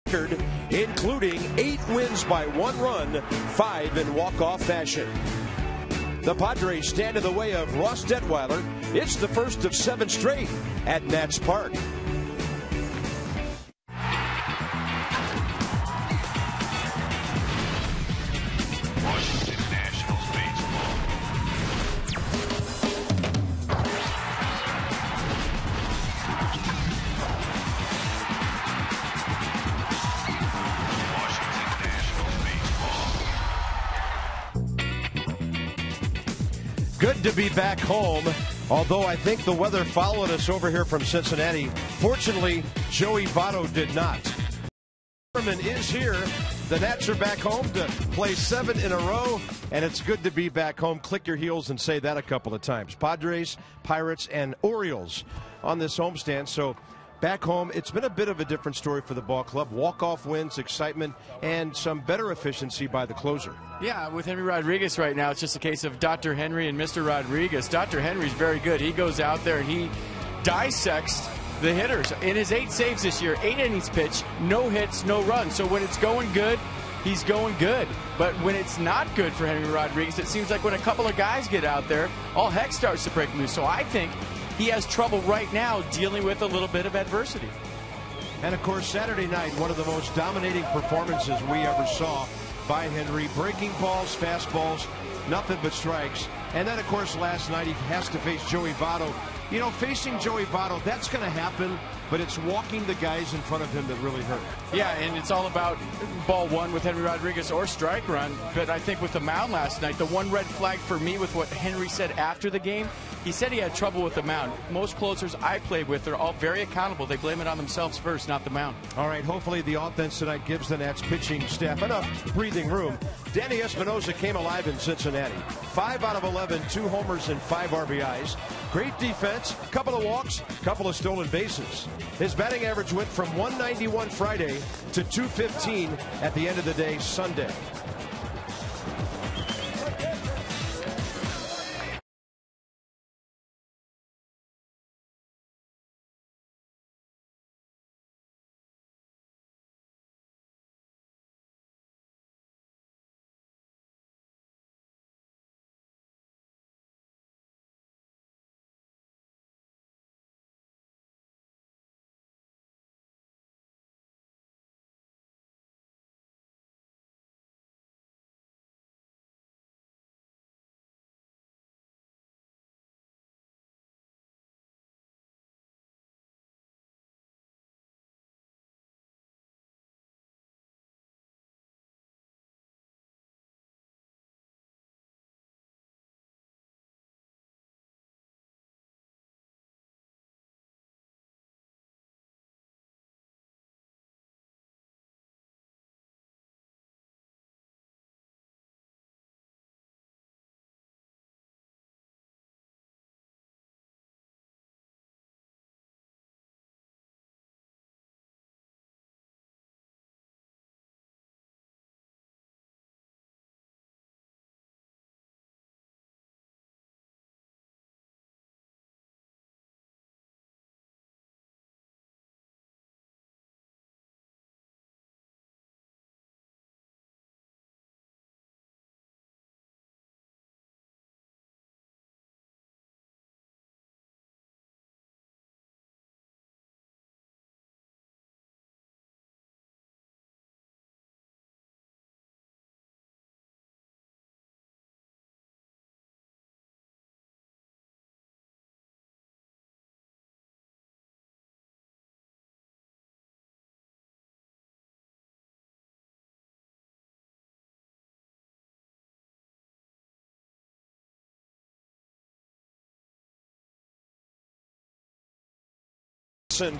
including 8 wins by 1 run, 5 in walk-off fashion. The Padres stand in the way of Ross Detweiler. It's the first of 7 straight at Nats Park. Good to be back home, although I think the weather followed us over here from Cincinnati. Fortunately, Joey Votto did not. Herman is here. The Nats are back home to play 7 in a row, and it's good to be back home. Click your heels and say that a couple of times. Padres, Pirates, and Orioles on this homestand. So back home, it's been a bit of a different story for the ball club. Walk-off wins, excitement, and some better efficiency by the closer. Yeah, with Henry Rodriguez right now, it's just a case of Dr. Henry and Mr. Rodriguez. Dr. Henry's very good. He goes out there and he dissects the hitters. In his 8 saves this year, 8 innings pitched, no hits, no runs. So when it's going good, he's going good. But when it's not good for Henry Rodriguez, it seems like when a couple of guys get out there, all heck starts to break loose. So I think he has trouble right now dealing with a little bit of adversity. And of course, Saturday night, one of the most dominating performances we ever saw by Henry. Breaking balls, fastballs, nothing but strikes. And then, of course, last night he has to face Joey Votto. You know, facing Joey Votto, that's going to happen, but it's walking the guys in front of him that really hurt. Yeah, and it's all about ball 1 with Henry Rodriguez or strike run. But I think with the mound last night, the one red flag for me with what Henry said after the game, he said he had trouble with the mound. Most closers I played with are all very accountable. They blame it on themselves first, not the mound. All right, hopefully the offense tonight gives the Nats pitching staff enough breathing room. Danny Espinosa came alive in Cincinnati. 5 out of 11, 2 homers and 5 RBIs. Great defense, couple of walks, couple of stolen bases. His batting average went from 191 Friday to 215 at the end of the day Sunday.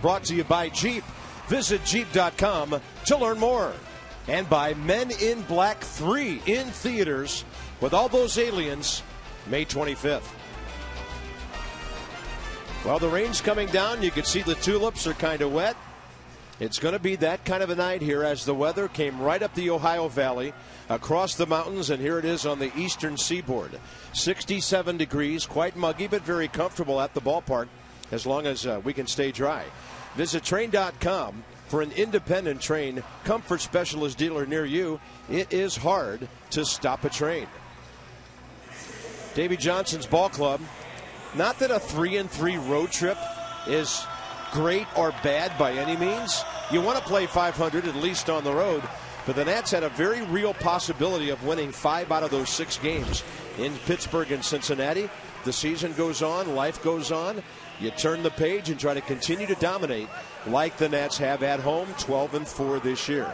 Brought to you by Jeep. Visit Jeep.com to learn more. And by Men in Black 3 in theaters with all those aliens May 25th. Well, the rain's coming down. You can see the tulips are kind of wet. It's going to be that kind of a night here as the weather came right up the Ohio Valley, across the mountains, and here it is on the eastern seaboard. 67 degrees, quite muggy, but very comfortable at the ballpark as long as we can stay dry. Visit train.com for an independent train comfort specialist dealer near you, it is hard to stop a train. Davy Johnson's ball club. Not that a 3-3 road trip is great or bad by any means. You want to play 500 at least on the road. But the Nats had a very real possibility of winning 5 out of those 6 games in Pittsburgh and Cincinnati. The season goes on, life goes on. You turn the page and try to continue to dominate like the Nats have at home, 12-4 this year.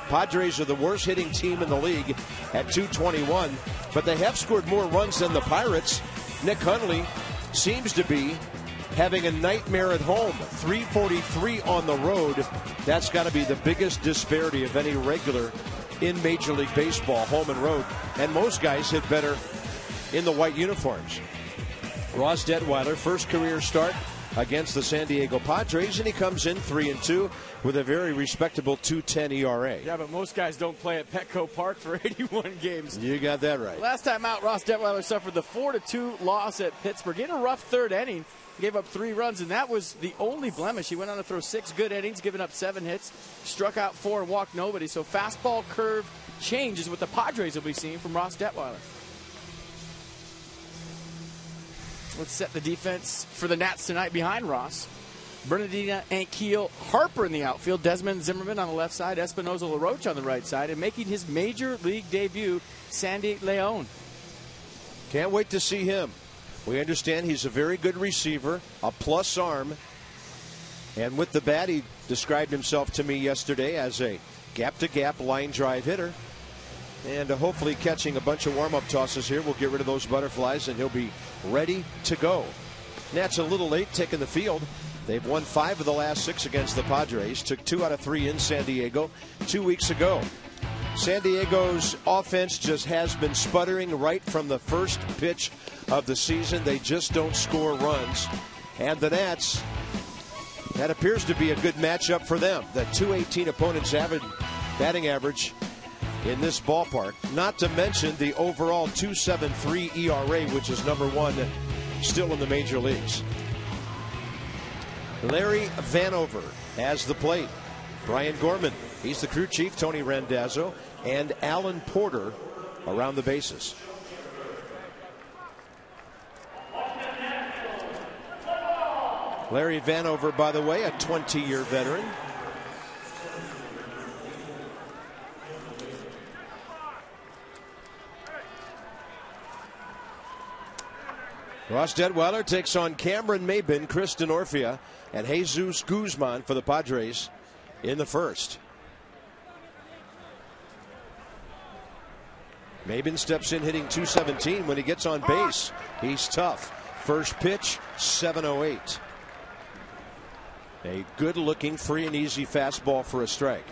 Padres are the worst hitting team in the league at 221, but they have scored more runs than the Pirates. Nick Hundley seems to be having a nightmare at home. 343 on the road. That's got to be the biggest disparity of any regular in Major League Baseball, home and road. And most guys hit better in the white uniforms. Ross Detweiler, first career start against the San Diego Padres, and he comes in 3-2 with a very respectable 2.10 ERA. Yeah, but most guys don't play at Petco Park for 81 games. You got that right. Last time out, Ross Detweiler suffered the 4-2 loss at Pittsburgh in a rough third inning. Gave up 3 runs, and that was the only blemish. He went on to throw 6 good innings, giving up 7 hits, struck out 4 and walked nobody. So fastball curve change is what the Padres will be seeing from Ross Detweiler. Let's set the defense for the Nats tonight behind Ross. Bernardina Ankiel Harper in the outfield, Desmond Zimmerman on the left side, Espinosa LaRoche on the right side, and making his major league debut, Sandy Leon. Can't wait to see him. We understand he's a very good receiver, a plus arm, and with the bat, he described himself to me yesterday as a gap-to-gap line drive hitter. And hopefully catching a bunch of warm-up tosses here will get rid of those butterflies, and he'll be ready to go. Nats a little late taking the field. They've won 5 of the last 6 against the Padres. Took 2 out of 3 in San Diego 2 weeks ago. San Diego's offense just has been sputtering right from the first pitch of the season. They just don't score runs. And the Nats, that appears to be a good matchup for them. The .218 opponent's batting average in this ballpark. Not to mention the overall .273 ERA, which is number 1 still in the major leagues. Larry Vanover has the plate. Brian Gorman, he's the crew chief. Tony Randazzo and Alan Porter around the bases. Larry Vanover, by the way, a 20-year veteran. Ross Detweiler takes on Cameron Maybin, Chris Denorfia, and Jesus Guzman for the Padres in the first. Maybin steps in hitting .217. When he gets on base, he's tough. First pitch, 7:08. A good-looking, free and easy fastball for a strike.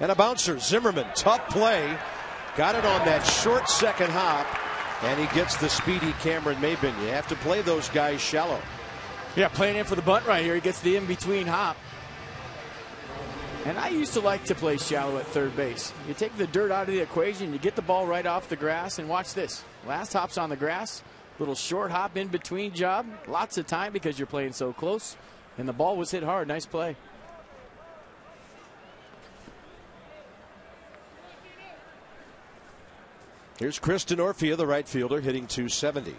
And a bouncer, Zimmerman, tough play. Got it on that short second hop, and he gets the speedy Cameron Maybin. You have to play those guys shallow. Yeah, playing in for the bunt right here. He gets the in-between hop. And I used to like to play shallow at third base. You take the dirt out of the equation, you get the ball right off the grass, and watch this. Last hop's on the grass. Little short hop in between job. Lots of time because you're playing so close. And the ball was hit hard. Nice play. Here's Chris Denorfia, the right fielder, hitting .270.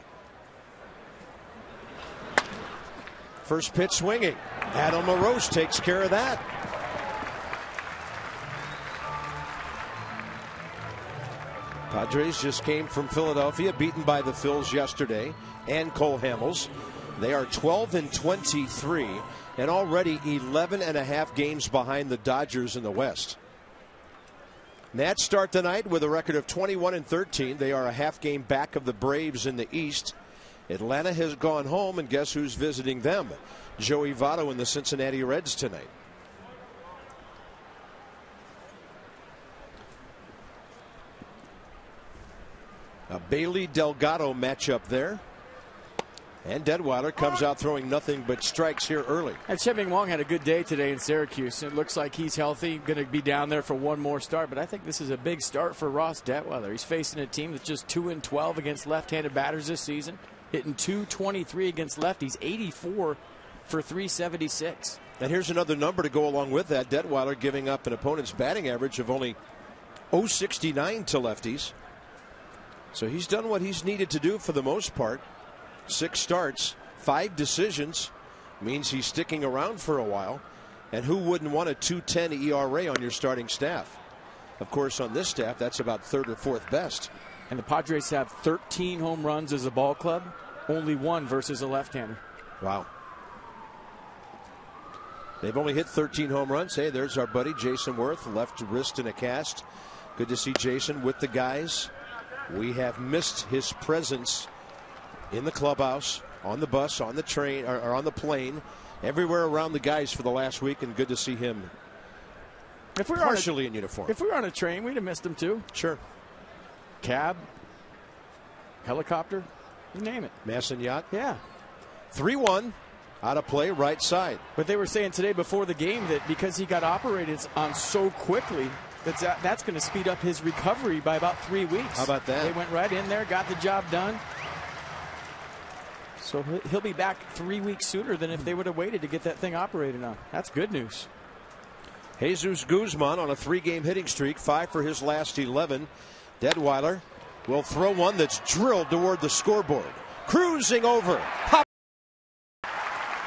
First pitch swinging. Adam LaRoche takes care of that. Padres just came from Philadelphia, beaten by the Phils yesterday and Cole Hamels. They are 12-23 and already 11.5 games behind the Dodgers in the West. Nats start tonight with a record of 21-13. They are a half game back of the Braves in the East. Atlanta has gone home, and guess who's visiting them? Joey Votto and the Cincinnati Reds tonight. A Bailey Delgado matchup there. And Detweiler comes out throwing nothing but strikes here early. And Cheving Wong had a good day today in Syracuse. It looks like he's healthy, going to be down there for one more start. But I think this is a big start for Ross Detweiler. He's facing a team that's just 2-12 against left-handed batters this season. hitting .223 against lefties, 84 for 376. And here's another number to go along with that. Detweiler giving up an opponent's batting average of only .069 to lefties. So he's done what he's needed to do for the most part. 6 starts, 5 decisions. Means he's sticking around for a while. And who wouldn't want a .210 ERA on your starting staff? Of course, on this staff, that's about 3rd or 4th best. And the Padres have 13 home runs as a ball club, only 1 versus a left-hander. Wow. They've only hit 13 home runs. Hey, there's our buddy Jason Worth, left wrist in a cast. Good to see Jason with the guys. We have missed his presence in the clubhouse, on the bus, on the train, or on the plane, everywhere around the guys for the last week, and good to see him partially in uniform. If we were on a train, we'd have missed him too. Sure. Cab, helicopter, you name it. Masson yacht. Yeah. 3-1. Out of play, right side. But they were saying today before the game that because he got operated on so quickly, that's going to speed up his recovery by about 3 weeks. How about that? They went right in there, got the job done. So he'll be back 3 weeks sooner than if they would have waited to get that thing operated on. That's good news. Jesus Guzman on a 3-game hitting streak, 5 for his last 11. Detweiler will throw one that's drilled toward the scoreboard. Cruising over. Pop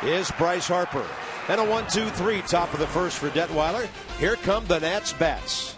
is Bryce Harper. And a 1-2-3 top of the first for Detweiler. Here come the Nats bats.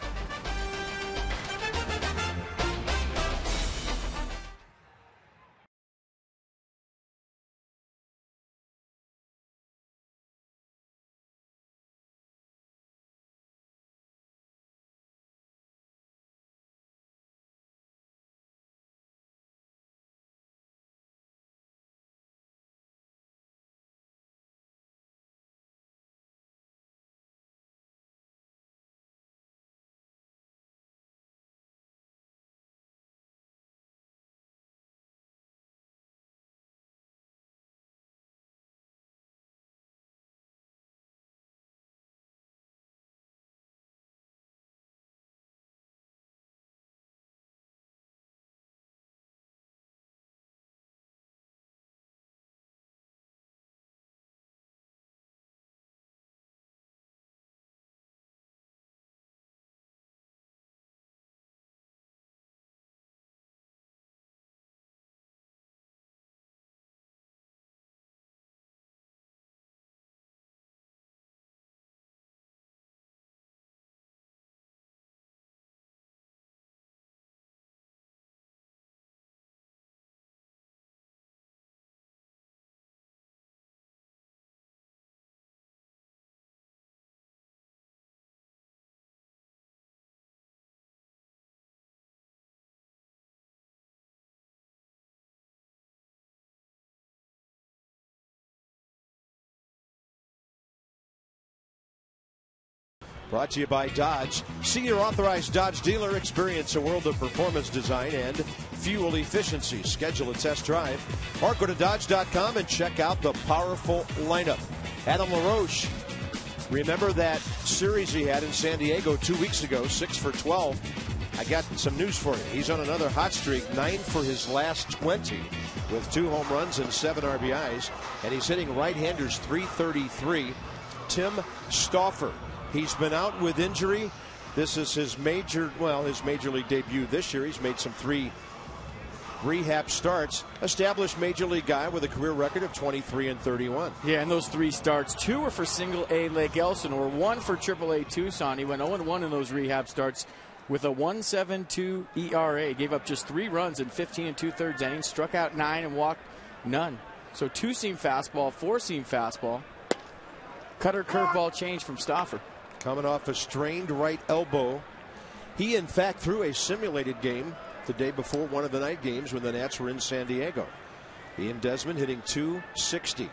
Brought to you by Dodge. See your authorized Dodge dealer. Experience a world of performance design and fuel efficiency. Schedule a test drive or go to Dodge.com and check out the powerful lineup. Adam LaRoche, remember that series he had in San Diego 2 weeks ago, 6 for 12. I got some news for you. He's on another hot streak, 9 for his last 20 with 2 home runs and 7 RBIs. And he's hitting right-handers .333. Tim Stauffer. He's been out with injury. This is his major league debut this year. He's made some 3 rehab starts. Established major league guy with a career record of 23-31. Yeah, and those 3 starts, 2 were for single A Lake Elsinore, 1 for triple A Tucson. He went 0-1 in those rehab starts with a 1.72 ERA. Gave up just 3 runs in 15 2/3 innings, struck out 9 and walked none. So 2-seam fastball, 4-seam fastball. Cutter curveball change from Stauffer. Coming off a strained right elbow. He, in fact, threw a simulated game the day before one of the night games when the Nats were in San Diego. Ian Desmond hitting .260.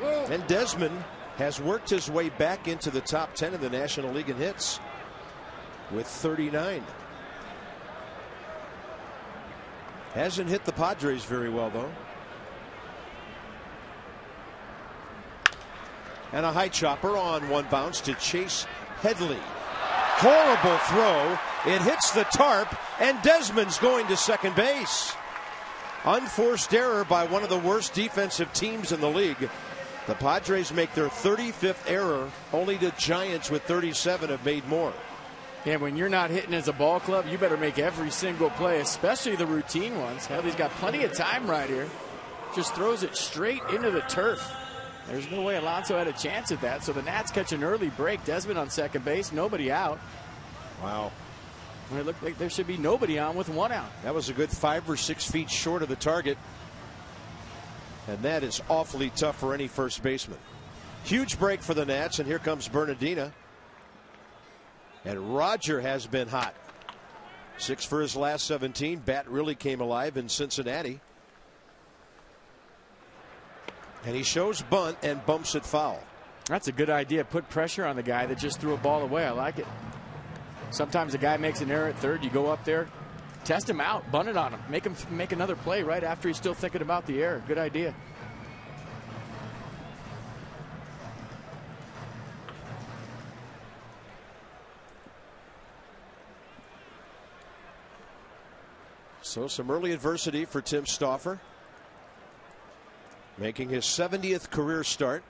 And Desmond has worked his way back into the top 10 in the National League in hits with 39. Hasn't hit the Padres very well, though. And a high chopper on one bounce to Chase Headley. Horrible throw. It hits the tarp, and Desmond's going to second base. Unforced error by one of the worst defensive teams in the league. The Padres make their 35th error. Only the Giants with 37 have made more. Yeah, when you're not hitting as a ball club, you better make every single play, especially the routine ones. Hell, he's got plenty of time right here. Just throws it straight into the turf. There's no way Alonso had a chance at that. So the Nats catch an early break. Desmond on second base, nobody out. Wow. It looked like there should be nobody on with one out. That was a good 5 or 6 feet short of the target. And that is awfully tough for any first baseman. Huge break for the Nats, and here comes Bernardina. And Roger has been hot. 6 for his last 17. Bat really came alive in Cincinnati. And he shows bunt and bumps it foul. That's a good idea. Put pressure on the guy that just threw a ball away. I like it. Sometimes a guy makes an error at third. You go up there, test him out, bunt it on him. Make him make another play right after he's still thinking about the error. Good idea. So some early adversity for Tim Stauffer. Making his 70th career start.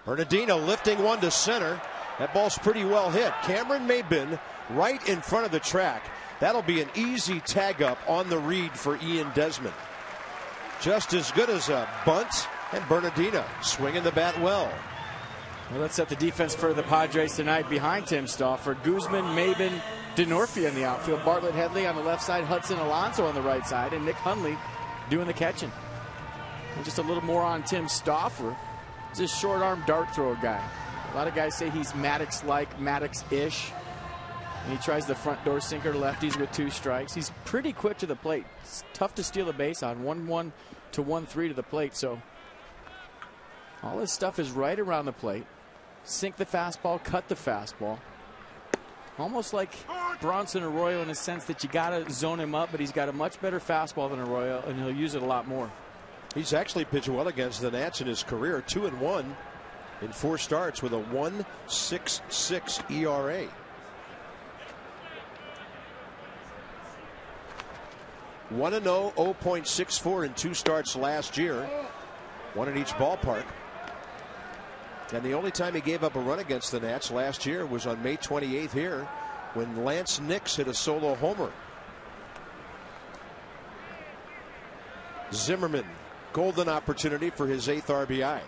Bernardino lifting one to center. That ball's pretty well hit. Cameron Maybin right in front of the track. That'll be an easy tag up on the read for Ian Desmond. Just as good as a bunt, and Bernardino swinging the bat well. Well, let's set the defense for the Padres tonight behind Tim Stauffer. Guzman, Maybin, Denorfia in the outfield. Bartlett Headley on the left side. Hudson Alonso on the right side. And Nick Hundley doing the catching. And just a little more on Tim Stauffer. He's a short arm dart thrower guy. A lot of guys say he's Maddox-like, Maddox-ish. And he tries the front door sinker to lefties with 2 strikes. He's pretty quick to the plate. It's tough to steal a base on. 1-1 to 1-3 to the plate. So all his stuff is right around the plate. Sink the fastball, cut the fastball. Almost like Bronson Arroyo in a sense that you got to zone him up, but he's got a much better fastball than Arroyo, and he'll use it a lot more. He's actually pitched well against the Nats in his career. 2-1 in 4 starts with a 1.66 ERA. 1-0, 0.64 in 2 starts last year. 1 in each ballpark. And the only time he gave up a run against the Nats last year was on May 28th here when Lance Nix hit a solo homer. Zimmerman, golden opportunity for his 8th RBI.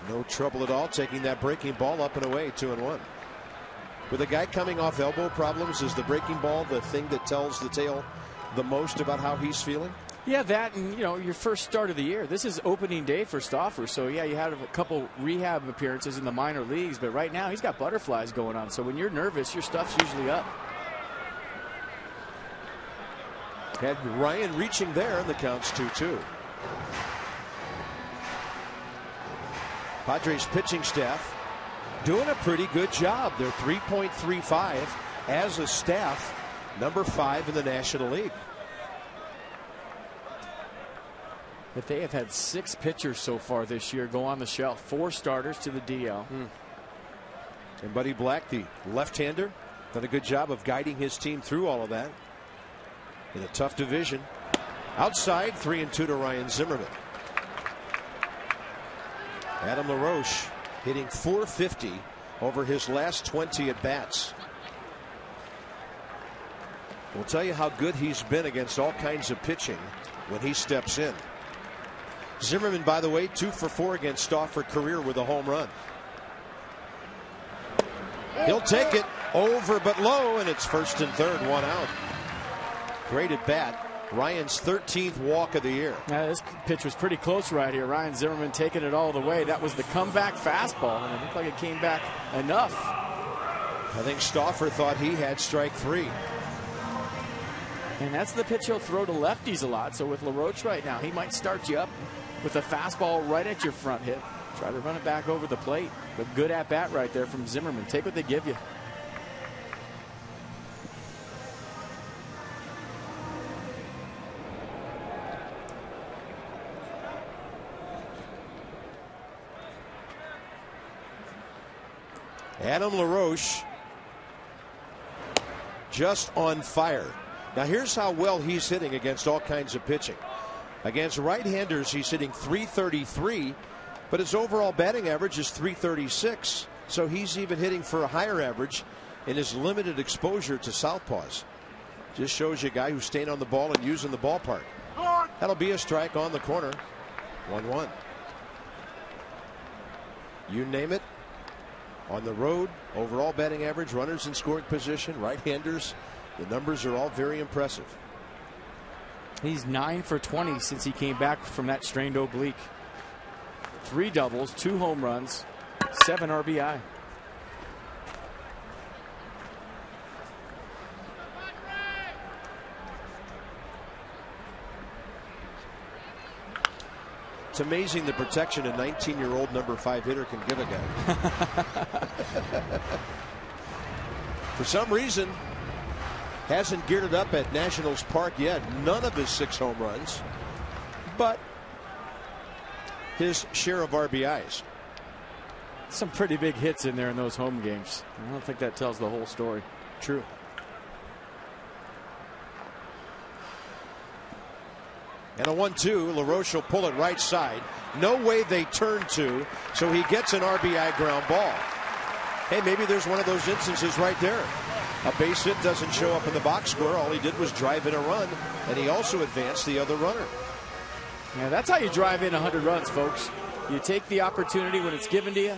No trouble at all taking that breaking ball up and away. 2-1. With a guy coming off elbow problems, is the breaking ball the thing that tells the tale the most about how he's feeling? Yeah, that, and you know, your first start of the year. This is opening day for Stauffer, so yeah, you had a couple rehab appearances in the minor leagues, but right now he's got butterflies going on. So when you're nervous, your stuff's usually up. Had Ryan reaching there, and the count's 2-2. Padres pitching staff doing a pretty good job. They're 3.35 as a staff, number 5 in the National League. But they have had 6 pitchers so far this year go on the shelf. 4 starters to the DL. And Buddy Black, the left-hander, done a good job of guiding his team through all of that. In a tough division. Outside, 3-2 to Ryan Zimmerman. Adam LaRoche hitting .450 over his last 20 at-bats. We'll tell you how good he's been against all kinds of pitching when he steps in. Zimmerman, by the way, 2 for 4 against Stauffer career with a home run. He'll take it over but low, and it's 1st and 3rd, 1 out. Great at bat. Ryan's 13th walk of the year. Now, this pitch was pretty close right here. Ryan Zimmerman taking it all the way. That was the comeback fastball, and it looked like it came back enough. I think Stauffer thought he had strike 3. And that's the pitch he'll throw to lefties a lot. So with LaRoche right now, he might start you up with a fastball right at your front hip. Try to run it back over the plate. But good at bat right there from Zimmerman. Take what they give you. Adam LaRoche just on fire. Now here's how well he's hitting against all kinds of pitching. Against right-handers, he's hitting .333, but his overall batting average is .336. So he's even hitting for a higher average in his limited exposure to southpaws. Just shows you a guy who's staying on the ball and using the ballpark. That'll be a strike on the corner. 1-1. You name it. On the road, overall batting average, runners in scoring position, right-handers. The numbers are all very impressive. He's 9 for 20 since he came back from that strained oblique. 3 doubles, 2 home runs, 7 RBI. It's amazing the protection a 19-year-old number 5 hitter can give a guy. For some reason, hasn't geared it up at Nationals Park yet. None of his 6 home runs, but his share of RBIs. Some pretty big hits in there in those home games. I don't think that tells the whole story. True. And a 1-2. LaRoche will pull it right side. No way they turn to, so he gets an RBI ground ball. Hey, maybe there's one of those instances right there. A base hit doesn't show up in the box score. All he did was drive in a run, and he also advanced the other runner. Yeah, that's how you drive in 100 runs, folks. You take the opportunity when it's given to you.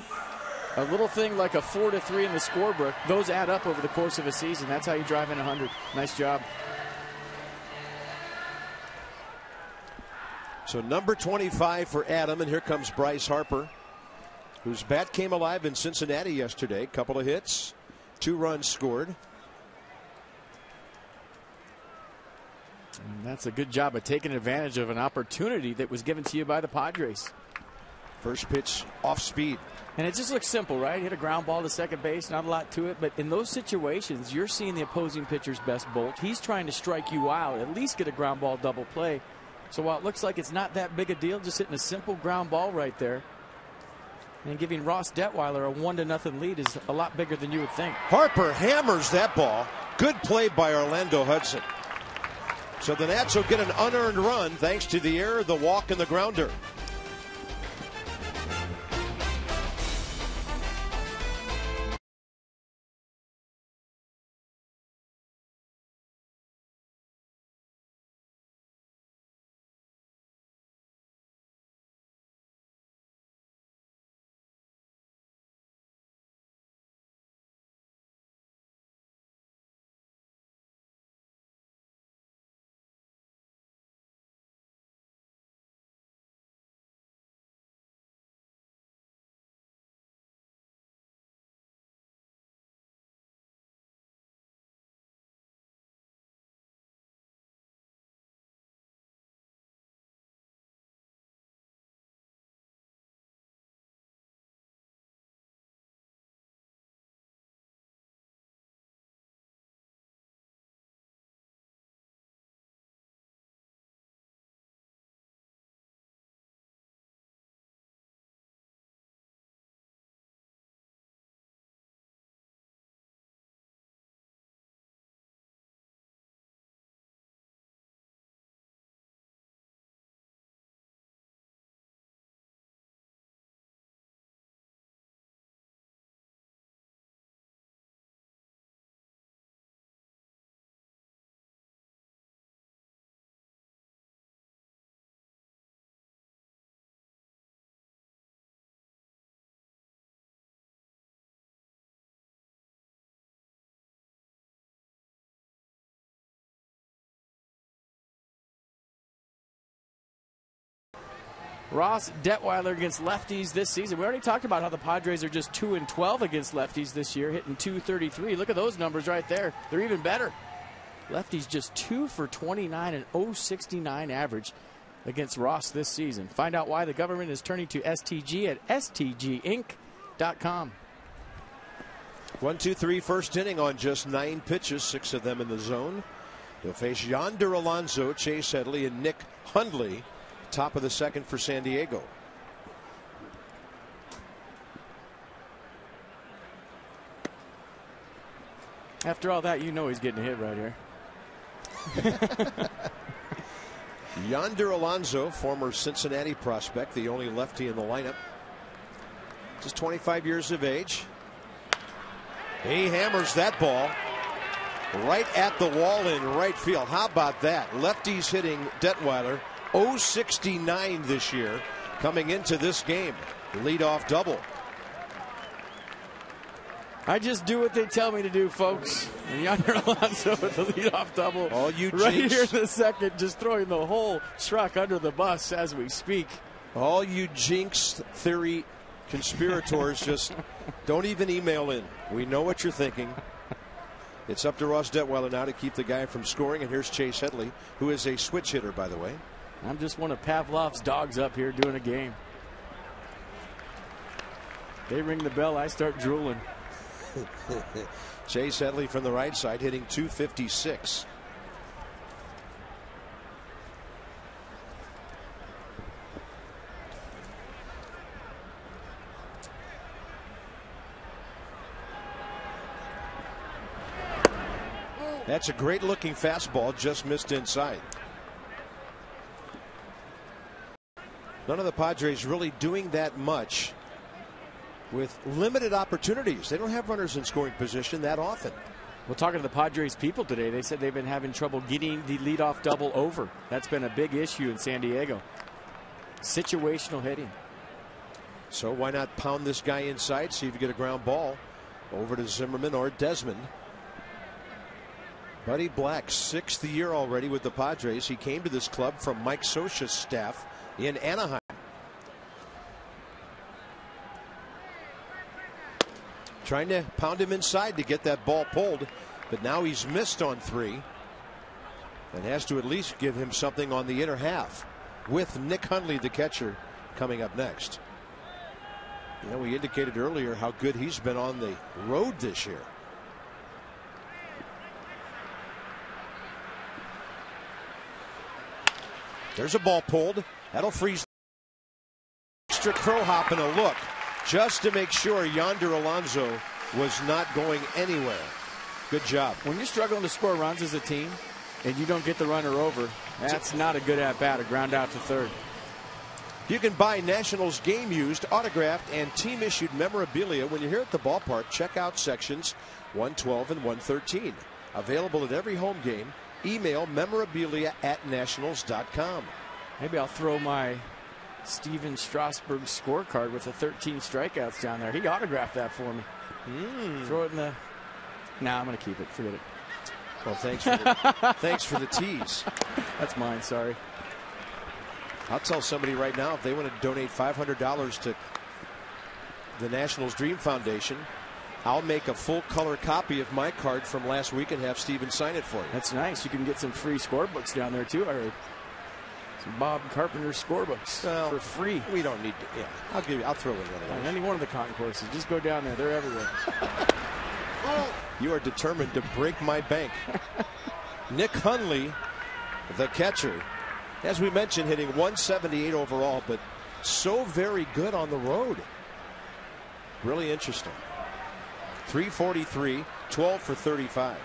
A little thing like a 4-3 in the scorebook, those add up over the course of a season. That's how you drive in 100. Nice job. So number 25 for Adam, and here comes Bryce Harper, whose bat came alive in Cincinnati yesterday. Couple of hits, 2 runs scored. And that's a good job of taking advantage of an opportunity that was given to you by the Padres. First pitch off speed. And it just looks simple, right? Hit a ground ball to second base, not a lot to it. But in those situations, you're seeing the opposing pitcher's best bolt. He's trying to strike you out, at least get a ground ball double play. So while it looks like it's not that big a deal, just hitting a simple ground ball right there and giving Ross Detweiler a 1-0 lead is a lot bigger than you would think. Harper hammers that ball. Good play by Orlando Hudson. So the Nats will get an unearned run thanks to the error, the walk, and the grounder. Ross Detweiler against lefties this season. We already talked about how the Padres are just 2-12 against lefties this year, hitting .233. Look at those numbers right there. They're even better. Lefties just 2 for 29 and .069 average against Ross this season. Find out why the government is turning to STG at stginc.com. 1-2-3 first inning on just 9 pitches, 6 of them in the zone. They'll face Yonder Alonso, Chase Headley, and Nick Hundley. Top of the second for San Diego. After all that, you know he's getting a hit right here. Yonder Alonso, former Cincinnati prospect, the only lefty in the lineup. Just 25 years of age. He hammers that ball right at the wall in right field. How about that? Lefties hitting Detweiler. 069 this year coming into this game. Leadoff double. I just do what they tell me to do, folks. And Yonder Alonso with the leadoff double. All you right jinx. here in the second, just throwing the whole truck under the bus as we speak. All you jinx theory conspirators, just don't even email in. We know what you're thinking. It's up to Ross Detweiler now to keep the guy from scoring. And here's Chase Headley, who is a switch hitter, by the way. I'm just one of Pavlov's dogs up here doing a game. They ring the bell, I start drooling. Chase Headley from the right side hitting .256. That's a great looking fastball, just missed inside. None of the Padres really doing that much with limited opportunities. They don't have runners in scoring position that often. Well, talking to the Padres people today, they said they've been having trouble getting the leadoff double over. That's been a big issue in San Diego. Situational hitting. So why not pound this guy inside, see if you get a ground ball over to Zimmerman or Desmond. Buddy Black, 6th year already with the Padres. He came to this club from Mike Scioscia's staff in Anaheim. Trying to pound him inside to get that ball pulled, but now he's missed on 3 and has to at least give him something on the inner half with Nick Hundley, the catcher, coming up next. You know, we indicated earlier how good he's been on the road this year. There's a ball pulled. That'll freeze. Extra crow hop and a look just to make sure Yonder Alonso was not going anywhere. Good job. When you're struggling to score runs as a team and you don't get the runner over, that's not a good at bat. A ground out to third. You can buy Nationals game used, autographed, and team issued memorabilia when you're here at the ballpark. Check out sections 112 and 113. Available at every home game. Email memorabilia@nationals.com. Maybe I'll throw my Steven Strasburg scorecard with the 13 strikeouts down there. He autographed that for me. Throw it in the. Nah, I'm going to keep it. Forget it. Well, thanks for the tease. That's mine. Sorry. I'll tell somebody right now if they want to donate $500 to the Nationals Dream Foundation, I'll make a full color copy of my card from last week and have Steven sign it for you. That's nice. You can get some free scorebooks down there too. I heard some Bob Carpenter scorebooks for free. We don't need to. Yeah, I'll throw in one of those. Any one of the concourses. Just go down there. They're everywhere. You are determined to break my bank. Nick Hundley, the catcher, as we mentioned, hitting 178 overall, but so very good on the road. Really interesting. 343, 12 for 35.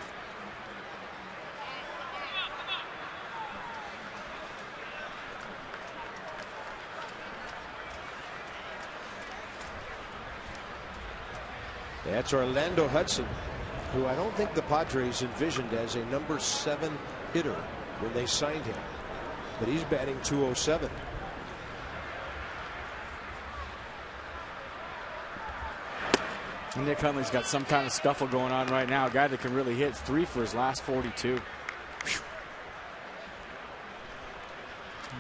That's Orlando Hudson, who I don't think the Padres envisioned as a number 7 hitter when they signed him. But he's batting .207. Nick Hundley's got some kind of scuffle going on right now. A guy that can really hit. 3 for his last 42.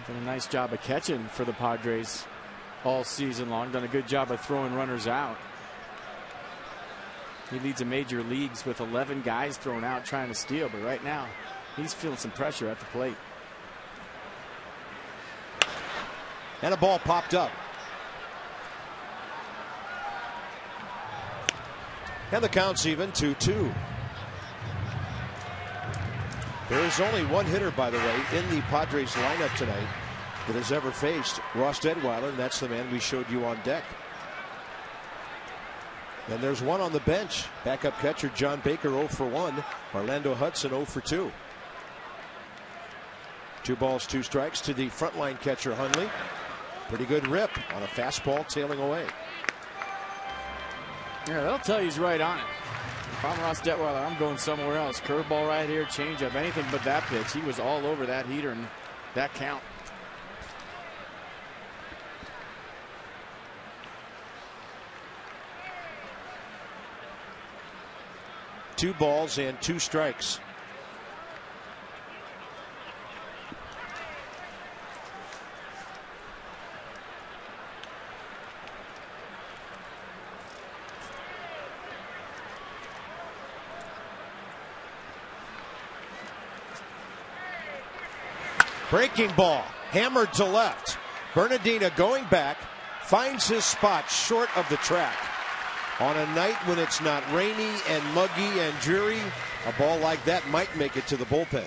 Done a nice job of catching for the Padres all season long. Done a good job of throwing runners out. He leads the major leagues with 11 guys thrown out trying to steal, but right now he's feeling some pressure at the plate. And a ball popped up. And the count's even 2-2. There is only one hitter, by the way, in the Padres lineup tonight that has ever faced Ross Detweiler, and that's the man we showed you on deck. And there's one on the bench. Backup catcher John Baker 0 for 1. Orlando Hudson 0 for 2. 2 balls, 2 strikes to the frontline catcher Hundley. Pretty good rip on a fastball tailing away. Yeah, that'll tell you he's right on it. If I'm Ross Detweiler, I'm going somewhere else. Curveball right here, changeup, anything but that pitch. He was all over that heater and that count. Two balls and 2 strikes. Breaking ball, hammered to left. Bernardina going back, finds his spot short of the track. On a night when it's not rainy and muggy and dreary, a ball like that might make it to the bullpen.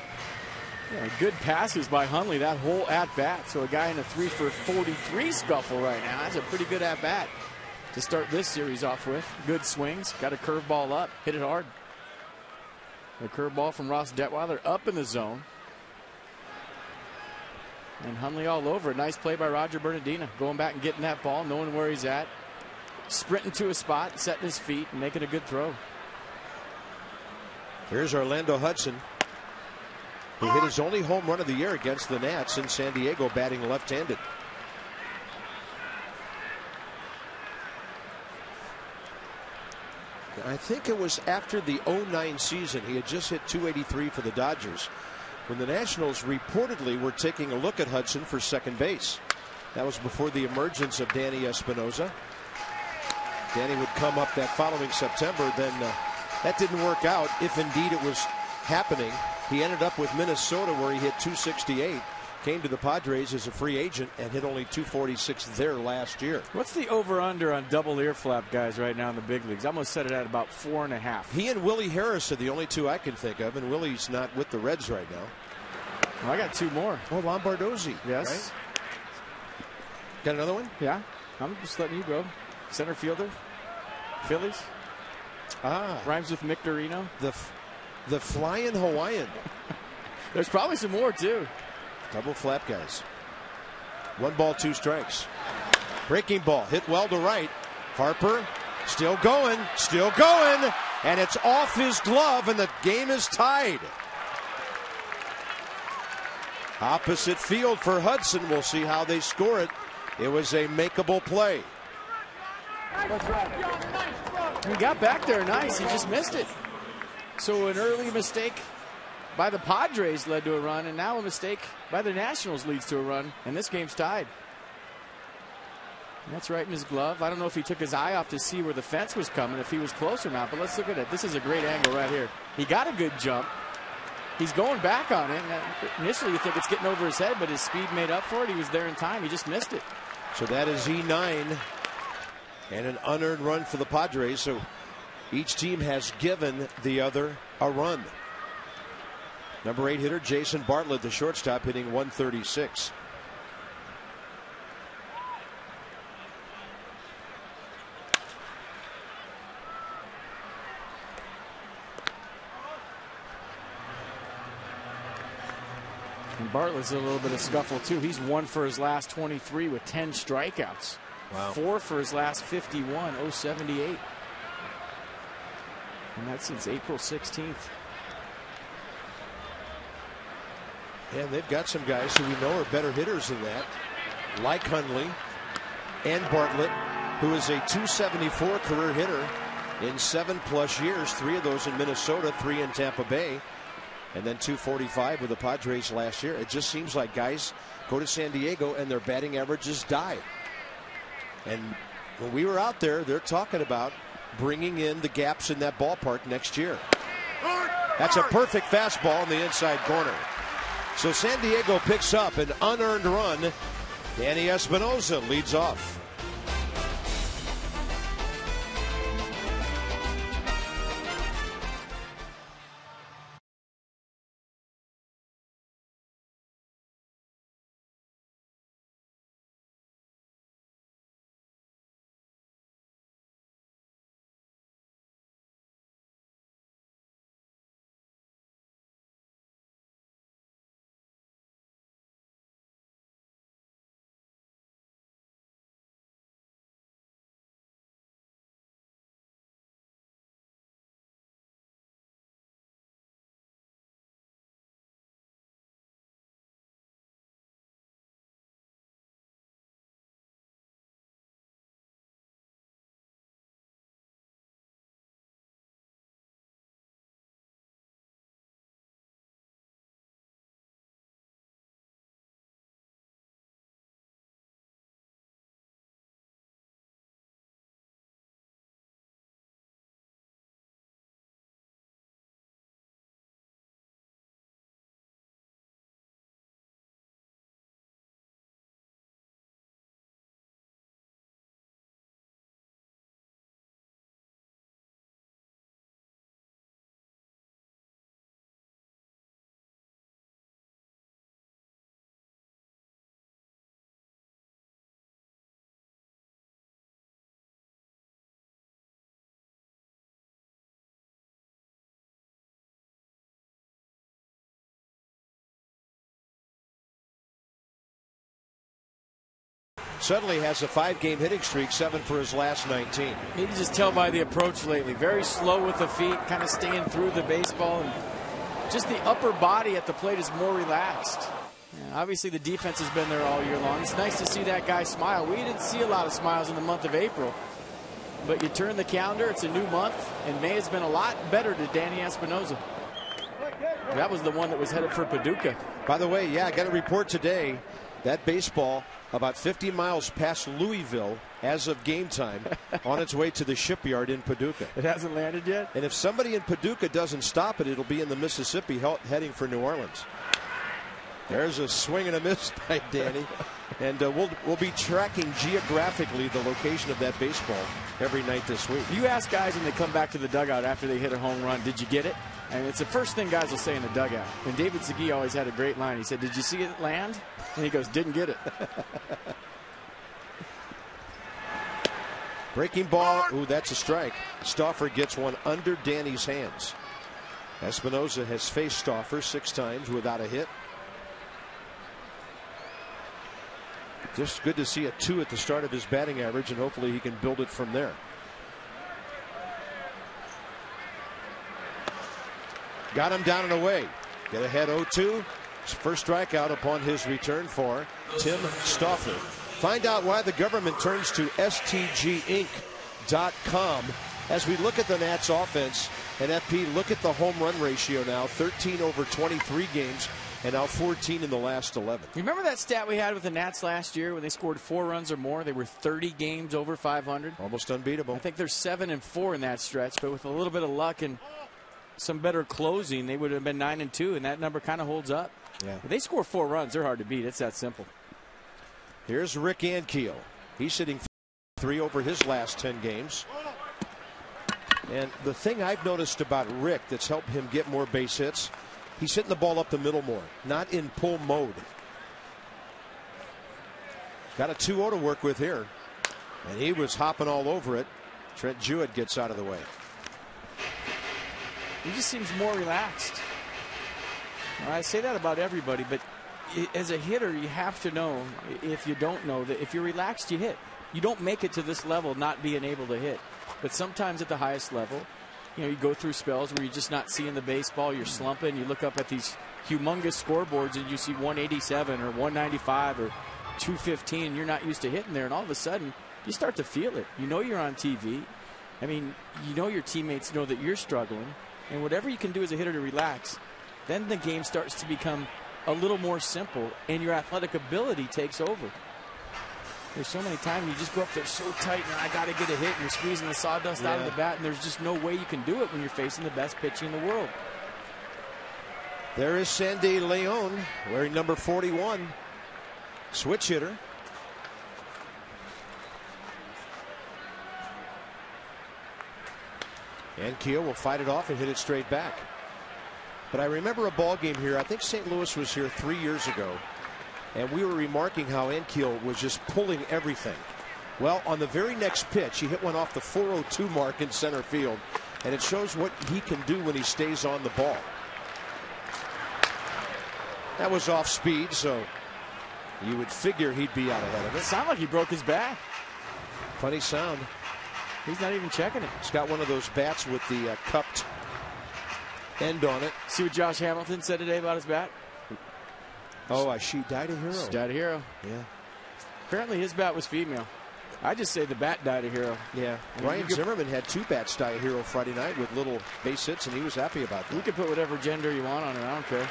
Yeah, good passes by Hundley that whole at-bat. So a guy in a 3 for 43 scuffle right now. That's a pretty good at-bat to start this series off with. Good swings, got a curveball up, hit it hard. The curveball from Ross Detweiler up in the zone. And Hundley all over it. Nice play by Roger Bernardina. Going back and getting that ball, knowing where he's at. Sprinting to a spot, setting his feet, and making a good throw. Here's Orlando Hudson, who hit his only home run of the year against the Nats in San Diego, batting left-handed. I think it was after the 09 season. He had just hit .283 for the Dodgers when the Nationals reportedly were taking a look at Hudson for second base. That was before the emergence of Danny Espinosa. Danny would come up that following September. Then that didn't work out, if indeed it was happening. He ended up with Minnesota, where he hit .268. Came to the Padres as a free agent and hit only .246 there last year. What's the over-under on double ear flap guys right now in the big leagues? I almost set it at about 4.5. He and Willie Harris are the only 2 I can think of, and Willie's not with the Reds right now. Well, I got 2 more. Oh, Lombardozzi. Yes. Right? Got another one? Yeah. I'm just letting you go. Center fielder. Phillies. Rhymes with Mictorino. The flying Hawaiian. There's probably some more too. Double flap guys. 1 ball, 2 strikes. Breaking ball hit well to right. Harper still going, and it's off his glove, and the game is tied. Opposite field for Hudson. We'll see how they score it. It was a makeable play. He got back there nice. He just missed it. So an early mistake by the Padres led to a run, and now a mistake by the Nationals leads to a run, and this game's tied. And that's right in his glove. I don't know if he took his eye off to see where the fence was coming, if he was close or not, but let's look at it. This is a great angle right here. He got a good jump. He's going back on it. And initially you think it's getting over his head, but his speed made up for it. He was there in time. He just missed it. So that is E9 and an unearned run for the Padres. So each team has given the other a run. Number 8 hitter Jason Bartlett, the shortstop, hitting .136. And Bartlett's a little bit of scuffle too. He's 1 for his last 23 with 10 strikeouts. Wow. 4 for his last 51, 078. And that's since April 16th. And they've got some guys who we know are better hitters than that, like Hundley and Bartlett, who is a .274 career hitter in 7+ years, 3 of those in Minnesota, 3 in Tampa Bay, and then .245 with the Padres last year. It just seems like guys go to San Diego and their batting averages die. And when we were out there, they're talking about bringing in the gaps in that ballpark next year. That's a perfect fastball in the inside corner. So San Diego picks up an unearned run. Danny Espinosa leads off. suddenly has a 5-game hitting streak, 7 for his last 19. You can just tell by the approach lately. Very slow with the feet, kind of staying through the baseball, and just the upper body at the plate is more relaxed. Obviously, the defense has been there all year long. It's nice to see that guy smile. We didn't see a lot of smiles in the month of April. But you turn the calendar, it's a new month, and May has been a lot better to Danny Espinosa. That was the one that was headed for Paducah. By the way, yeah, I got a report today. That baseball about 50 miles past Louisville as of game time on its way to the shipyard in Paducah. It hasn't landed yet? And if somebody in Paducah doesn't stop it, it'll be in the Mississippi heading for New Orleans. There's a swing and a miss by Danny. And we'll be tracking geographically the location of that baseball every night this week. You ask guys when they come back to the dugout after they hit a home run, did you get it? And it's the first thing guys will say in the dugout. And David Segui always had a great line. He said, did you see it land? And he goes, didn't get it. Breaking ball. Ooh, that's a strike. Stauffer gets one under Danny's hands. Espinosa has faced Stauffer 6 times without a hit. Just good to see a 2 at the start of his batting average, and hopefully he can build it from there. Got him down and away. Get ahead 0-2. His first strikeout upon his return for Tim Stauffer. Find out why the government turns to STGinc.com as we look at the Nats offense. And FP, look at the home run ratio now, 13 over 23 games. And now 14 in the last 11. You remember that stat we had with the Nats last year when they scored 4 runs or more? They were 30 games over 500. Almost unbeatable. I think they're 7-4 in that stretch, but with a little bit of luck and some better closing, they would have been 9-2, and that number kind of holds up. Yeah. If they score 4 runs, they're hard to beat. It's that simple. Here's Rick Ankiel. He's hitting 3 over his last 10 games. And the thing I've noticed about Rick that's helped him get more base hits, he's hitting the ball up the middle more, not in pull mode. Got a 2-0 to work with here. And he was hopping all over it. Trent Jewett gets out of the way. He just seems more relaxed. I say that about everybody, but as a hitter, you have to know, if you don't know, that if you're relaxed, you hit. You don't make it to this level not being able to hit. But sometimes at the highest level, you know, you go through spells where you're just not seeing the baseball, you're slumping, you look up at these humongous scoreboards and you see 187 or 195 or 215, and you're not used to hitting there, and all of a sudden you start to feel it. You know you're on TV. I mean, you know your teammates know that you're struggling, and whatever you can do as a hitter to relax, then the game starts to become a little more simple and your athletic ability takes over. There's so many times you just go up there so tight and I got to get a hit, and you're squeezing the sawdust out of the bat, and there's just no way you can do it when you're facing the best pitcher in the world. There is Sandy Leon wearing number 41, switch hitter. And Keel will fight it off and hit it straight back. But I remember a ball game here. I think St. Louis was here 3 years ago. And we were remarking how Ankiel was just pulling everything. Well, on the very next pitch, he hit one off the 402 mark in center field. And it shows what he can do when he stays on the ball. That was off speed, so you would figure he'd be out ahead of it. It sounded like he broke his bat. Funny sound. He's not even checking it. He's got one of those bats with the cupped end on it. See what Josh Hamilton said today about his bat? Oh, she died a hero. She died a hero. Yeah. Apparently his bat was female. I just say the bat died a hero. Yeah. I mean, Ryan Zimmerman had 2 bats die a hero Friday night with little base hits, and he was happy about that. You can put whatever gender you want on it. I don't care.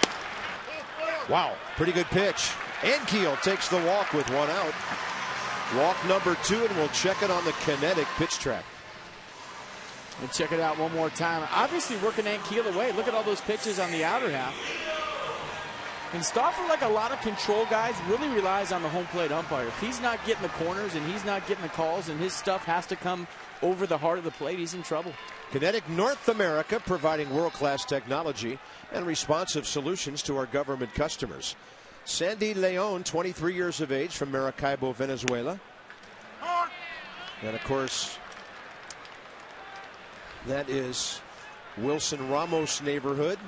Wow. Pretty good pitch. Ankiel takes the walk with 1 out. Walk number 2, and we'll check it on the kinetic pitch track. And check it out one more time. Obviously working Ankiel away. Look at all those pitches on the outer half. And Stauffer, like a lot of control guys, really relies on the home plate umpire. If he's not getting the corners and he's not getting the calls and his stuff has to come over the heart of the plate, he's in trouble. Kinetic North America, providing world-class technology and responsive solutions to our government customers. Sandy Leon, 23 years of age, from Maracaibo, Venezuela. And, of course, that is Wilson Ramos' neighborhood.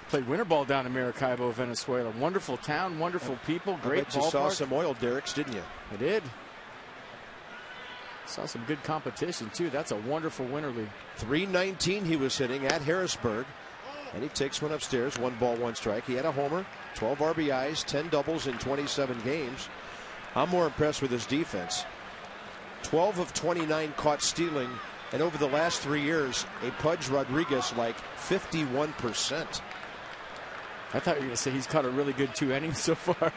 Played winter ball down in Maracaibo, Venezuela. Wonderful town, wonderful people, great ballpark. You saw some oil derricks, didn't you? I did. Saw some good competition, too. That's a wonderful winter league. .319 he was hitting at Harrisburg. And he takes one upstairs, 1 ball, 1 strike. He had a homer, 12 RBIs, 10 doubles in 27 games. I'm more impressed with his defense. 12 of 29 caught stealing. And over the last 3 years, a Pudge Rodriguez like 51%. I thought you were going to say he's caught a really good 2 innings so far.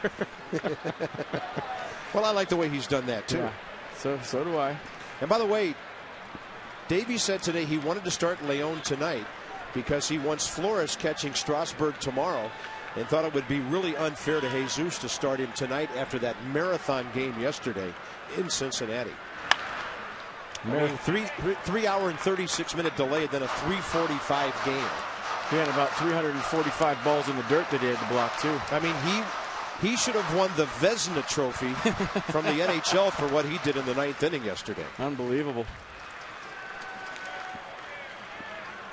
Well, I like the way he's done that, too. Yeah, so do I. And by the way, Davey said today he wanted to start Leon tonight because he wants Flores catching Strasburg tomorrow and thought it would be really unfair to Jesus to start him tonight after that marathon game yesterday in Cincinnati. I mean, 3 hour and 36-minute delay, then a 3:45 game. He had about 345 balls in the dirt that he had to block, too. I mean, he should have won the Vezina Trophy from the NHL for what he did in the 9th inning yesterday. Unbelievable.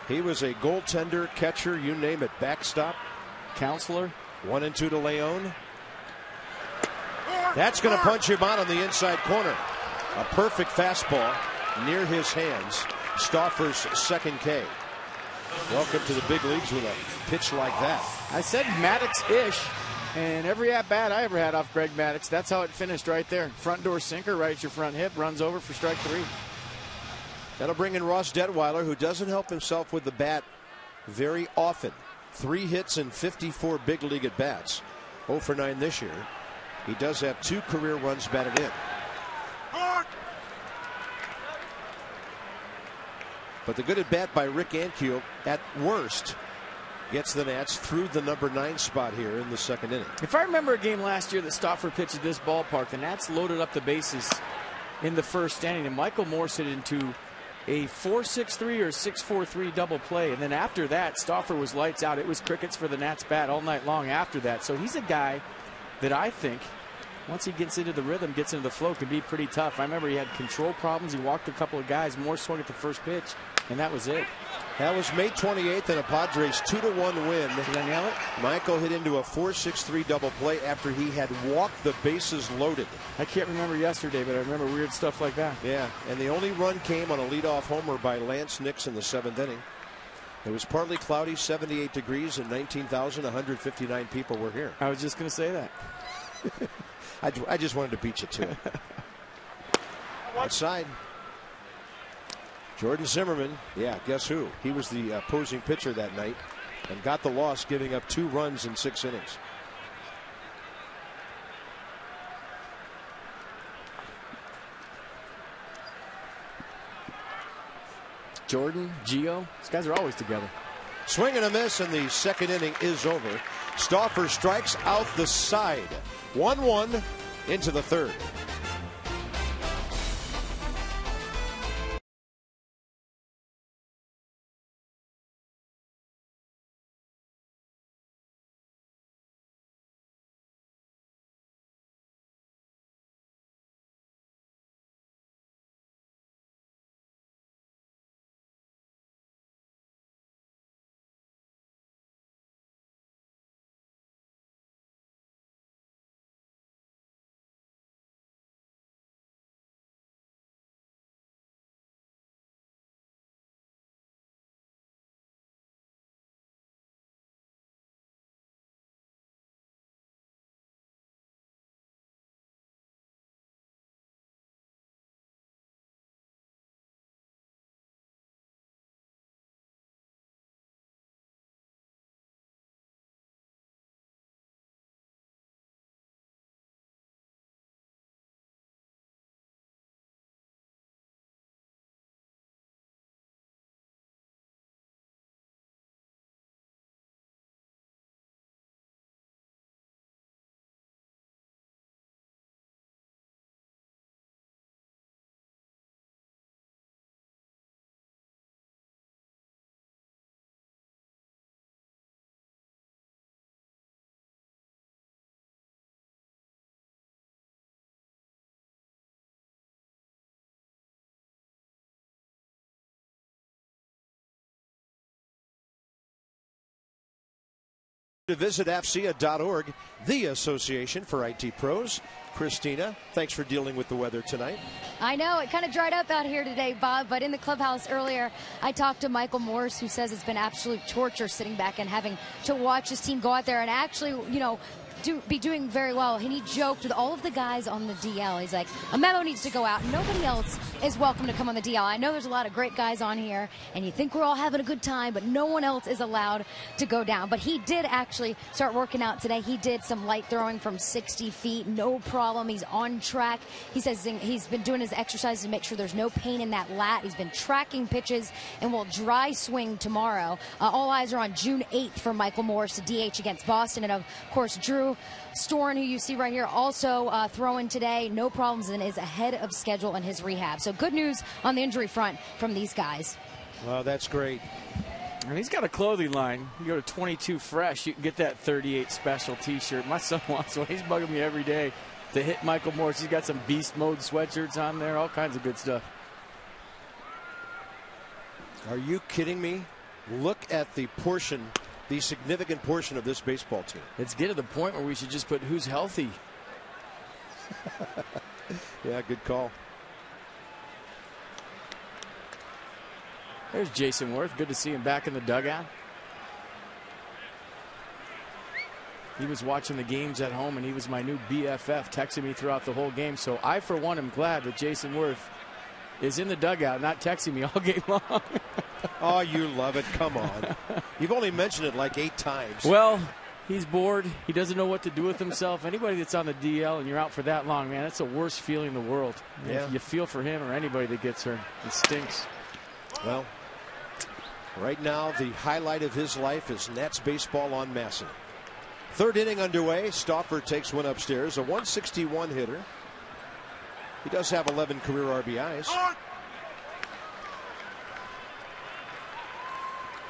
He was a goaltender, catcher, you name it, backstop. Counselor. 1-2 to Leon. That's going to punch him out on the inside corner. A perfect fastball near his hands. Stauffer's second K. Welcome to the big leagues with a pitch like that. I said Maddox-ish, and every at-bat I ever had off Greg Maddox, that's how it finished right there. Front door sinker right at your front hip, runs over for strike 3. That'll bring in Ross Detweiler, who doesn't help himself with the bat very often. 3 hits and 54 big league at-bats. 0 for 9 this year. He does have 2 career runs batted in. But the good at bat by Rick Ankiel, at worst, gets the Nats through the number 9 spot here in the 2nd inning. If I remember a game last year that Stauffer pitched at this ballpark, the Nats loaded up the bases in the 1st inning, and Michael Morse hit into a 4-6-3 or 6-4-3 double play. And then after that, Stauffer was lights out. It was crickets for the Nats bat all night long after that. So he's a guy that I think, once he gets into the rhythm, gets into the flow, can be pretty tough. I remember he had control problems. He walked a couple of guys. Morse swung at the first pitch, and that was it. That was May 28th in a Padres 2-1 win. Did I nail it? Michael hit into a 4-6-3 double play after he had walked the bases loaded. I can't remember yesterday, but I remember weird stuff like that. Yeah, and the only run came on a leadoff homer by Lance Nix in the 7th inning. It was partly cloudy, 78 degrees, and 19,159 people were here. I was just going to say that. I just wanted to beat you to it. Outside. Jordan Zimmerman, yeah, guess who? He was the opposing pitcher that night and got the loss, giving up 2 runs in 6 innings. Jordan, Gio, these guys are always together. Swing and a miss, and the 2nd inning is over. Stauffer strikes out the side. 1-1 into the 3rd. To visit AFCEA.org, the Association for IT Pros. Christina, thanks for dealing with the weather tonight. I know, it kind of dried up out here today, Bob, but in the clubhouse earlier, I talked to Michael Morris, who says it's been absolute torture sitting back and having to watch his team go out there and actually, be doing very well. And he joked with all of the guys on the DL. He's like, a memo needs to go out. Nobody else is welcome to come on the DL. I know there's a lot of great guys on here, and you think we're all having a good time, but no one else is allowed to go down. But he did actually start working out today. He did some light throwing from 60 feet, no problem. He's on track. He says he's been doing his exercises to make sure there's no pain in that lat. He's been tracking pitches and will dry swing tomorrow. All eyes are on June 8th for Michael Morris to DH against Boston. And, of course, Drew Storen, who you see right here, also throwing today. No problems and is ahead of schedule in his rehab. So good news on the injury front from these guys. Well, that's great. And he's got a clothing line. You go to 22 Fresh, you can get that 38 Special T-shirt. My son wants one. He's bugging me every day to hit Michael Morris. He's got some beast mode sweatshirts on there, all kinds of good stuff. Are you kidding me? Look at the significant portion of this baseball team. It's getting to the point where we should just put who's healthy. Yeah, good call. There's Jason Worth. Good to see him back in the dugout. He was watching the games at home, and he was my new BFF, texting me throughout the whole game. So I, for one, am glad that Jason Worth is in the dugout, not texting me all game long. Oh, you love it. Come on. You've only mentioned it like 8 times. Well, he's bored. He doesn't know what to do with himself. Anybody that's on the DL and you're out for that long, man, that's the worst feeling in the world. Yeah. You feel for him or anybody that gets hurt. It stinks. Well, right now, the highlight of his life is Nats baseball on Masson. 3rd inning underway. Stauffer takes one upstairs, a 161 hitter. He does have 11 career RBIs.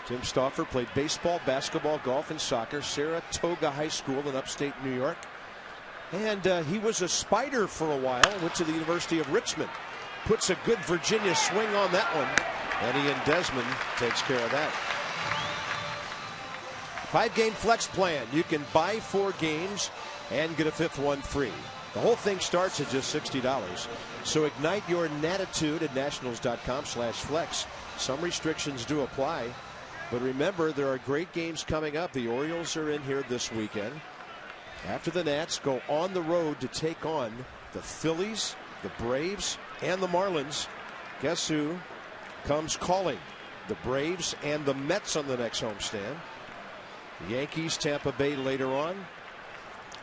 Tim Stauffer played baseball, basketball, golf, and soccer. Saratoga High School in upstate New York. And he was a Spider for a while. Went to the University of Richmond. Puts a good Virginia swing on that one. And Ian Desmond takes care of that. 5-game flex plan. You can buy 4 games and get a 5th one free. The whole thing starts at just $60. So ignite your natitude at nationals.com/flex. Some restrictions do apply. But remember, there are great games coming up. The Orioles are in here this weekend. After the Nats go on the road to take on the Phillies, the Braves, and the Marlins. Guess who comes calling? The Braves and the Mets on the next homestand. Yankees, Tampa Bay later on.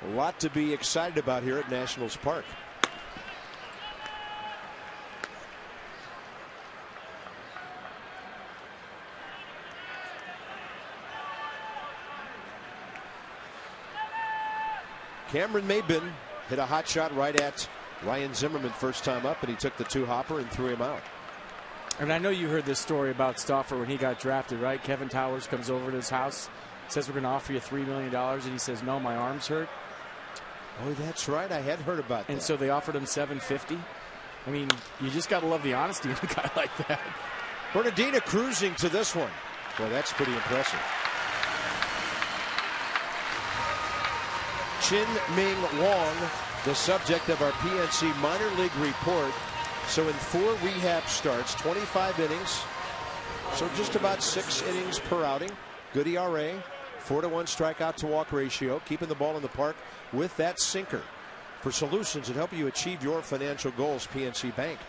A lot to be excited about here at Nationals Park. Cameron Maybin hit a hot shot right at Ryan Zimmerman first time up, and he took the 2-hopper and threw him out. And I know you heard this story about Stauffer when he got drafted, right? Kevin Towers comes over to his house, says we're going to offer you $3 million, and he says, no, my arm's hurt. Oh, that's right. I had heard about that. And so they offered him $750. I mean, you just got to love the honesty of a guy like that. Bernardina cruising to this one. Well, that's pretty impressive. Chin Ming Wong, the subject of our PNC minor league report. So in 4 rehab starts, 25 innings. So just about 6 innings per outing. Good ERA, 4-to-1 strikeout to walk ratio, keeping the ball in the park with that sinker. For solutions that help you achieve your financial goals, PNC Bank,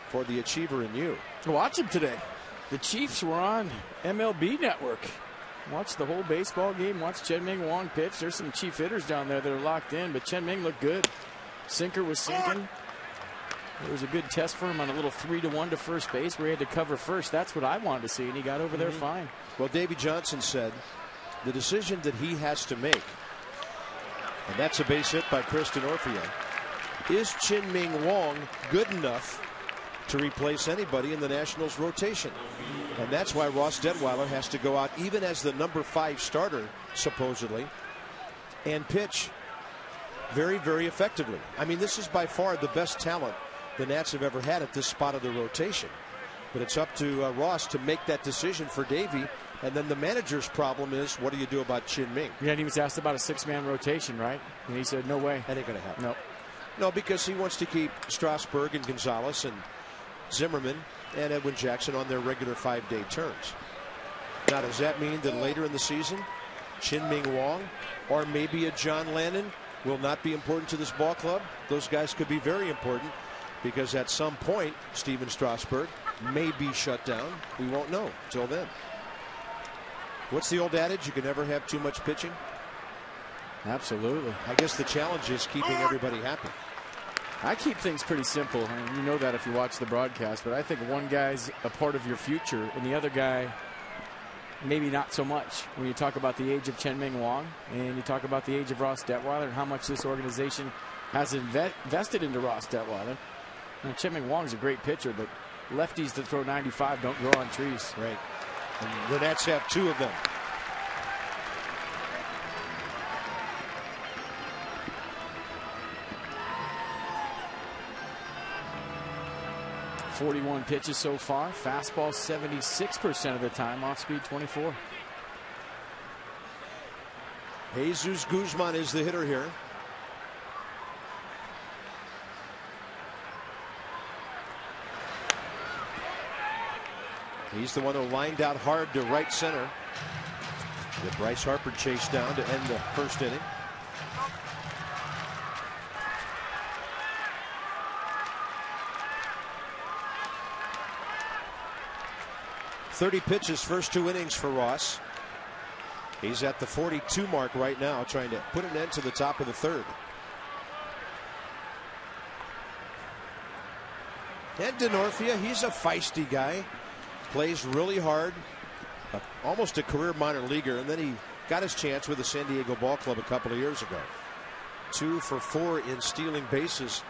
for the achiever in you. Watch him today. The Chiefs were on MLB Network. Watch the whole baseball game. Watch Chen Ming Wong pitch. There's some Chief hitters down there that are locked in, but Chen Ming looked good. Sinker was sinking. It was a good test for him on a little 3-to-1 to first base where he had to cover first. That's what I wanted to see, and he got over there fine. Well, Davey Johnson said the decision that he has to make, and that's a base hit by Kristen Orfeo, is Chin Ming Wong good enough to replace anybody in the Nationals rotation? And that's why Ross Detweiler has to go out, even as the number 5 starter, supposedly, and pitch very, very effectively. I mean, this is by far the best talent the Nats have ever had at this spot of the rotation. But it's up to Ross to make that decision for Davey And then the manager's problem is, what do you do about Chin Ming? Yeah, and he was asked about a 6-man rotation, right? And he said, no way. That ain't going to happen. No. No, because he wants to keep Strasburg and Gonzalez and Zimmerman and Edwin Jackson on their regular 5-day terms. Now, does that mean that later in the season, Chin Ming Wong or maybe a John Lannon will not be important to this ball club? Those guys could be very important, because at some point, Steven Strasburg may be shut down. We won't know till then. What's the old adage? You can never have too much pitching. Absolutely. I guess the challenge is keeping everybody happy. I keep things pretty simple. I mean, you know that if you watch the broadcast, but I think one guy's a part of your future and the other guy maybe not so much. When you talk about the age of Chen Ming Wong and you talk about the age of Ross Detweiler and how much this organization has invested into Ross Detweiler. And Chen Ming Wong's a great pitcher, but lefties that throw 95 don't grow on trees. Right. And the Nats have 2 of them. .41 pitches so far. Fastball 76% of the time. Off speed 24. Jesus Guzman is the hitter here. He's the one who lined out hard to right center. The Bryce Harper chased down to end the first inning. .30 pitches, first 2 innings for Ross. He's at the 42 mark right now, trying to put an end to the top of the 3rd. Ed Denorfia, he's a feisty guy. Plays really hard. Almost a career minor leaguer, and then he got his chance with the San Diego Ball Club a couple of years ago. 2 for 4 in stealing bases,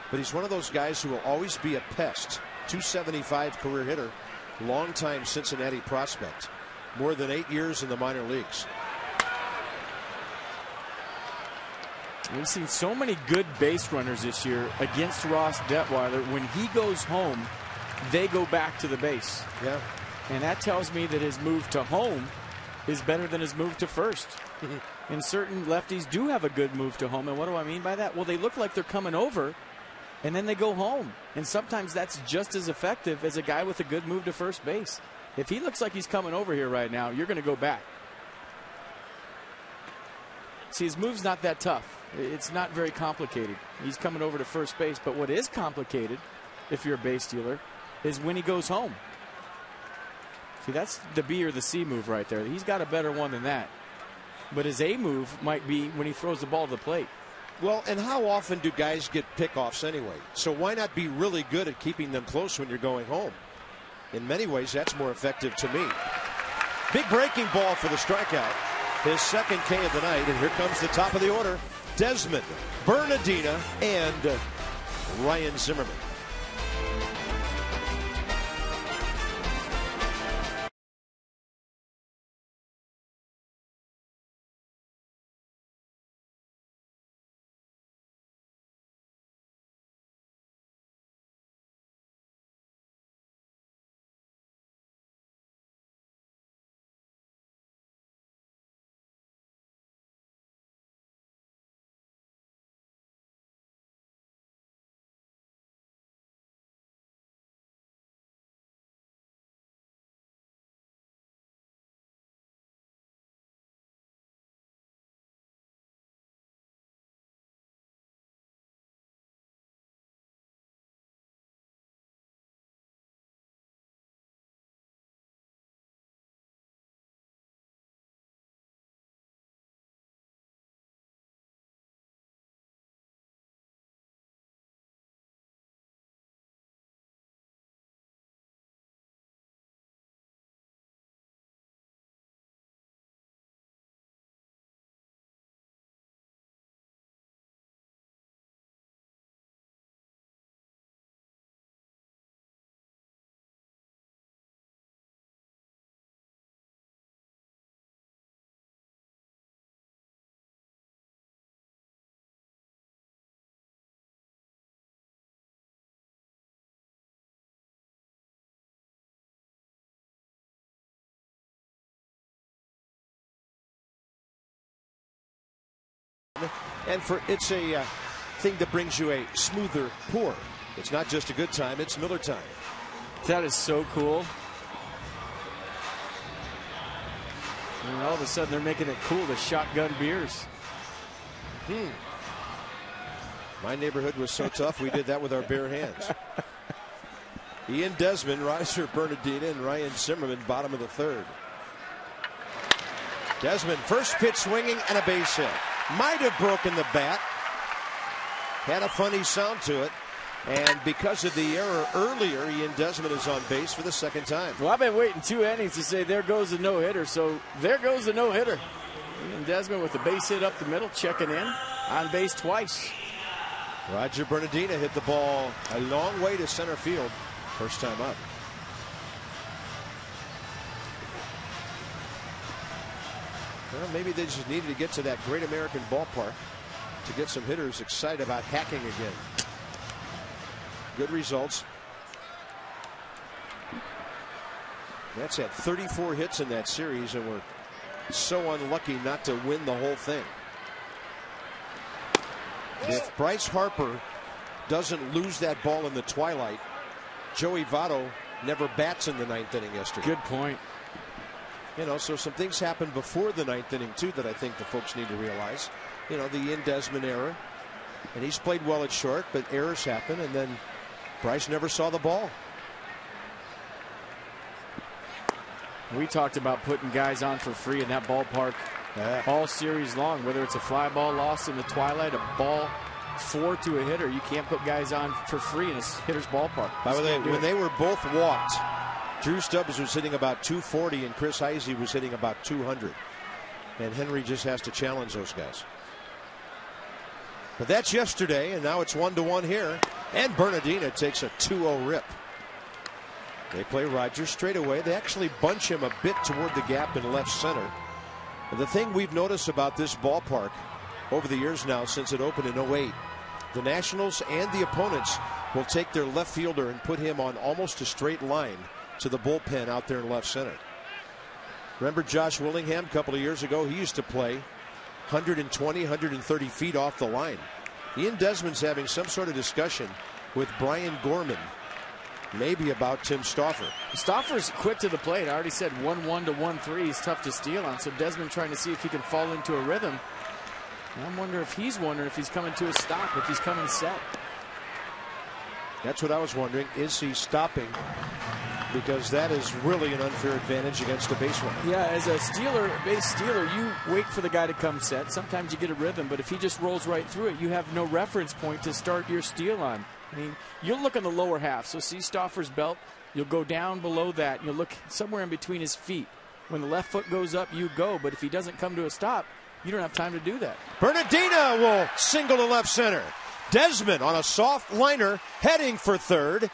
but he's one of those guys who will always be a pest. .275 career hitter, longtime Cincinnati prospect, more than 8 years in the minor leagues. We've seen so many good base runners this year against Ross Detweiler. When he goes home, they go back to the base. Yeah. And that tells me that his move to home is better than his move to first. And certain lefties do have a good move to home. And what do I mean by that? Well, they look like they're coming over, and then they go home. And sometimes that's just as effective as a guy with a good move to first base. If he looks like he's coming over here right now, you're going to go back. See, his move's not that tough. It's not very complicated. He's coming over to first base. But what is complicated, if you're a base stealer, is when he goes home. See, that's the B or the C move right there. He's got a better one than that. But his A move might be when he throws the ball to the plate. Well, and how often do guys get pickoffs anyway? So why not be really good at keeping them close when you're going home? In many ways, that's more effective to me. Big breaking ball for the strikeout. His 2nd K of the night, and here comes the top of the order. Desmond, Bernardina, and Ryan Zimmerman. And it's a thing that brings you a smoother pour. It's not just a good time, it's Miller time. That is so cool. And all of a sudden they're making it cool to shotgun beers. My neighborhood was so tough we did that with our bare hands. Ian Desmond, Riser Bernardina, and Ryan Zimmerman, bottom of the third. Desmond, first pitch swinging and a base hit. Might have broken the bat. Had a funny sound to it. And because of the error earlier, Ian Desmond is on base for the second time. Well, I've been waiting 2 innings to say there goes the no-hitter. So there goes the no-hitter. Ian Desmond with the base hit up the middle, checking in. On base twice. Roger Bernardina hit the ball a long way to center field. First time up. Well, maybe they just needed to get to that Great American Ballpark to get some hitters excited about hacking again. Good results. That's at 34 hits in that series, and we're so unlucky not to win the whole thing. If Bryce Harper doesn't lose that ball in the twilight, Joey Votto never bats in the 9th inning yesterday. Good point. You know, so some things happened before the 9th inning too that I think the folks need to realize. You know, the Ian Desmond error, and he's played well at short, but errors happen, and then Bryce never saw the ball. We talked about putting guys on for free in that ballpark all series long, whether it's a fly ball lost in the twilight, a ball 4 to a hitter. You can't put guys on for free in a hitter's ballpark. By the way, when they were both walked, Drew Stubbs was hitting about 240 and Chris Heisey was hitting about 200. And Henry just has to challenge those guys. But that's yesterday, and now it's 1-1 here. And Bernardina takes a 2-0 rip. They play Rogers straight away. They actually bunch him a bit toward the gap in left center. And the thing we've noticed about this ballpark over the years now since it opened in 08, the Nationals and the opponents will take their left fielder and put him on almost a straight line to the bullpen out there in left center. Remember Josh Willingham a couple of years ago? He used to play 120, 130 feet off the line. Ian Desmond's having some sort of discussion with Brian Gorman, maybe about Tim Stauffer. Stauffer's quick to the plate. I already said 1-1 to 1-3. He's tough to steal on. So Desmond trying to see if he can fall into a rhythm. And I'm wondering if he's coming to a stop, if he's coming set. That's what I was wondering. Is he stopping? Because that is really an unfair advantage against a base runner. Yeah, as a base stealer, you wait for the guy to come set. Sometimes you get a rhythm, but if he just rolls right through it, you have no reference point to start your steal on. I mean, you'll look on the lower half. So see Stauffer's belt. You'll go down below that. And you'll look somewhere in between his feet. When the left foot goes up, you go. But if he doesn't come to a stop, you don't have time to do that. Bernardina will single to left center. Desmond on a soft liner heading for third.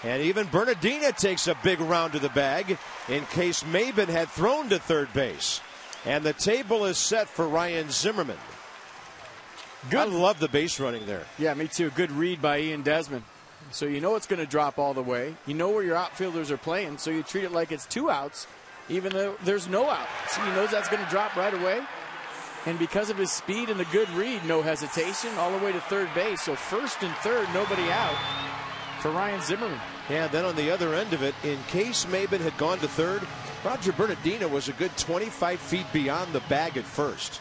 And even Bernardina takes a big round to the bag in case Maben had thrown to third base. And the table is set for Ryan Zimmerman. Good. I love the base running there. Yeah, me too. Good read by Ian Desmond. So you know it's going to drop all the way. You know where your outfielders are playing, so you treat it like it's 2 outs, even though there's no out. So he knows that's going to drop right away. And because of his speed and the good read, no hesitation, all the way to third base. So first and third, nobody out for Ryan Zimmerman. Yeah, then on the other end of it, in case Maben had gone to third, Roger Bernardina was a good 25 feet beyond the bag at first.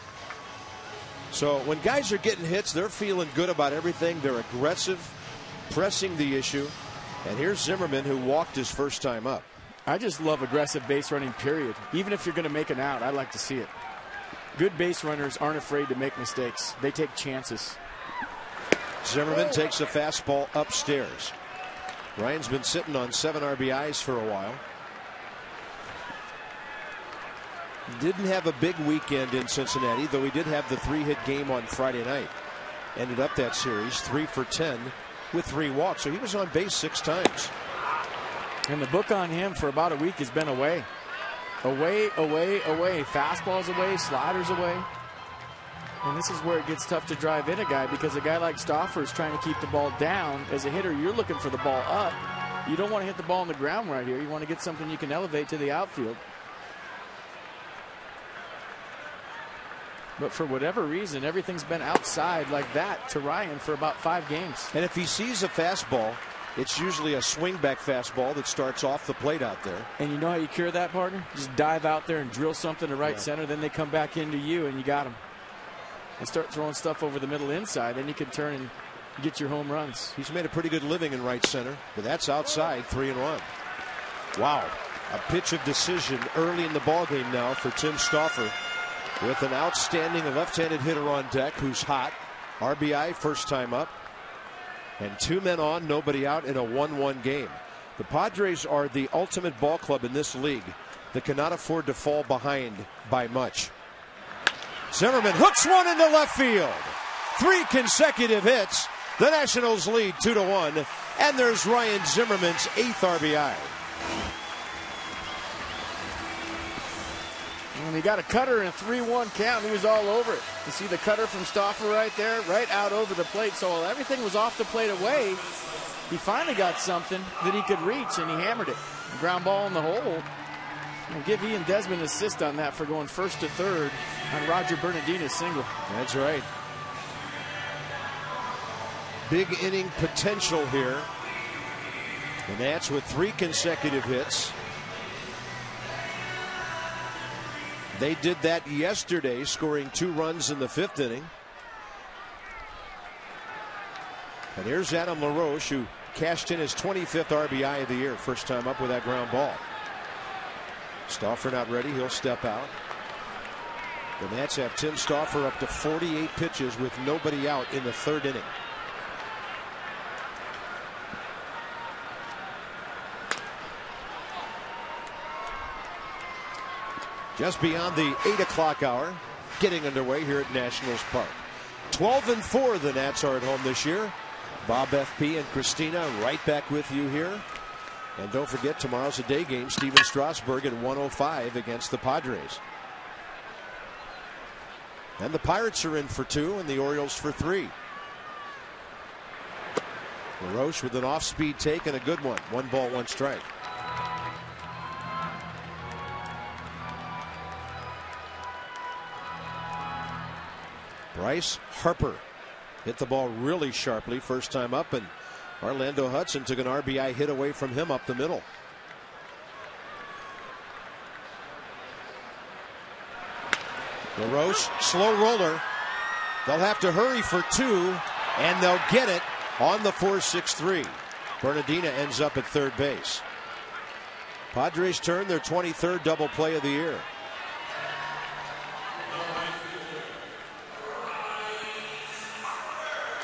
So when guys are getting hits, they're feeling good about everything. They're aggressive, pressing the issue. And here's Zimmerman, who walked his first time up. I just love aggressive base running, period. Even if you're going to make an out, I like to see it. Good base runners aren't afraid to make mistakes. They take chances. Zimmerman takes a fastball upstairs. Ryan's been sitting on 7 RBIs for a while. Didn't have a big weekend in Cincinnati, though he did have the 3-hit game on Friday night. Ended up that series 3 for 10 with 3 walks. So he was on base 6 times. And the book on him for about a week has been away. Away, away, away. Fastballs away, sliders away. And this is where it gets tough to drive in a guy, because a guy like Stauffer is trying to keep the ball down. As a hitter, you're looking for the ball up. You don't want to hit the ball on the ground right here. You want to get something you can elevate to the outfield. But for whatever reason, everything's been outside like that to Ryan for about 5 games. And if he sees a fastball, it's usually a swing back fastball that starts off the plate out there. And you know how you cure that, partner? Just dive out there and drill something to right center. Then they come back into you and you got them. And start throwing stuff over the middle inside. Then you can turn and get your home runs. He's made a pretty good living in right center, but that's outside, 3-1. Wow. A pitch of decision early in the ballgame now for Tim Stauffer, with an outstanding left-handed hitter on deck who's hot. RBI first time up. And 2 men on, nobody out in a 1-1 game. The Padres are the ultimate ball club in this league that cannot afford to fall behind by much. Zimmerman hooks one into left field. 3 consecutive hits. The Nationals lead 2-1. And there's Ryan Zimmerman's 8th RBI. And he got a cutter in a 3-1 count. He was all over it. You see the cutter from Stauffer right there, right out over the plate. So while everything was off the plate away, he finally got something that he could reach, and he hammered it. Ground ball in the hole. And give Ian Desmond an assist on that for going first to third on Roger Bernardina's single. That's right. Big inning potential here. The Nats with 3 consecutive hits. They did that yesterday, scoring 2 runs in the 5th inning. And here's Adam LaRoche, who cashed in his 25th RBI of the year. First time up with that ground ball. Stauffer not ready. He'll step out. The Nats have Tim Stauffer up to 48 pitches with nobody out in the 3rd inning. Just beyond the 8 o'clock hour, getting underway here at Nationals Park. 12-4 the Nats are at home this year. Bob FP and Christina right back with you here. And don't forget, tomorrow's a day game. Steven Strasburg at 1:05 against the Padres. And the Pirates are in for 2 and the Orioles for 3. LaRoche with an off-speed take and a good one. 1 ball, 1 strike. Bryce Harper hit the ball really sharply first time up, and Orlando Hudson took an RBI hit away from him up the middle. LaRoche, slow roller. They'll have to hurry for 2, and they'll get it on the 4-6-3. Bernardina ends up at 3rd base. Padres turn their 23rd double play of the year.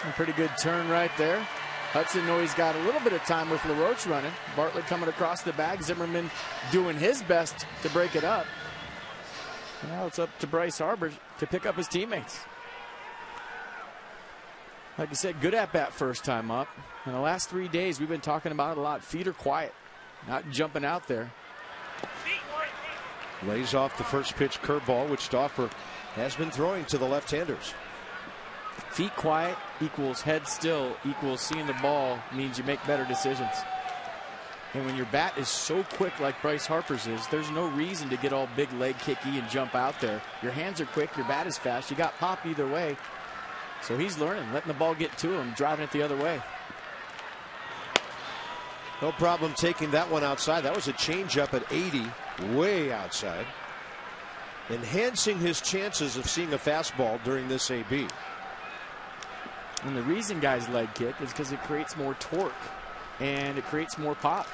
A pretty good turn right there. Hudson knows he's got a little bit of time with LaRoche running. Bartlett coming across the bag. Zimmerman doing his best to break it up. Now it's up to Bryce Harper to pick up his teammates. Like I said, good at bat first time up. In the last 3 days, we've been talking about it a lot. Feet are quiet, not jumping out there. Lays off the first pitch curveball, which Stauffer has been throwing to the left-handers. Feet quiet equals head still equals seeing the ball means you make better decisions. And when your bat is so quick like Bryce Harper's is, there's no reason to get all big leg kicky and jump out there. Your hands are quick, your bat is fast, you got pop either way. So he's learning, letting the ball get to him, driving it the other way. No problem taking that one outside. That was a changeup at 80, way outside. Enhancing his chances of seeing a fastball during this AB. And the reason guys leg kick is because it creates more torque and it creates more pop.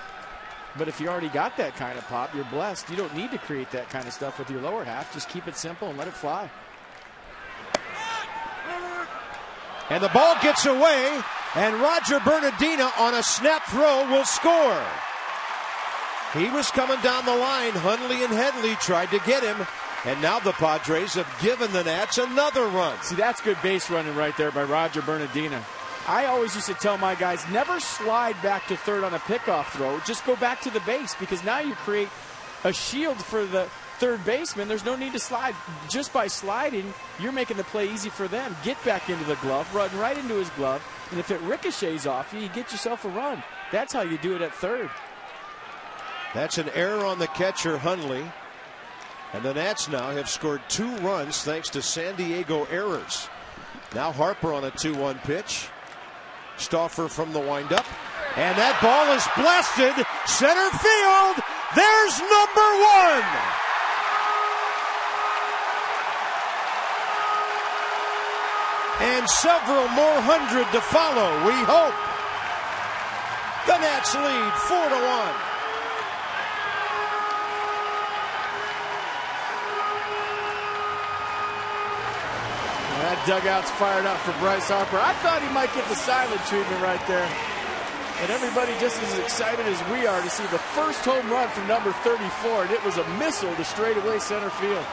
But if you already got that kind of pop, you're blessed. You don't need to create that kind of stuff with your lower half. Just keep it simple and let it fly. And the ball gets away, and Roger Bernardina on a snap throw will score. He was coming down the line. Hundley and Headley tried to get him. And now the Padres have given the Nats another run. See, that's good base running right there by Roger Bernardina. I always used to tell my guys, never slide back to third on a pickoff throw. Just go back to the base, because now you create a shield for the third baseman. There's no need to slide. Just by sliding, you're making the play easy for them. Get back into the glove, run right into his glove, and if it ricochets off you, you get yourself a run. That's how you do it at third. That's an error on the catcher, Hundley. And the Nats now have scored 2 runs thanks to San Diego errors. Now Harper on a 2-1 pitch. Stauffer from the windup. And that ball is blasted center field. There's number 1. And several more hundred to follow, we hope. The Nats lead 4-1. That dugout's fired up for Bryce Harper. I thought he might get the silent treatment right there. And everybody just as excited as we are to see the first home run from number 34. And it was a missile to straightaway center field.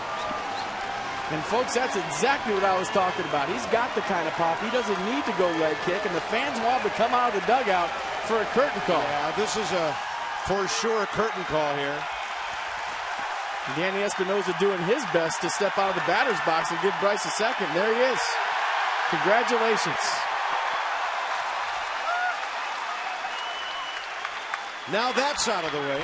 And folks, that's exactly what I was talking about. He's got the kind of pop. He doesn't need to go leg kick. And the fans want to come out of the dugout for a curtain call. Yeah, this is a for sure curtain call here. Danny Espinosa doing his best to step out of the batter's box and give Bryce a second. There he is. Congratulations. Now that's out of the way.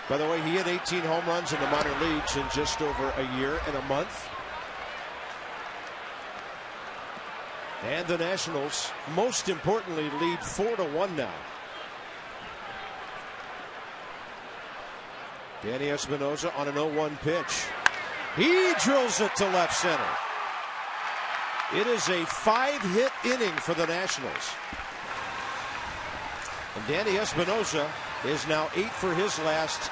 By the way, he had 18 home runs in the minor leagues in just over a year and a month. And the Nationals, most importantly, lead 4-1 now. Danny Espinosa on an 0-1 pitch. He drills it to left center. It is a 5-hit inning for the Nationals. And Danny Espinosa is now 8 for his last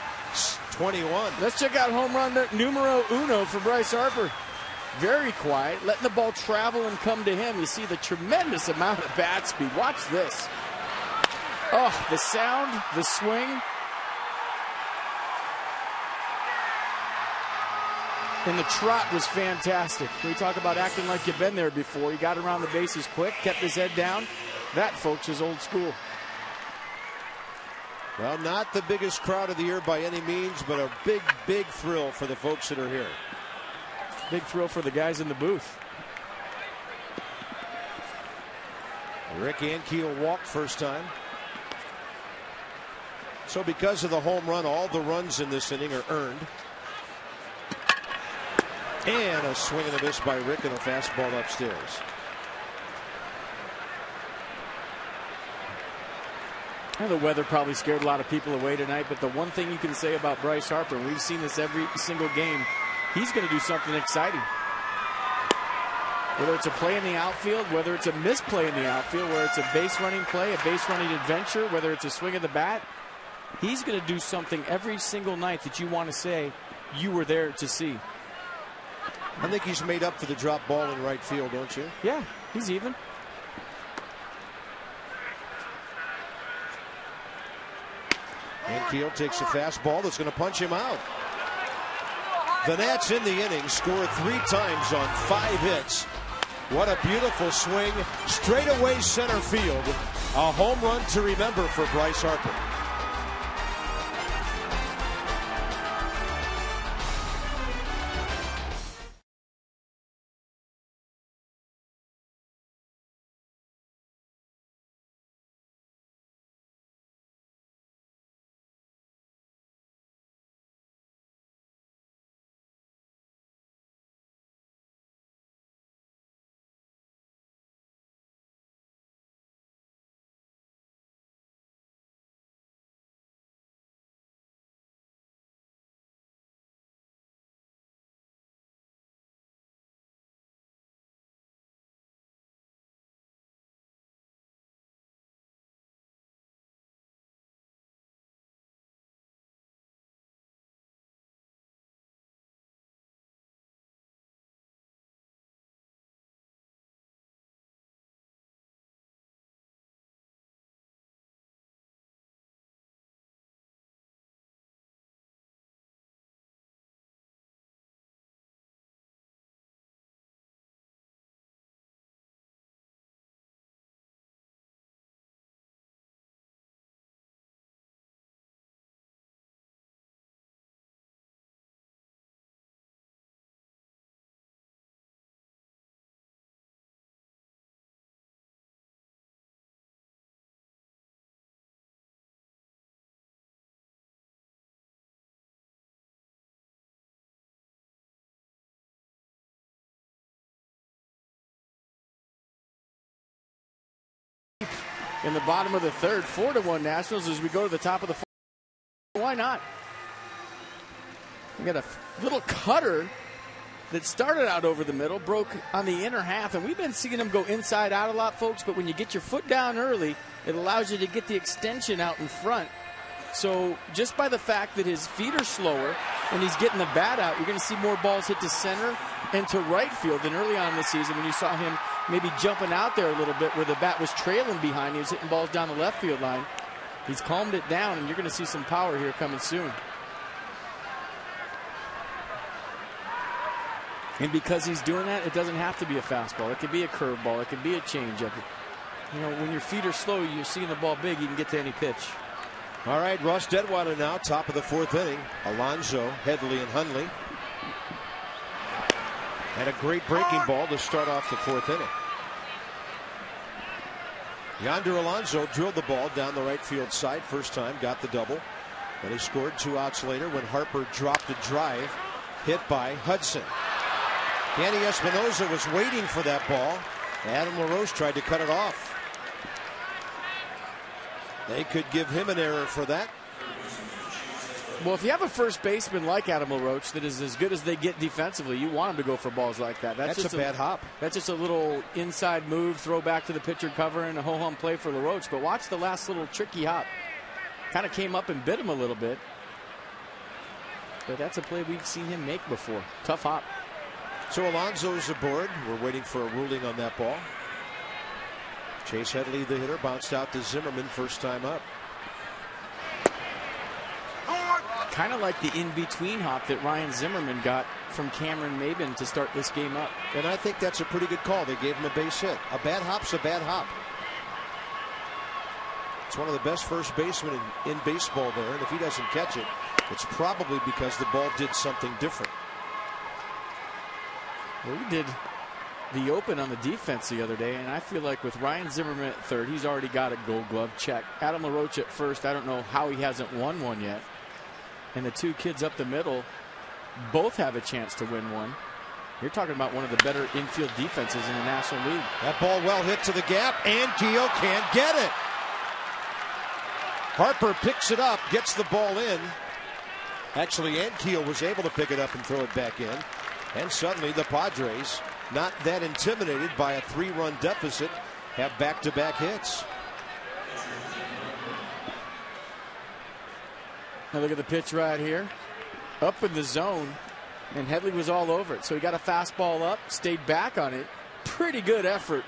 21. Let's check out home run numero uno for Bryce Harper. Very quiet, letting the ball travel and come to him. You see the tremendous amount of bat speed. Watch this. Oh, the sound, the swing. And the trot was fantastic. We talk about acting like you've been there before. He got around the bases quick, kept his head down. That, folks, is old school. Well, not the biggest crowd of the year by any means, but a big, big thrill for the folks that are here. Big thrill for the guys in the booth. Rick Ankiel walked first time. So because of the home run, all the runs in this inning are earned. And a swing and a miss by Rick and a fastball upstairs. And the weather probably scared a lot of people away tonight, but the one thing you can say about Bryce Harper, and we've seen this every single game, he's going to do something exciting. Whether it's a play in the outfield, whether it's a misplay in the outfield, whether it's a base running play, a base running adventure, whether it's a swing of the bat, he's going to do something every single night that you want to say you were there to see. I think he's made up for the drop ball in right field, don't you? Yeah, he's even. Ankiel takes a fastball that's going to punch him out. The Nats in the inning scored 3 times on 5 hits. What a beautiful swing. Straightaway center field. A home run to remember for Bryce Harper. in the bottom of the third. 4-1 Nationals as we go to the top of the fourth. Why not? We got a little cutter that started out over the middle, broke on the inner half, and we've been seeing them go inside out a lot, folks, but when you get your foot down early, it allows you to get the extension out in front. So just by the fact that his feet are slower and he's getting the bat out, you're going to see more balls hit to center and to right field than early on in the season when you saw him maybe jumping out there a little bit where the bat was trailing behind. He was hitting balls down the left field line. He's calmed it down, and you're going to see some power here coming soon. And because he's doing that, it doesn't have to be a fastball. It could be a curveball. It could be a changeup. You know, when your feet are slow, you're seeing the ball big, you can get to any pitch. All right, Ross Detwiler now, top of the fourth inning. Alonso, Headley, and Hundley. And a great breaking ball to start off the fourth inning. Yonder Alonso drilled the ball down the right field side first time, got the double. Then he scored 2 outs later when Harper dropped a drive hit by Hudson. Danny Espinosa was waiting for that ball. Adam LaRoche tried to cut it off. They could give him an error for that. Well, if you have a first baseman like Adam LaRoche that is as good as they get defensively, you want him to go for balls like that. That's just a bad hop. That's just a little inside move, throw back to the pitcher cover, and a ho-hum play for LaRoche. But watch the last little tricky hop. Kind of came up and bit him a little bit. But that's a play we've seen him make before. Tough hop. So Alonso's aboard. We're waiting for a ruling on that ball. Chase Headley, the hitter, bounced out to Zimmerman first time up. Kind of like the in-between hop that Ryan Zimmerman got from Cameron Maben to start this game up. And I think that's a pretty good call. They gave him a base hit. A bad hop's a bad hop. It's one of the best first basemen in baseball there, and if he doesn't catch it, it's probably because the ball did something different. Well, we did the open on the defense the other day, and I feel like with Ryan Zimmerman at third, he's already got a Gold Glove check. Adam LaRoche at first, I don't know how he hasn't won one yet. And the two kids up the middle both have a chance to win one. You're talking about one of the better infield defenses in the National League. That ball well hit to the gap, and Keogh can't get it. Harper picks it up, gets the ball in. Actually, Keogh was able to pick it up and throw it back in. And suddenly the Padres, not that intimidated by a 3-run deficit, have back-to-back hits. Now look at the pitch right here. Up in the zone, and Headley was all over it. So he got a fastball up, stayed back on it. Pretty good effort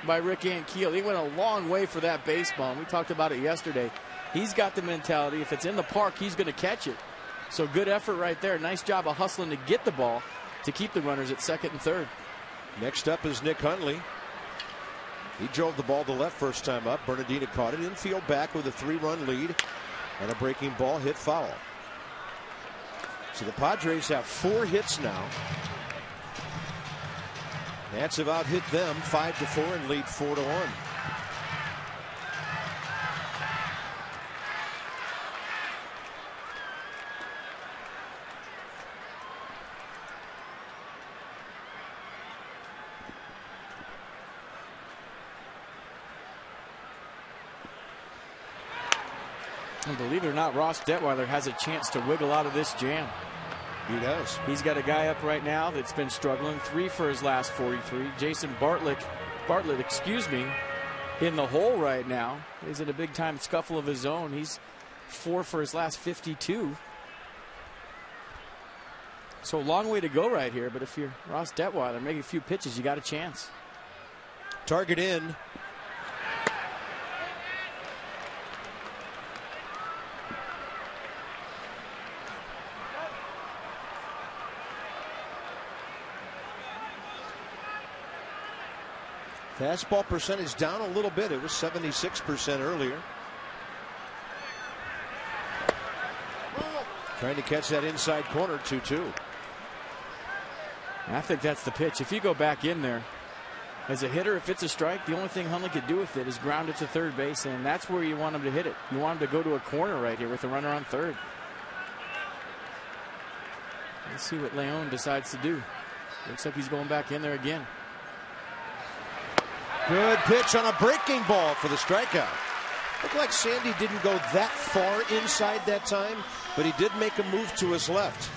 by Rick Ankiel. He went a long way for that baseball, and we talked about it yesterday. He's got the mentality, if it's in the park, he's going to catch it. So good effort right there. Nice job of hustling to get the ball to keep the runners at second and third. Next up is Nick Hundley. He drove the ball to left first time up. Bernardino caught it. Infield back with a 3-run lead. And a breaking ball hit foul. So the Padres have 4 hits now. Nats have out hit them 5-4 and lead 4-1. And believe it or not, Ross Detwiler has a chance to wiggle out of this jam. He does. He's got a guy up right now that's been struggling. 3 for his last 43. Jason Bartlett, in the hole right now. He's in a big-time scuffle of his own. He's 4 for his last 52. So a long way to go right here, but if you're Ross Detwiler, making a few pitches, you got a chance. Target in. Fastball percentage down a little bit. It was 76% earlier. Trying to catch that inside corner, 2-2. I think that's the pitch. If you go back in there as a hitter, if it's a strike, the only thing Hundley could do with it is ground it to third base, and that's where you want him to hit it. You want him to go to a corner right here with a runner on third. Let's see what Leon decides to do. Looks like he's going back in there again. Good pitch on a breaking ball for the strikeout. Looked like Sandy didn't go that far inside that time, but he did make a move to his left.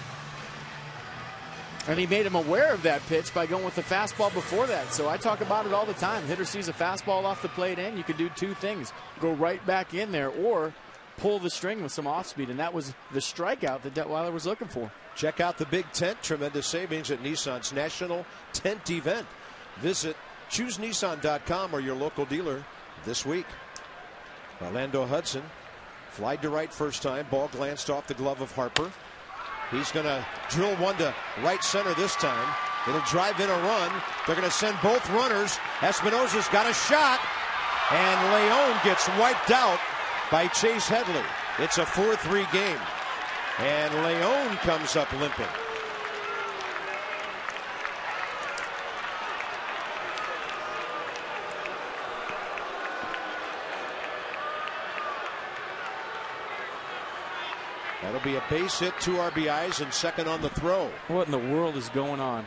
And he made him aware of that pitch by going with the fastball before that. So I talk about it all the time. Hitter sees a fastball off the plate in, you can do two things. Go right back in there or pull the string with some off speed. And that was the strikeout that Detweiler was looking for. Check out the Big Tent. Tremendous savings at Nissan's National Tent Event. Visit ChooseNissan.com or your local dealer this week. Orlando Hudson flied to right first time. Ball glanced off the glove of Harper. He's going to drill one to right center this time. It'll drive in a run. They're going to send both runners. Espinosa's got a shot. And Leon gets wiped out by Chase Headley. It's a 4-3 game. And Leon comes up limping. That'll be a base hit, 2 RBIs, and second on the throw. What in the world is going on?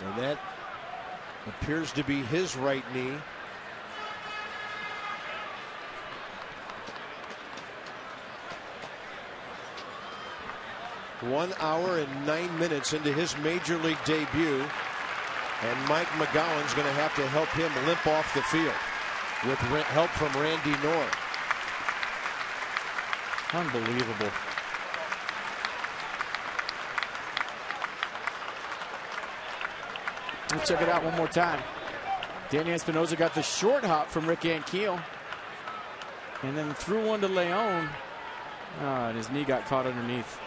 And that appears to be his right knee. One hour and 9 minutes into his major league debut. And Mike McGowan's going to have to help him limp off the field with help from Randy Knorr. Unbelievable. Let's check it out one more time. Danny Espinosa got the short hop from Rick Ankiel. And then threw one to Leon. And his knee got caught underneath.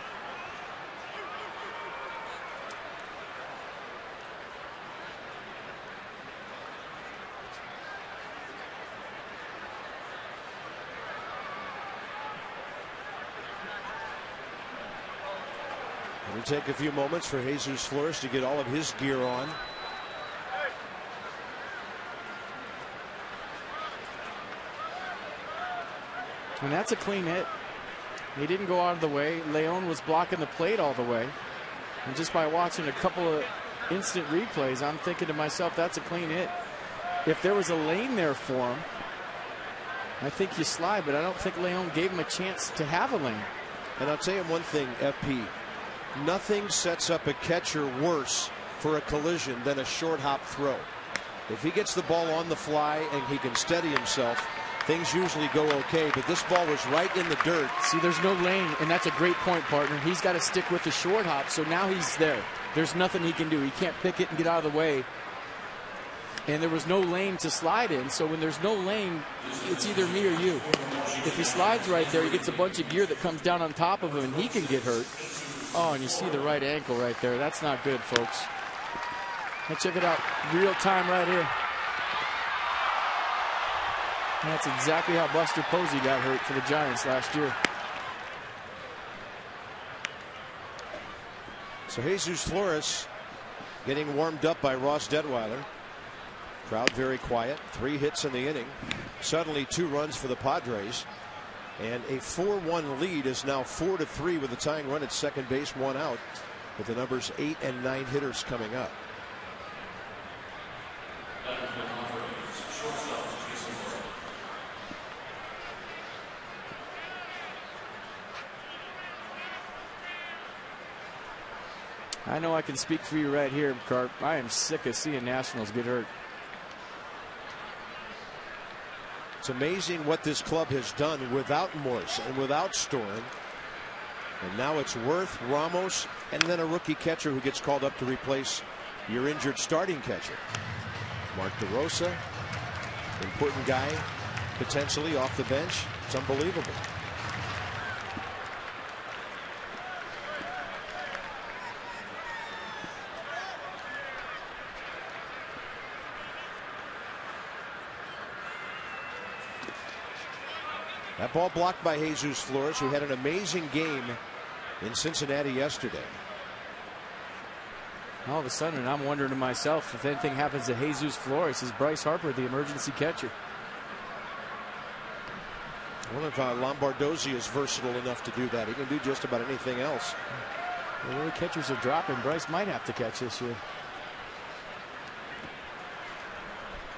It'll take a few moments for Jesus Flores to get all of his gear on. And that's a clean hit. He didn't go out of the way. Leon was blocking the plate all the way. And just by watching a couple of instant replays, I'm thinking to myself, that's a clean hit. If there was a lane there for him, I think you slide, but I don't think Leon gave him a chance to have a lane. And I'll tell you one thing, FP. Nothing sets up a catcher worse for a collision than a short hop throw. If he gets the ball on the fly and he can steady himself, things usually go okay, but this ball was right in the dirt. See, there's no lane, and that's a great point, partner. He's got to stick with the short hop, so now he's there. There's nothing he can do. He can't pick it and get out of the way. And there was no lane to slide in, so when there's no lane, it's either me or you. If he slides right there, he gets a bunch of gear that comes down on top of him, and he can get hurt. Oh, and you see the right ankle right there. That's not good, folks. Let's check it out. Real time right here. And that's exactly how Buster Posey got hurt for the Giants last year. So Jesus Flores getting warmed up by Ross Detweiler. Crowd very quiet. 3 hits in the inning. Suddenly 2 runs for the Padres. And a 4-1 lead is now 4-3 with a tying run at second base, 1 out, with the numbers 8 and 9 hitters coming up. I know I can speak for you right here, Carp. I am sick of seeing Nationals get hurt. It's amazing what this club has done without Morse and without Storen. And now it's Worth, Ramos, and then a rookie catcher who gets called up to replace your injured starting catcher. Mark DeRosa, important guy, potentially off the bench. It's unbelievable. That ball blocked by Jesus Flores, who had an amazing game in Cincinnati yesterday. All of a sudden, I'm wondering to myself, if anything happens to Jesus Flores, is Bryce Harper the emergency catcher? I wonder if Lombardozzi is versatile enough to do that. He can do just about anything else. The way catchers are dropping, Bryce might have to catch this year.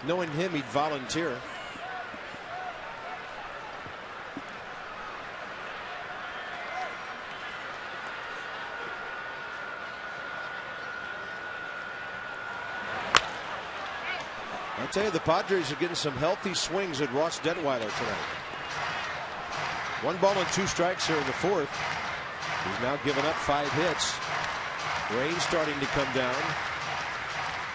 Knowing him, he'd volunteer. I'll tell you, the Padres are getting some healthy swings at Ross Detweiler tonight. 1 ball and 2 strikes here in the 4th. He's now given up 5 hits. Rain starting to come down.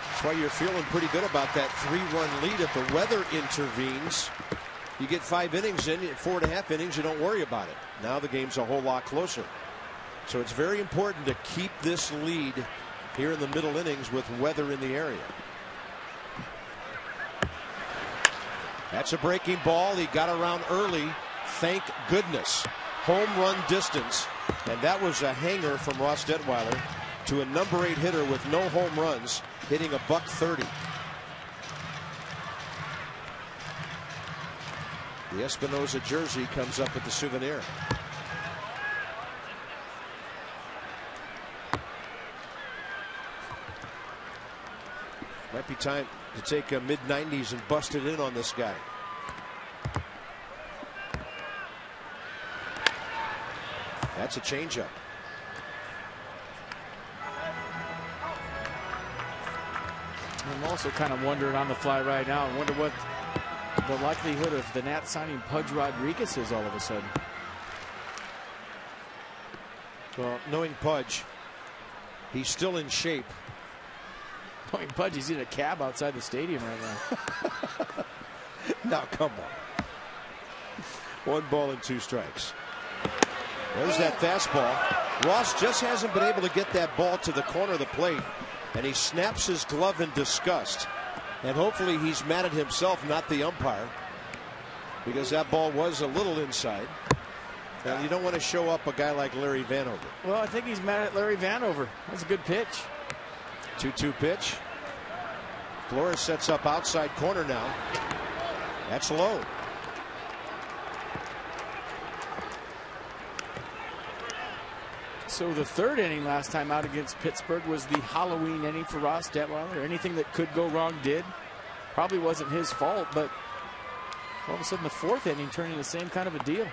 That's why you're feeling pretty good about that 3-run lead. If the weather intervenes, you get 5 innings in, 4.5 innings, you don't worry about it. Now the game's a whole lot closer. So it's very important to keep this lead here in the middle innings with weather in the area. That's a breaking ball. He got around early. Thank goodness. Home run distance. And that was a hanger from Ross Detweiler to a number 8 hitter with no home runs, hitting $130. The Espinosa jersey comes up with the souvenir. Might be time to take a mid-90s and bust it in on this guy. That's a changeup. I'm also kind of wondering on the fly right now. I wonder what the likelihood of the Nats signing Pudge Rodriguez is all of a sudden. Well, knowing Pudge, he's still in shape. Knowing Pudge, he's in a cab outside the stadium right now. Now, come on. 1 ball and 2 strikes. There's that fastball. Ross just hasn't been able to get that ball to the corner of the plate, and he snaps his glove in disgust. And hopefully he's mad at himself, not the umpire, because that ball was a little inside. And you don't want to show up a guy like Larry Vanover. Well, I think he's mad at Larry Vanover. That's a good pitch. 2-2 pitch. Flores sets up outside corner now. That's low. So the 3rd inning last time out against Pittsburgh was the Halloween inning for Ross Detweiler. Anything that could go wrong did. Probably wasn't his fault, but all of a sudden the 4th inning turned into the same kind of a deal.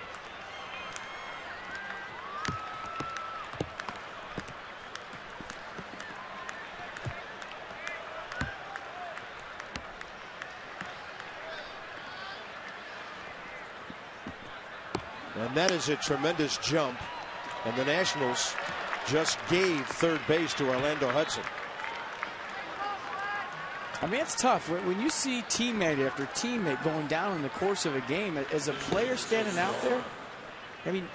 And that is a tremendous jump. And the Nationals just gave 3rd base to Orlando Hudson. I mean, it's tough when you see teammate after teammate going down in the course of a game. As a player standing out there, I mean,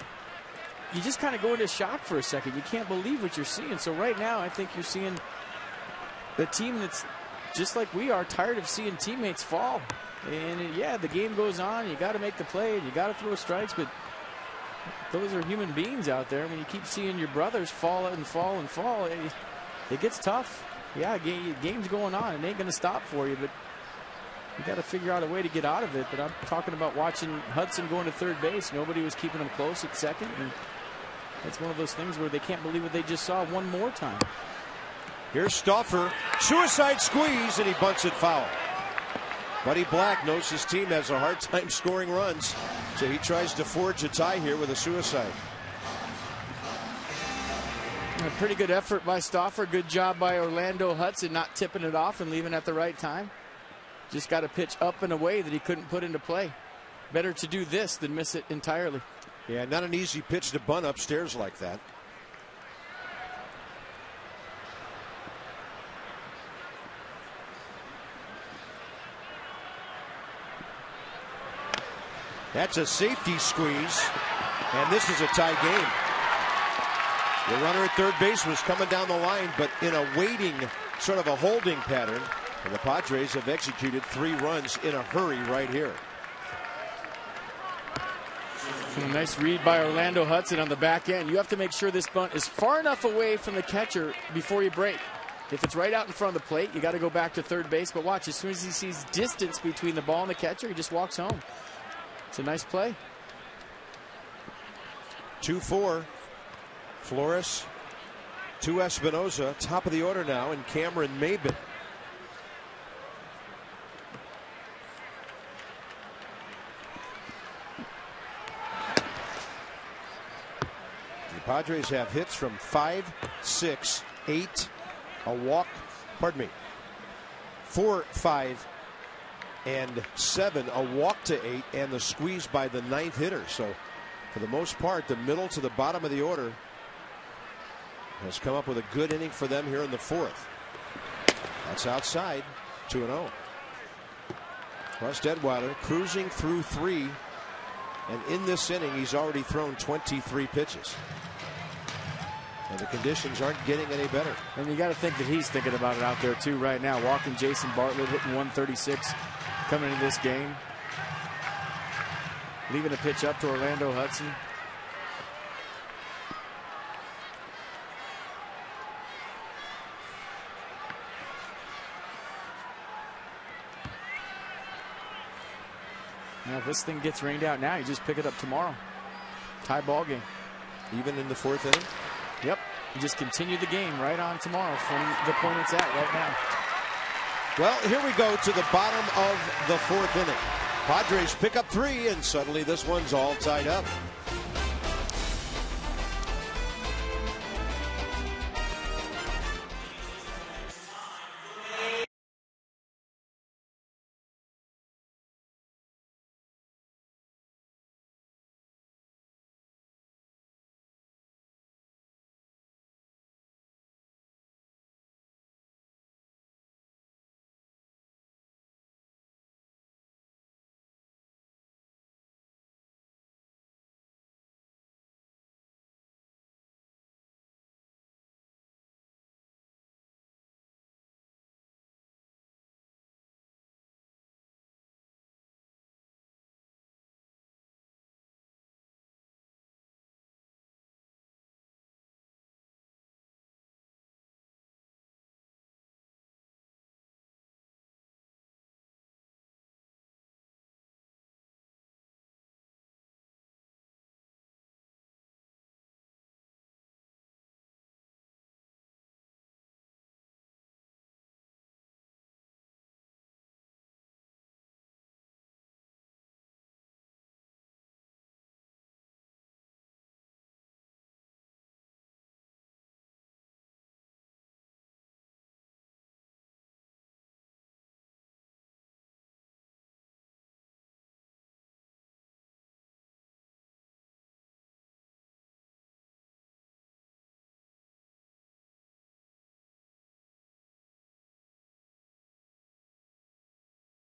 you just kind of go into shock for a second. You can't believe what you're seeing. So right now, I think you're seeing the team that's just like we are, tired of seeing teammates fall. And yeah, the game goes on. You got to make the play. You got to throw strikes, but those are human beings out there. When you keep seeing your brothers fall and fall and fall, it gets tough. Yeah, game's going on. It ain't going to stop for you, but you got to figure out a way to get out of it. But I'm talking about watching Hudson going to 3rd base. Nobody was keeping him close at 2nd. And that's one of those things where they can't believe what they just saw one more time. Here's Stauffer. Suicide squeeze, and he bunts it foul. Buddy Black knows his team has a hard time scoring runs, so he tries to forge a tie here with a suicide. A pretty good effort by Stauffer. Good job by Orlando Hudson not tipping it off and leaving at the right time. Just got a pitch up and away that he couldn't put into play. Better to do this than miss it entirely. Yeah, not an easy pitch to bunt upstairs like that. That's a safety squeeze, and this is a tie game. The runner at 3rd base was coming down the line, but in a waiting, sort of a holding pattern, and the Padres have executed 3 runs in a hurry right here. A nice read by Orlando Hudson on the back end. You have to make sure this bunt is far enough away from the catcher before you break. If it's right out in front of the plate, you got to go back to 3rd base. But watch, as soon as he sees distance between the ball and the catcher, he just walks home. It's a nice play. 2-4. Flores to Espinoza, top of the order now, and Cameron Maben. The Padres have hits from 5, 6, 8, a walk, pardon me, 4, 5, and 7, a walk to 8, and the squeeze by the 9th hitter. So for the most part, the middle to the bottom of the order has come up with a good inning for them here in the 4th. That's outside, 2-0. Russ Detweiler cruising through 3, and in this inning he's already thrown 23 pitches. And the conditions aren't getting any better. And you got to think that he's thinking about it out there too right now. Walking Jason Bartlett, hitting 136 coming into this game. Leaving a pitch up to Orlando Hudson. Now, if this thing gets rained out now, you just pick it up tomorrow. Tie ball game. Even in the 4th inning? Yep. You just continue the game right on tomorrow from the point it's at right now. Well, here we go to the bottom of the 4th inning. Padres pick up 3, and suddenly this one's all tied up.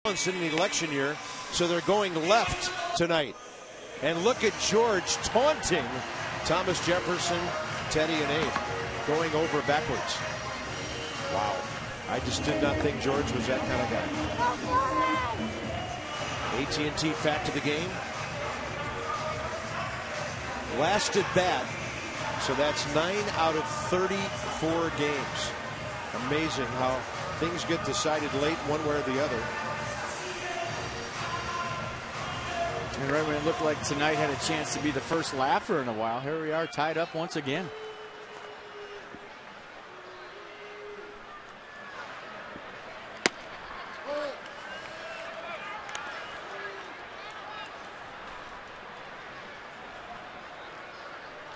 It's in an election year, so they're going left tonight. And look at George taunting Thomas Jefferson, Teddy, and Abe, going over backwards. Wow. I just did not think George was that kind of guy. AT&T fact of the game. Last at bat, so that's 9 out of 34 games. Amazing how things get decided late one way or the other. And right when it looked like tonight had a chance to be the first laugher in a while, here we are tied up once again.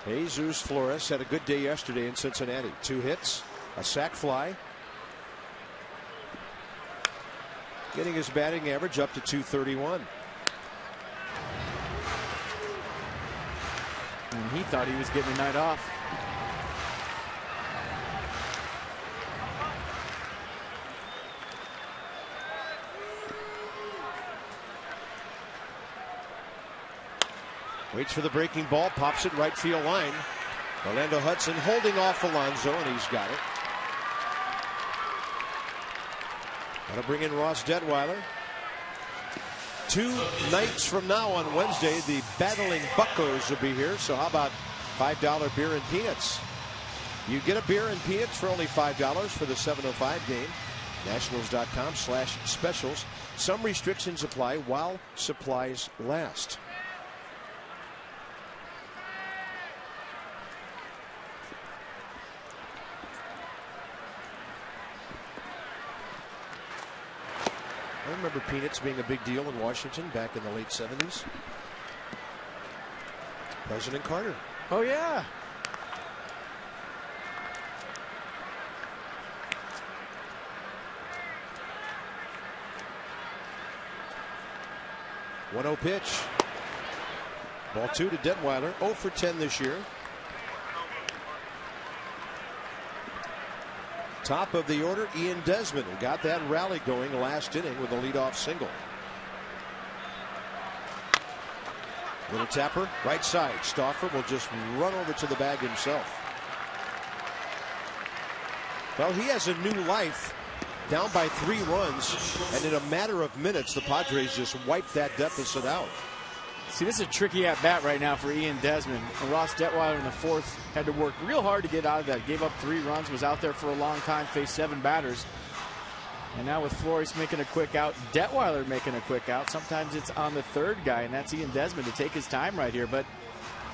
Jesus Flores had a good day yesterday in Cincinnati. 2 hits, a sac fly. Getting his batting average up to .231. And he thought he was getting a night off. Waits for the breaking ball, pops it right field line. Orlando Hudson holding off Alonso, and he's got it. Got to bring in Ross Detweiler. 2 nights from now on Wednesday, the Battling Buccos will be here. So how about $5 beer and peanuts? You get a beer and peanuts for only $5 for the 7:05 game. Nationals.com/specials. Some restrictions apply while supplies last. I remember peanuts being a big deal in Washington back in the late 70s. President Carter. Oh, yeah. One-zero pitch. Ball 2 to Detweiler. 0 for 10 this year. Top of the order, Ian Desmond, who got that rally going last inning with a leadoff single. Little tapper, right side. Stauffer will just run over to the bag himself. Well, he has a new life. Down by 3 runs, and in a matter of minutes, the Padres just wiped that deficit out. See, this is a tricky at-bat right now for Ian Desmond. And Ross Detweiler in the 4th had to work real hard to get out of that. Gave up 3 runs, was out there for a long time, faced 7 batters. And now with Flores making a quick out, Detweiler making a quick out, sometimes it's on the 3rd guy, and that's Ian Desmond to take his time right here. But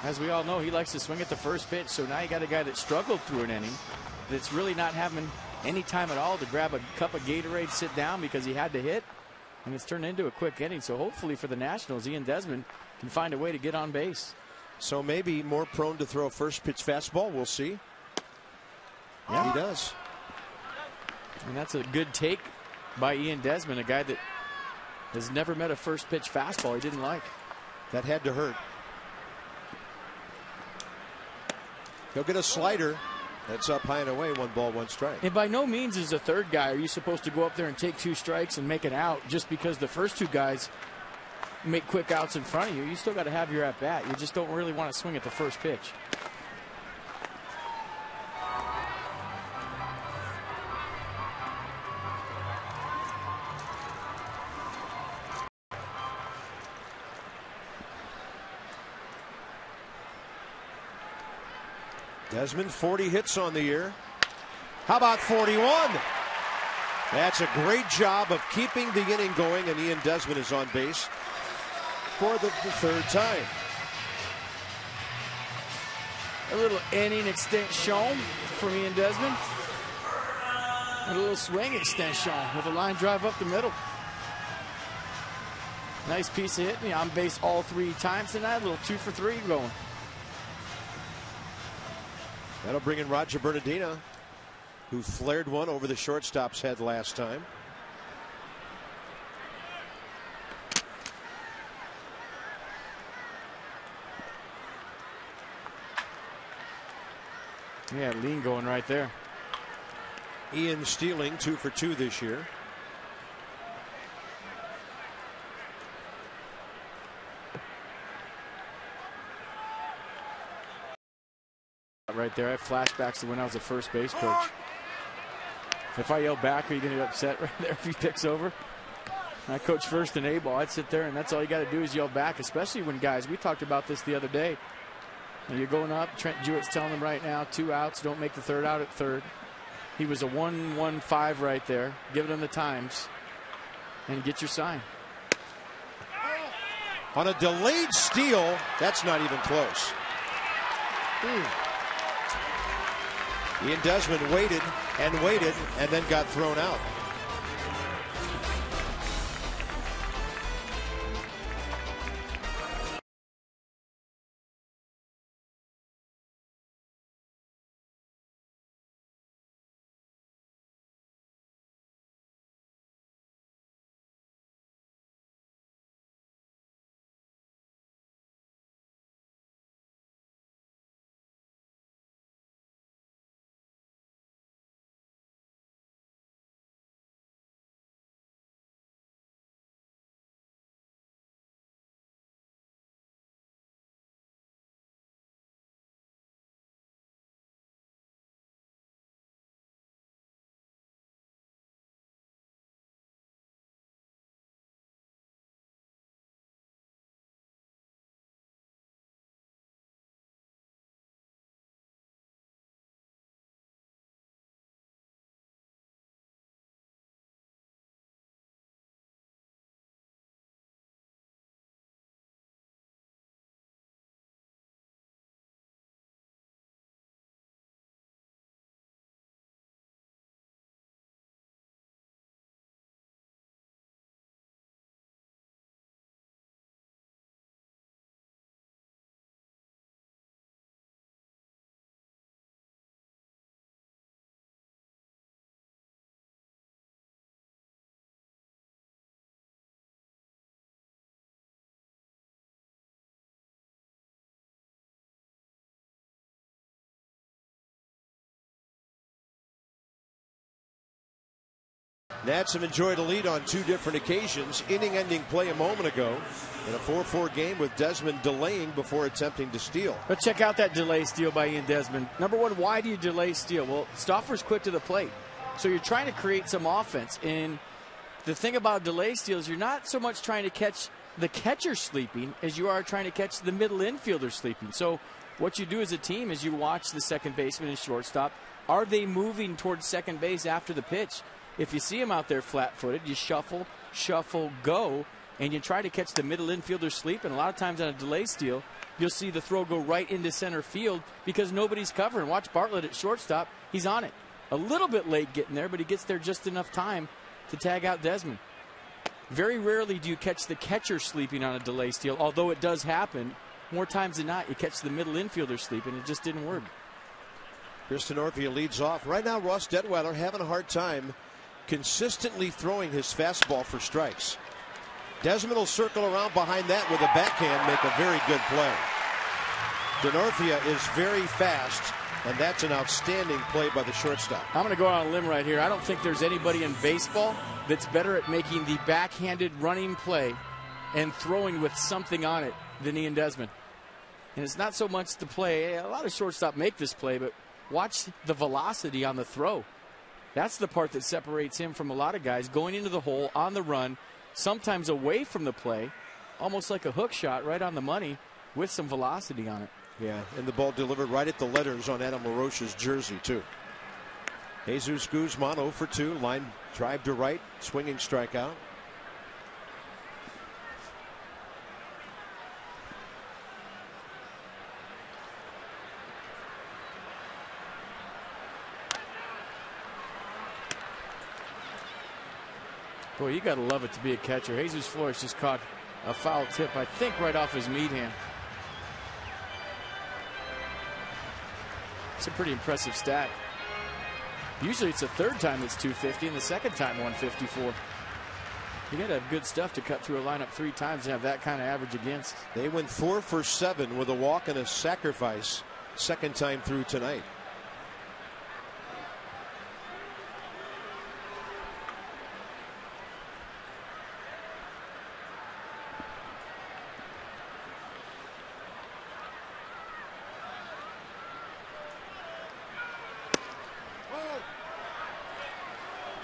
as we all know, he likes to swing at the first pitch. So now you got a guy that struggled through an inning that's really not having any time at all to grab a cup of Gatorade, sit down because he had to hit, and it's turned into a quick inning. So hopefully for the Nationals, Ian Desmond can find a way to get on base. So maybe more prone to throw first pitch fastball. We'll see. Yeah, he does. And that's a good take by Ian Desmond, a guy that has never met a first pitch fastball he didn't like. That had to hurt. He'll get a slider. That's up high and away, 1 ball, 1 strike. And by no means as a 3rd guy are you supposed to go up there and take 2 strikes and make it out just because the first 2 guys make quick outs in front of you. You still got to have your at bat. You just don't really want to swing at the first pitch. Desmond, 40 hits on the year. How about 41? That's a great job of keeping the inning going, and Ian Desmond is on base for the 3rd time. A little inning extension from Ian Desmond. And a little swing extension with a line drive up the middle. Nice piece of hitting. On base all 3 times tonight. A little 2 for 3 going. That'll bring in Roger Bernardino, who flared one over the shortstop's head last time. Yeah, lean going right there. Ian stealing 2 for 2 this year. Right there, I have flashbacks to when I was a first base coach. If I yell back, are you going to get upset right there if he picks over? I coached first in A-ball. I'd sit there, and that's all you got to do is yell back, especially when guys, we talked about this the other day. And you're going up. Trent Jewett's telling them right now, 2 outs, don't make the 3rd out at 3rd. He was a 1-1-5 right there. Give them the times and get your sign. On a delayed steal, that's not even close. Ian Desmond waited and then got thrown out. Nats have enjoyed a lead on 2 different occasions. Inning-ending play a moment ago in a 4-4 game with Desmond delaying before attempting to steal. But check out that delay steal by Ian Desmond. Number one, why do you delay steal? Well, Stauffer's quick to the plate, so you're trying to create some offense. And the thing about delay steals, you're not so much trying to catch the catcher sleeping as you are trying to catch the middle infielder sleeping. So what you do as a team is you watch the second baseman and shortstop. Are they moving towards second base after the pitch? If you see them out there flat-footed, you shuffle, go, and you try to catch the middle infielder sleep. And a lot of times on a delay steal, you'll see the throw go right into center field because nobody's covering. Watch Bartlett at shortstop. He's on it. A little bit late getting there, but he gets there just enough time to tag out Desmond. Very rarely do you catch the catcher sleeping on a delay steal, although it does happen. More times than not, you catch the middle infielder sleeping. It just didn't work. Chris Denorfia leads off. Right now, Ross Detweiler having a hard time consistently throwing his fastball for strikes. Desmond will circle around behind that with a backhand, make a very good play. Denorfia is very fast, and that's an outstanding play by the shortstop. I'm going to go on a limb right here. I don't think there's anybody in baseball that's better at making the backhanded running play and throwing with something on it than Ian Desmond. And it's not so much the play. A lot of shortstop make this play, but watch the velocity on the throw. That's the part that separates him from a lot of guys going into the hole on the run, sometimes away from the play, almost like a hook shot right on the money with some velocity on it. Yeah, and the ball delivered right at the letters on Adam LaRoche's jersey, too. Jesus Guzman 0 for 2. Line drive to right, swinging strikeout. Boy, you got to love it to be a catcher. Jesus Flores just caught a foul tip, I think, right off his meat hand. It's a pretty impressive stat. Usually it's the third time it's 250 and the second time 154. You got to have good stuff to cut through a lineup 3 times and have that kind of average against. They went 4 for 7 with a walk and a sacrifice second time through tonight.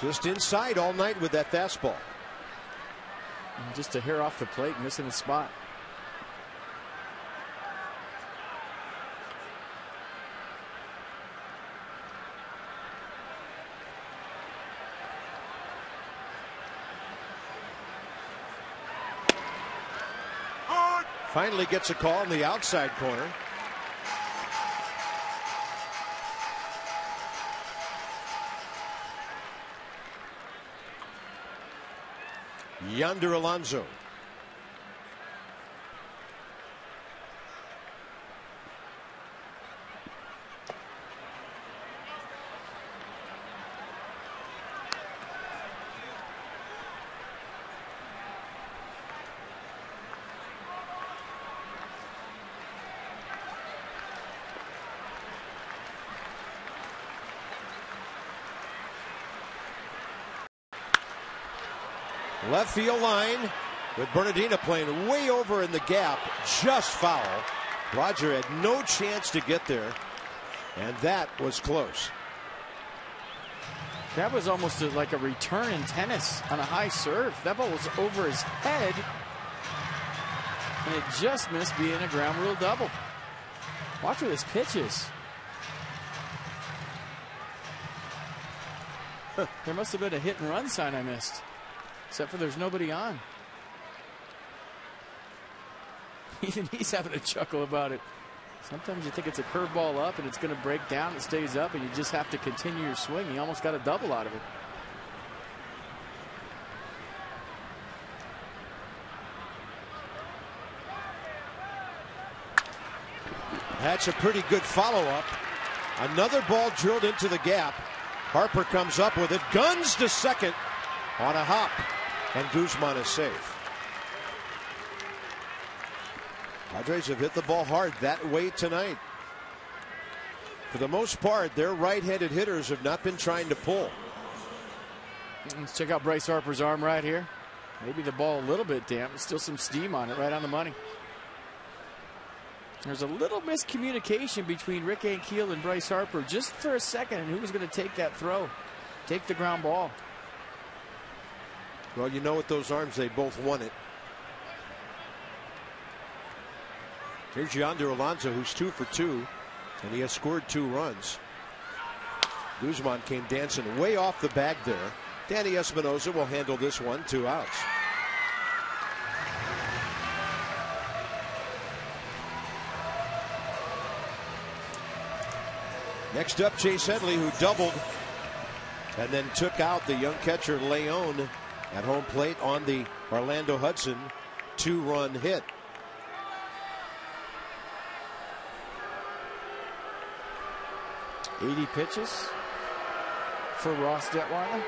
Just inside all night with that fastball. And just a hair off the plate, missing the spot. Finally gets a call in the outside corner. Yonder Alonso. Left field line with Bernardina playing way over in the gap, just foul. Roger had no chance to get there, and that was close. That was almost like a return in tennis on a high serve. That ball was over his head, and it just missed being a ground rule double. Watch where this pitch is. There must have been a hit and run sign I missed. Except for there's nobody on. Even he's having a chuckle about it. Sometimes you think it's a curveball up and it's going to break down. It stays up and you just have to continue your swing. He almost got a double out of it. That's a pretty good follow-up. Another ball drilled into the gap. Harper comes up with it. Guns to second on a hop. And Guzman is safe. Padres have hit the ball hard that way tonight. For the most part, their right-handed hitters have not been trying to pull. Let's check out Bryce Harper's arm right here. Maybe the ball a little bit damp. Still some steam on it, right on the money. There's a little miscommunication between Rick Ankiel and Bryce Harper just for a second, and who was going to take that throw, take the ground ball. Well, you know, with those arms, they both won it. Here's Yonder Alonso, who's 2 for 2, and he has scored 2 runs. Guzman came dancing way off the bag there. Danny Espinosa will handle this one, 2 outs. Next up, Chase Headley, who doubled and then took out the young catcher Leon at home plate on the Orlando Hudson 2-run hit. .80 pitches for Ross Detweiler.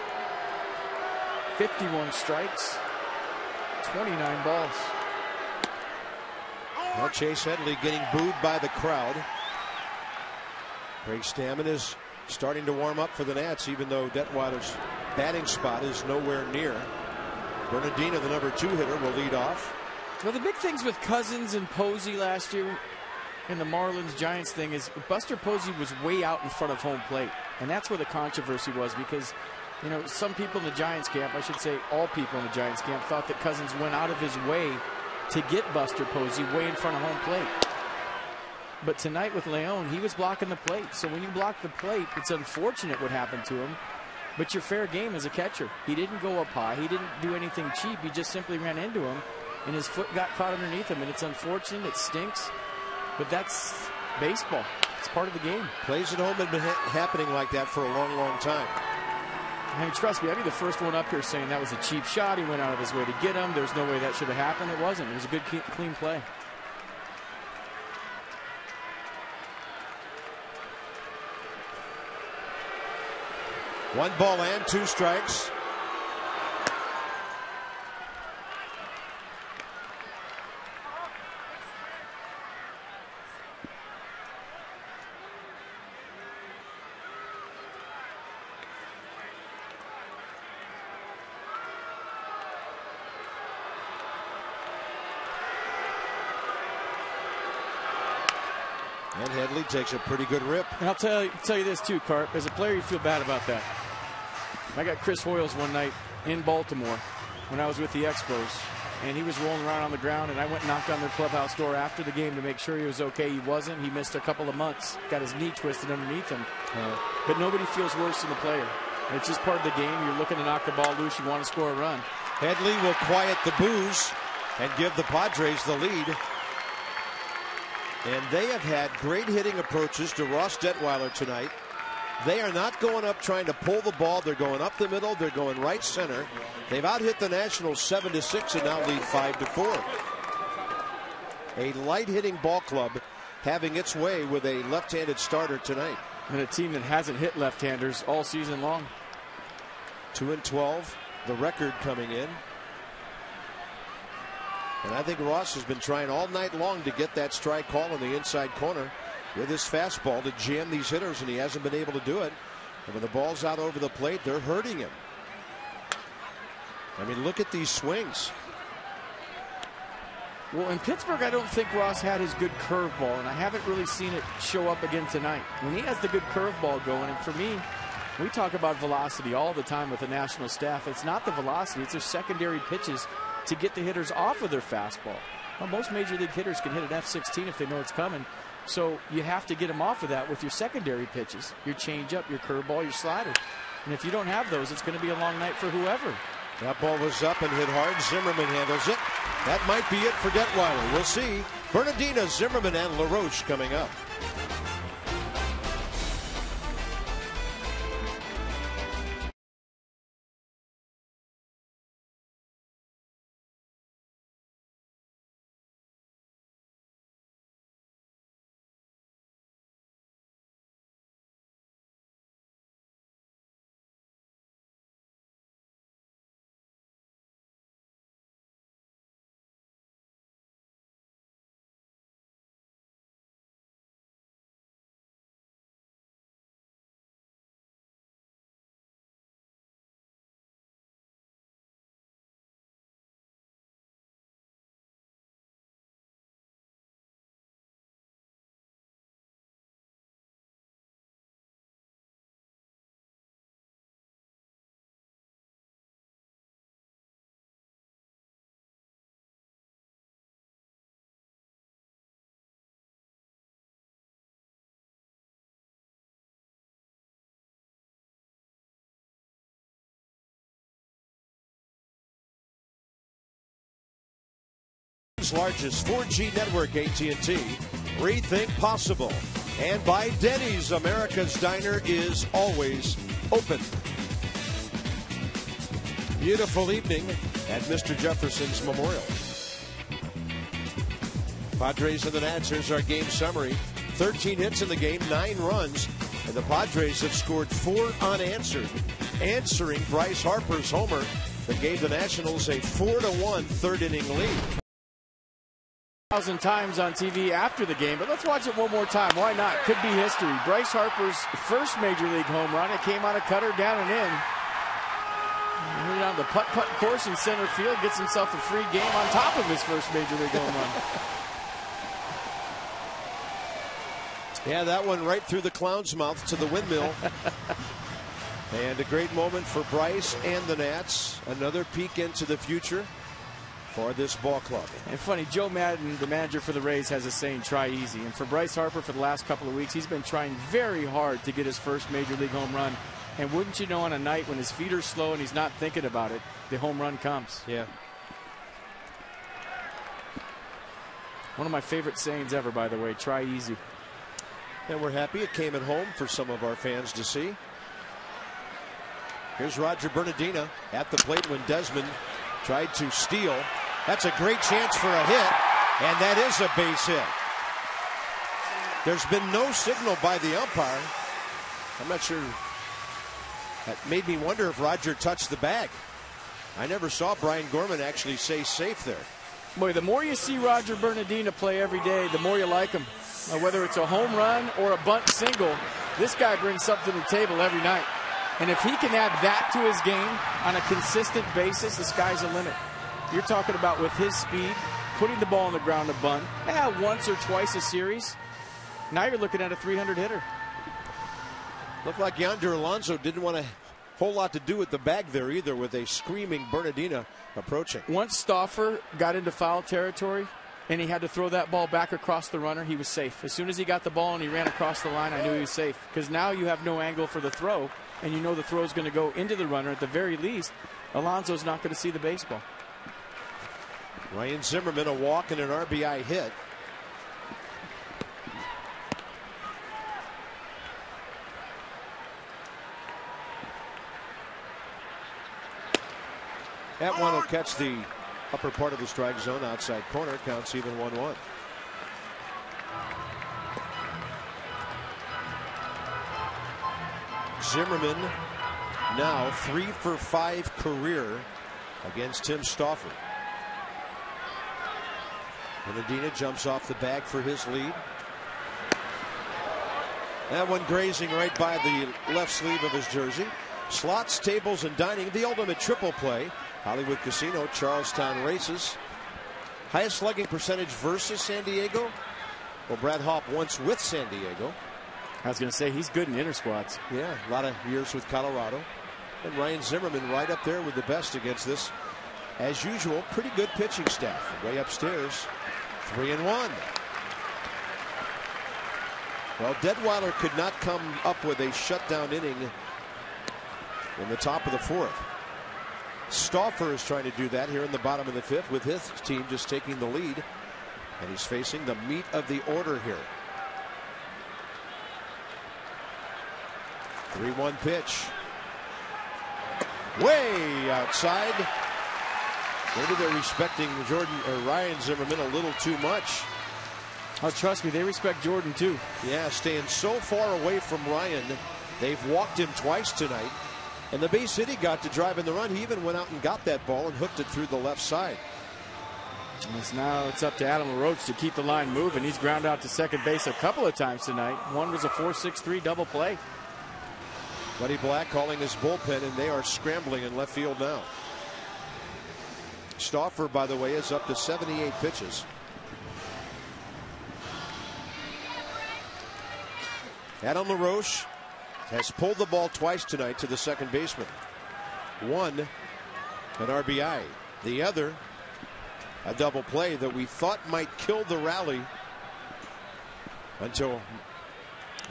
51 strikes, 29 balls. Well, Chase Headley getting booed by the crowd. Craig Stammen is starting to warm up for the Nats, even though Detweiler's batting spot is nowhere near. Bernardino, the number 2 hitter, will lead off. Well, the big things with Cousins and Posey last year in the Marlins-Giants thing is Buster Posey was way out in front of home plate. And that's where the controversy was, because, you know, some people in the Giants camp, I should say all people in the Giants camp, thought that Cousins went out of his way to get Buster Posey way in front of home plate. But tonight with Leon, he was blocking the plate. So when you block the plate, it's unfortunate what happened to him. But you're fair game as a catcher. He didn't go up high. He didn't do anything cheap. He just simply ran into him, and his foot got caught underneath him. And it's unfortunate. It stinks. But that's baseball. It's part of the game. Plays at home have been happening like that for a long, long time. I mean, trust me, I'd be the first one up here saying that was a cheap shot. He went out of his way to get him. There's no way that should have happened. It wasn't. It was a good, clean play. One ball and 2 strikes. And Headley takes a pretty good rip. And I'll tell you this too, Carp. As a player, you feel bad about that. I got Chris Hoyles one night in Baltimore when I was with the Expos, and he was rolling around on the ground, and I went and knocked on their clubhouse door after the game to make sure he was okay. He wasn't. He missed a couple of months. Got his knee twisted underneath him. But nobody feels worse than the player. It's just part of the game. You're looking to knock the ball loose. You want to score a run. Headley will quiet the boos and give the Padres the lead. And they have had great hitting approaches to Ross Detweiler tonight. They are not going up trying to pull the ball. They're going up the middle. They're going right center. They've out-hit the Nationals 7-6 and now lead 5-4. A light-hitting ball club having its way with a left-handed starter tonight. And a team that hasn't hit left-handers all season long. 2-12, the record coming in. And I think Ross has been trying all night long to get that strike call in the inside corner with his fastball to jam these hitters, and he hasn't been able to do it. And when the ball's out over the plate, they're hurting him. I mean, look at these swings. Well, in Pittsburgh, I don't think Ross had his good curveball, and I haven't really seen it show up again tonight. When he has the good curveball going, and for me, we talk about velocity all the time with the national staff. It's not the velocity, it's their secondary pitches to get the hitters off of their fastball. Well, most major league hitters can hit an F-16 if they know it's coming. So you have to get them off of that with your secondary pitches, your changeup, your curveball, your slider. And if you don't have those, it's going to be a long night for whoever. That ball was up and hit hard. Zimmerman handles it. That might be it for Detweiler. We'll see. Bernardino, Zimmerman, and LaRoche coming up. largest 4G network, AT&T. Rethink possible. And by Denny's, America's Diner is always open. Beautiful evening at Mr. Jefferson's Memorial. Padres and the Nats. Here's our game summary. 13 hits in the game, 9 runs, and the Padres have scored 4 unanswered, answering Bryce Harper's homer that gave the Nationals a 4-1 third-inning lead. 1,000 times on TV after the game, but let's watch it one more time. Why not? Could be history. Bryce Harper's first Major League home run. It came on a cutter down and in. Hit it on the putt-putt course in center field. Gets himself a free game on top of his first Major League home run. Yeah, that one right through the clown's mouth to the windmill. And a great moment for Bryce and the Nats. Another peek into the future for this ball club. And funny, Joe Madden, the manager for the Rays, has a saying, try easy. And for Bryce Harper, for the last couple of weeks, he's been trying very hard to get his first Major League home run. And wouldn't you know, on a night when his feet are slow and he's not thinking about it, the home run comes. Yeah. One of my favorite sayings ever, by the way, try easy. And we're happy it came at home for some of our fans to see. Here's Roger Bernardina at the plate when Desmond tried to steal. That's a great chance for a hit, and that is a base hit. There's been no signal by the umpire. I'm not sure. That made me wonder if Roger touched the bag. I never saw Brian Gorman actually say safe there. Boy, the more you see Roger Bernardina play every day, the more you like him. Whether it's a home run or a bunt single, this guy brings something to the table every night. And if he can add that to his game on a consistent basis, the sky's the limit. You're talking about, with his speed, putting the ball on the ground to bunt, once or twice a series. Now you're looking at a 300 hitter. Looked like Yonder Alonso didn't want a whole lot to do with the bag there either, with a screaming Bernardina approaching. Once Stauffer got into foul territory and he had to throw that ball back across the runner, he was safe. As soon as he got the ball and he ran across the line, I knew he was safe. Because now you have no angle for the throw, and you know the throw is going to go into the runner. At the very least, Alonso's not going to see the baseball. Ryan Zimmerman, a walk and an RBI hit. That one will catch the upper part of the strike zone, outside corner, counts even 1-1. Zimmerman now 3 for 5 career against Tim Stauffer. Bernardina jumps off the bag for his lead. That one grazing right by the left sleeve of his jersey. Slots, tables, and dining, the ultimate triple play. Hollywood Casino, Charlestown Races. Highest slugging percentage versus San Diego. Well, Brad Hopp once with San Diego. I was going to say, he's good in inter squads. Yeah, a lot of years with Colorado. And Ryan Zimmerman right up there with the best against this, as usual, pretty good pitching staff. Way upstairs, 3-1. Well, Detweiler could not come up with a shutdown inning in the top of the 4th. Stauffer is trying to do that here in the bottom of the 5th, with his team just taking the lead. And he's facing the meat of the order here. 3-1 pitch. Way outside. Maybe they're respecting Ryan Zimmerman a little too much. Oh, trust me, they respect Jordan too. Yeah, staying so far away from Ryan. They've walked him twice tonight. And the base hit he got to drive in the run, he even went out and got that ball and hooked it through the left side. Now it's up to Adam LaRoche to keep the line moving. He's ground out to second base a couple of times tonight. One was a 4-6-3 double play. Buddy Black calling his bullpen, and they are scrambling in left field now. Stauffer, by the way, is up to 78 pitches. Adam LaRoche has pulled the ball twice tonight to the second baseman. One, an RBI. The other, a double play that we thought might kill the rally until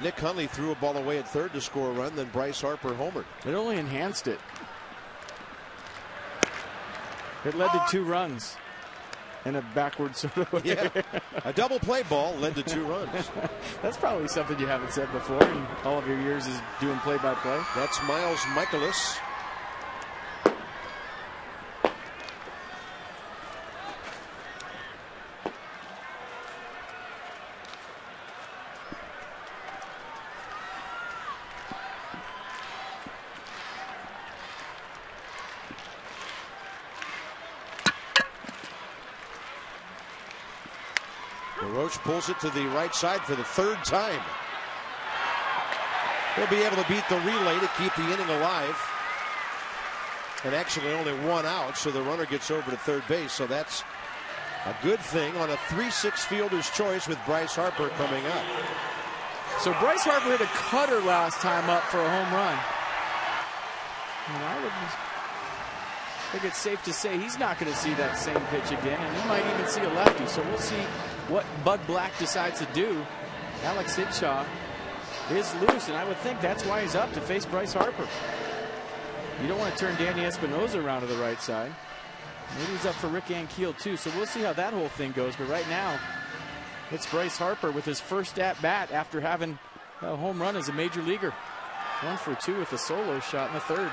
Nick Hundley threw a ball away at third to score a run. Then Bryce Harper homered. It only enhanced it. It led to 2 runs. in a backward sort of way. Yeah. A double play ball led to 2 runs. That's probably something you haven't said before in all of your years is doing play-by-play. That's Miles Michaelis. Roach pulls it to the right side for the 3rd time. He'll be able to beat the relay to keep the inning alive. And actually only 1 out, so the runner gets over to 3rd base. So that's a good thing on a 3-6 fielder's choice with Bryce Harper coming up. So Bryce Harper hit a cutter last time up for a home run. And I think it's safe to say he's not going to see that same pitch again, and he might even see a lefty. So we'll see what Bud Black decides to do. Alex Hinshaw is loose, and I would think that's why he's up to face Bryce Harper. You don't want to turn Danny Espinosa around to the right side. Maybe he's up for Rick Ankiel too, so we'll see how that whole thing goes. But right now, it's Bryce Harper with his first at-bat after having a home run as a major leaguer. 1 for 2 with a solo shot in the 3rd.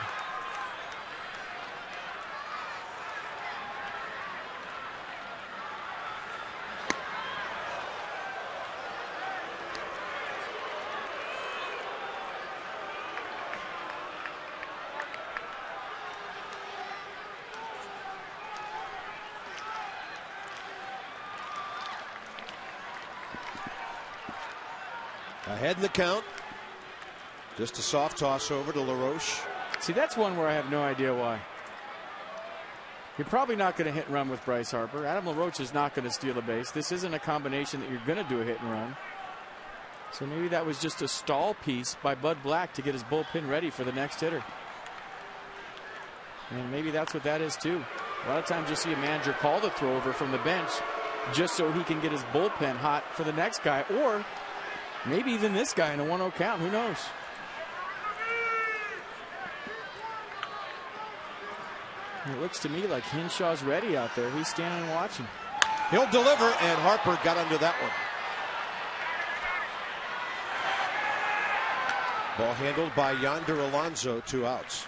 Ahead in the count. Just a soft toss over to LaRoche. See, that's one where I have no idea why. You're probably not going to hit and run with Bryce Harper. Adam LaRoche is not going to steal a base. This isn't a combination that you're going to do a hit and run. So maybe that was just a stall piece by Bud Black to get his bullpen ready for the next hitter. And maybe that's what that is too. A lot of times you see a manager call the throw over from the bench just so he can get his bullpen hot for the next guy, or maybe even this guy in a 1-0 count. Who knows? It looks to me like Hinshaw's ready out there. He's standing and watching. He'll deliver, and Harper got under that one. Ball handled by Yonder Alonso, 2 outs.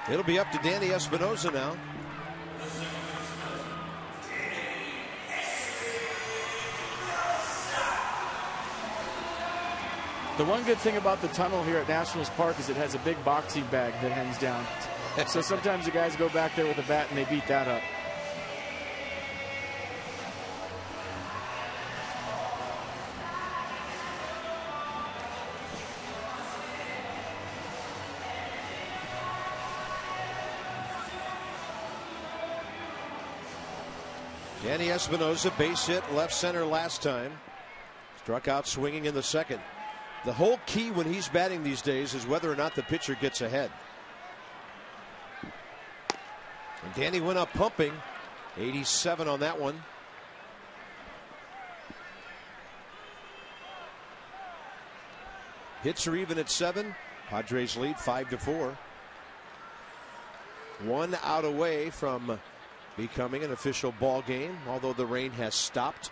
It'll be up to Danny Espinosa now. The one good thing about the tunnel here at Nationals Park is it has a big boxing bag that hangs down. So sometimes the guys go back there with a bat and they beat that up. Danny Espinosa, base hit left center last time. Struck out swinging in the 2nd. The whole key when he's batting these days is whether or not the pitcher gets ahead. And Danny went up pumping. 87 on that one. Hits are even at 7. Padres lead 5-4. 1 out away from becoming an official ball game, although the rain has stopped.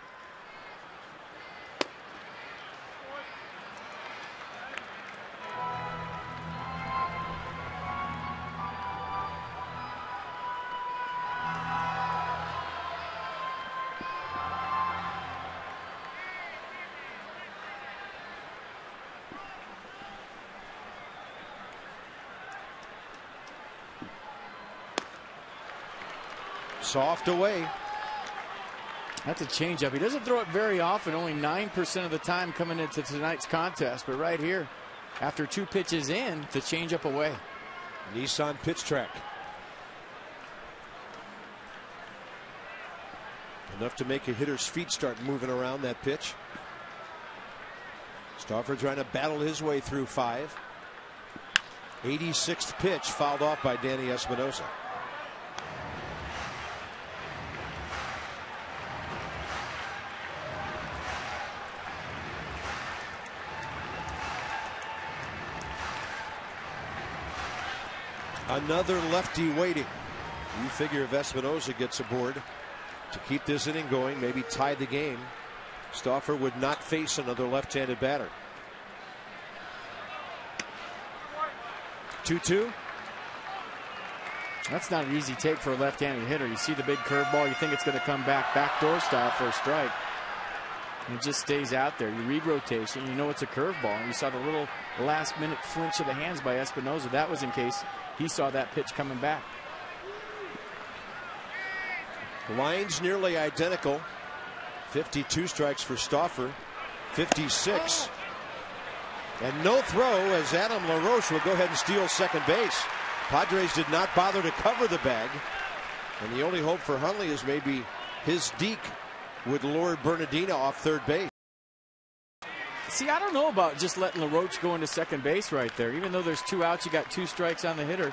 Soft away. That's a changeup. He doesn't throw it very often, only 9% of the time coming into tonight's contest. But right here, after 2 pitches in, the changeup away. Nissan pitch track. Enough to make a hitter's feet start moving around that pitch. Stauffer trying to battle his way through 5. 86th pitch fouled off by Danny Espinosa. Another lefty waiting. You figure if Espinosa gets aboard to keep this inning going, maybe tie the game, Stauffer would not face another left-handed batter. 2-2. That's not an easy take for a left-handed hitter. You see the big curveball, you think it's going to come backdoor style for a strike. And it just stays out there. You read rotation, you know it's a curveball. And you saw the little last-minute flinch of the hands by Espinosa. That was in case he saw that pitch coming back. The lines nearly identical. 52 strikes for Stauffer, 56. And no throw as Adam LaRoche will go ahead and steal second base. Padres did not bother to cover the bag. And the only hope for Hundley is maybe his deke would lure Bernardino off third base. See, I don't know about just letting LaRoche go into second base right there. Even though there's 2 outs, you got 2 strikes on the hitter.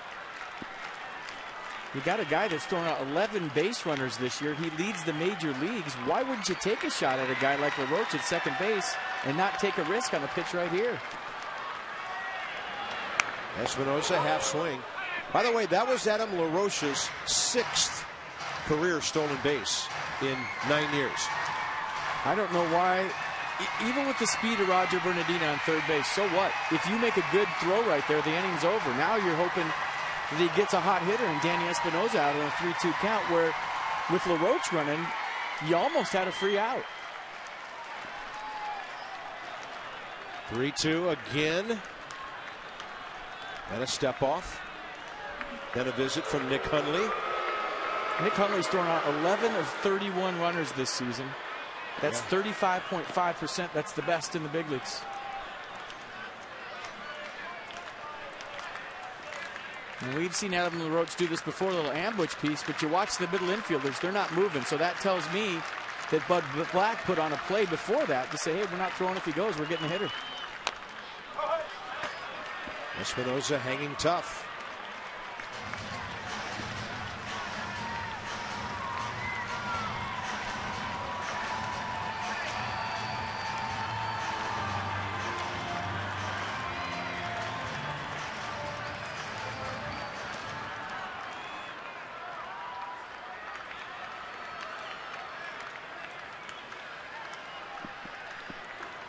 You got a guy that's thrown out 11 base runners this year. He leads the major leagues. Why wouldn't you take a shot at a guy like LaRoche at second base and not take a risk on a pitch right here? Espinosa half swing. By the way, that was Adam LaRoche's 6th career stolen base in 9 years. I don't know why. Even with the speed of Roger Bernardino on third base, so what? If you make a good throw right there, the inning's over. Now you're hoping that he gets a hot hitter and Danny Espinosa out on a 3-2 count, where with LaRoche running, you almost had a free out. 3-2 again. And a step off. Then a visit from Nick Hundley. Nick Hundley's thrown out 11 of 31 runners this season. That's 35.5%. That's the best in the big leagues. And we've seen Adam LaRoche do this before, a little ambush piece, but you watch the middle infielders, they're not moving. So that tells me that Bud Black put on a play before that to say, hey, we're not throwing if he goes, we're getting a hitter. Espinosa hanging tough.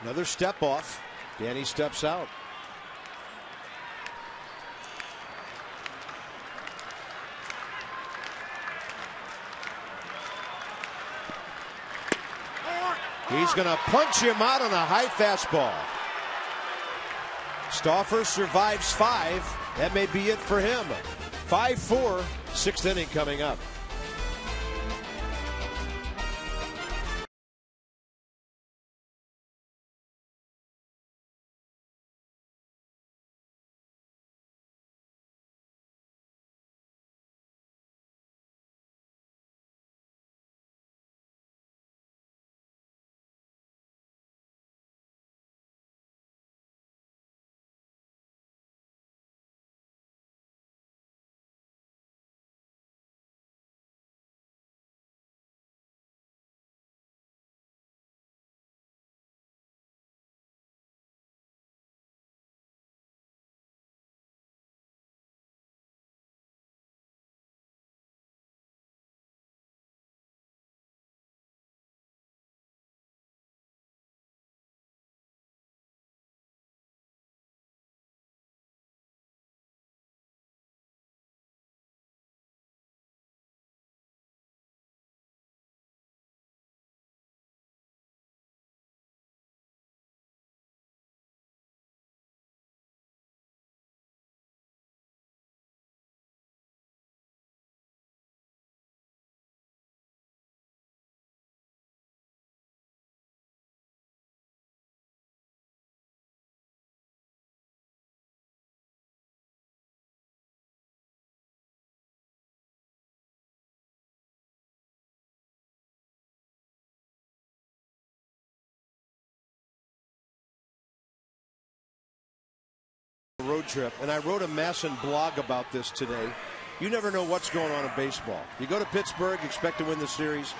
Another step off. Danny steps out. He's going to punch him out on a high fastball. Stauffer survives 5. That may be it for him. 5-4, 6th inning coming up. Road trip, and I wrote a Masson blog about this today. You never know what's going on in baseball. You go to Pittsburgh, expect to win the series.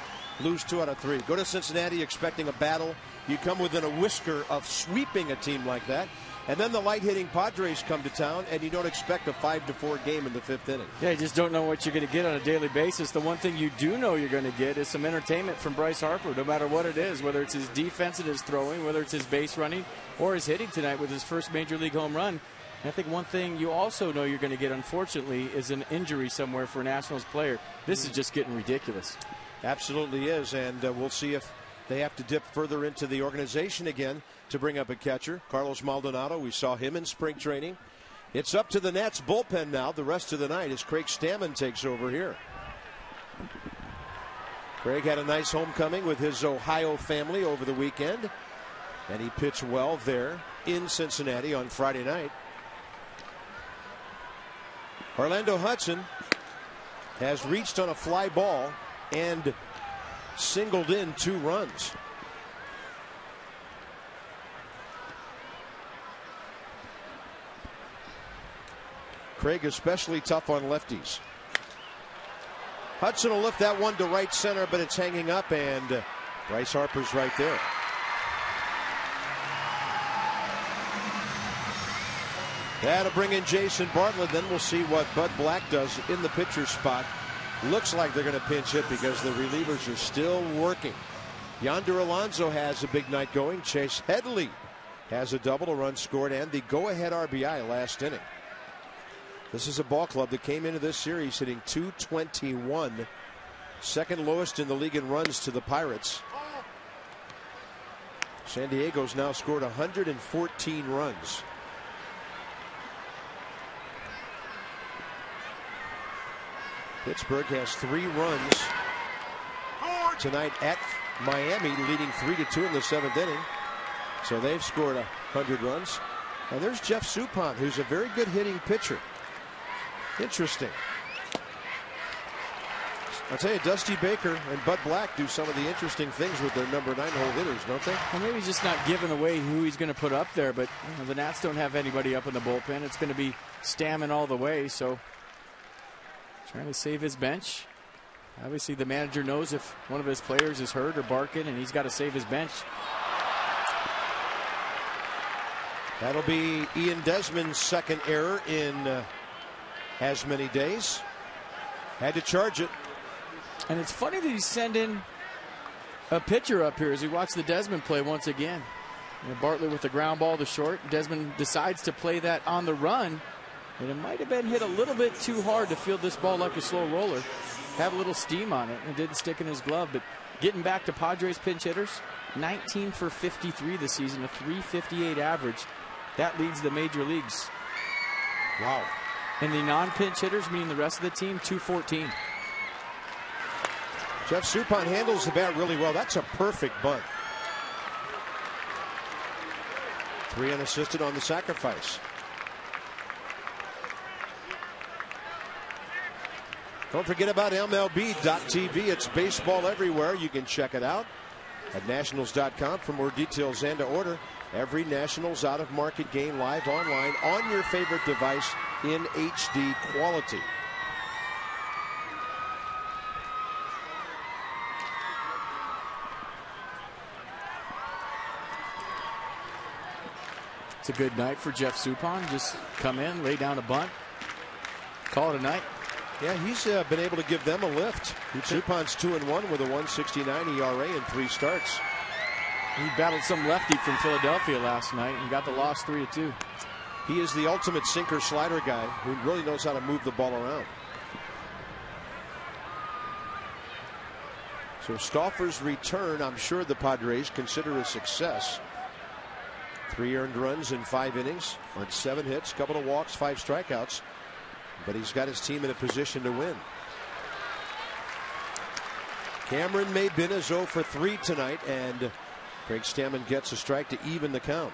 lose 2 out of 3. Go to Cincinnati expecting a battle. You come within a whisker of sweeping a team like that. And then the light-hitting Padres come to town, and you don't expect a 5-4 game in the 5th inning. Yeah, you just don't know what you're going to get on a daily basis. The one thing you do know you're going to get is some entertainment from Bryce Harper, no matter what it is, whether it's his defense and his throwing, whether it's his base running, or his hitting tonight with his first Major League home run. And I think one thing you also know you're going to get, unfortunately, is an injury somewhere for a Nationals player. This is just getting ridiculous. Absolutely is, and we'll see if they have to dip further into the organization again to bring up a catcher. Carlos Maldonado, we saw him in spring training. It's up to the Nats bullpen now the rest of the night as Craig Stammen takes over here. Craig had a nice homecoming with his Ohio family over the weekend, and he pitched well there in Cincinnati on Friday night. Orlando Hudson has reached on a fly ball and singled in 2 runs. Craig especially tough on lefties. Hudson will lift that one to right center, but it's hanging up, and Bryce Harper's right there. That'll bring in Jason Bartlett. Then we'll see what Bud Black does in the pitcher's spot. Looks like they're going to pinch hit because the relievers are still working. Yonder Alonso has a big night going. Chase Headley has a double, a run scored, and the go-ahead RBI last inning. This is a ball club that came into this series hitting .221, second lowest in the league in runs to the Pirates. San Diego's now scored 114 runs. Pittsburgh has 3 runs tonight at Miami, leading 3-2 in the 7th inning. So they've scored 100 runs. And there's Jeff Suppan, who's a very good hitting pitcher. Interesting. I'll tell you, Dusty Baker and Bud Black do some of the interesting things with their number 9 hole hitters, don't they? Well, maybe he's just not giving away who he's going to put up there, but the Nats don't have anybody up in the bullpen. It's going to be Stammen all the way, so trying to save his bench. Obviously, the manager knows if one of his players is hurt or barking, and he's got to save his bench. That'll be Ian Desmond's second error in as many days. Had to charge it. And it's funny that he's sending a pitcher up here as we watch the Desmond play once again. Bartlett with the ground ball to short. Desmond decides to play that on the run. And it might have been hit a little bit too hard to field this ball like a slow roller. Have a little steam on it, and it didn't stick in his glove. But getting back to Padres pinch hitters, 19 for 53 this season, a .358 average. That leads the major leagues. Wow. And the non-pinch hitters, meaning the rest of the team, 214. Jeff Suppan handles the bat really well. That's a perfect bunt. 3 unassisted on the sacrifice. Don't forget about MLB.tv. It's baseball everywhere. You can check it out at Nationals.com for more details and to order every Nationals out-of-market game live online on your favorite device in HD quality. It's a good night for Jeff Suppan. Just come in, lay down a bunt, call it a night. Yeah, he's been able to give them a lift. Suppan's 2-1 with a 1.69 ERA in 3 starts. He battled some lefty from Philadelphia last night and got the loss 3-2. He is the ultimate sinker slider guy who really knows how to move the ball around. So Stauffer's return, I'm sure the Padres consider a success. 3 earned runs in 5 innings on 7 hits, couple of walks, 5 strikeouts. But he's got his team in a position to win. Cameron Maybin is 0 for 3 tonight, and Craig Stammen gets a strike to even the count.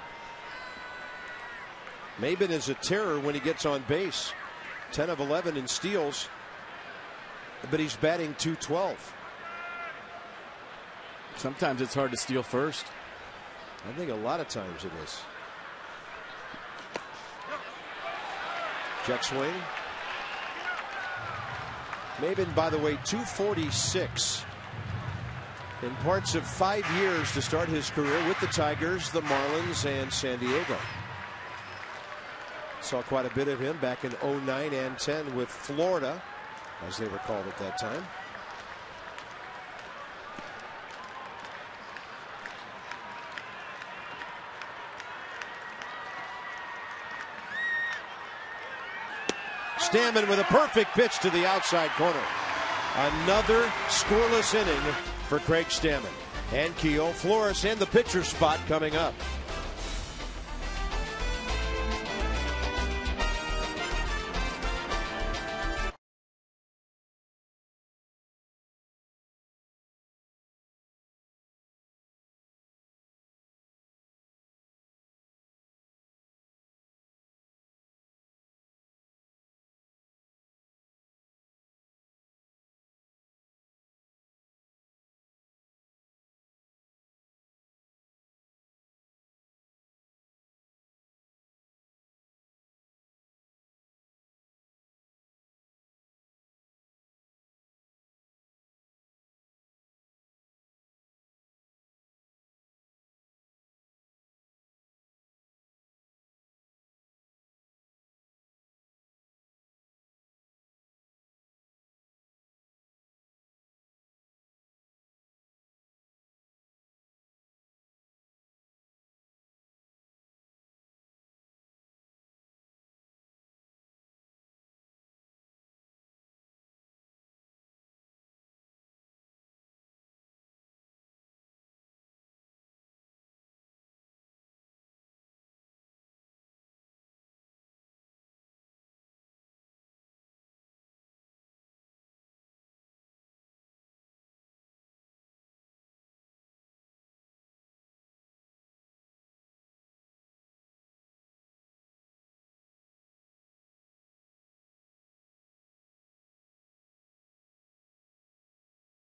Maybin is a terror when he gets on base. 10 of 11 in steals, but he's batting .212. Sometimes it's hard to steal first. I think a lot of times it is. Check swing. Maybin, by the way, .246 in parts of 5 years to start his career with the Tigers, the Marlins, and San Diego. Saw quite a bit of him back in 09 and 10 with Florida, as they were called at that time. Stammen with a perfect pitch to the outside corner. Another scoreless inning for Craig Stammen. And Keogh, Flores, and the pitcher spot coming up.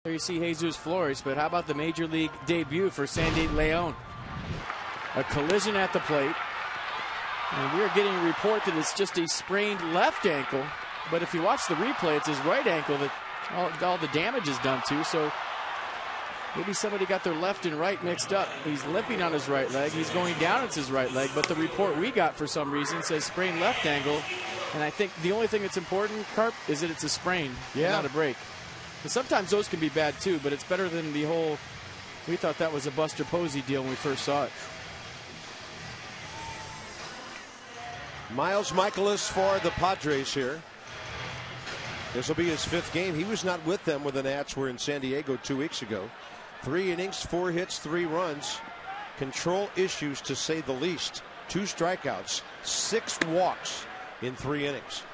There you see Jesus Flores, but how about the major league debut for Sandy Leon? A collision at the plate, and we are getting a report that it's just a sprained left ankle, but if you watch the replay, it's his right ankle that all the damage is done to, so maybe somebody got their left and right mixed up. He's limping on his right leg, he's going down, it's his right leg, but the report we got for some reason says sprained left ankle, and I think the only thing that's important, Carp, is that it's a sprain, not a break. And sometimes those can be bad too, but it's better than the whole, we thought that was a Buster Posey deal when we first saw it. Miles Michaelis for the Padres here. This will be his 5th game. He was not with them when the Nats were in San Diego 2 weeks ago. 3 innings, 4 hits, 3 runs. Control issues to say the least. 2 strikeouts, 6 walks in 3 innings.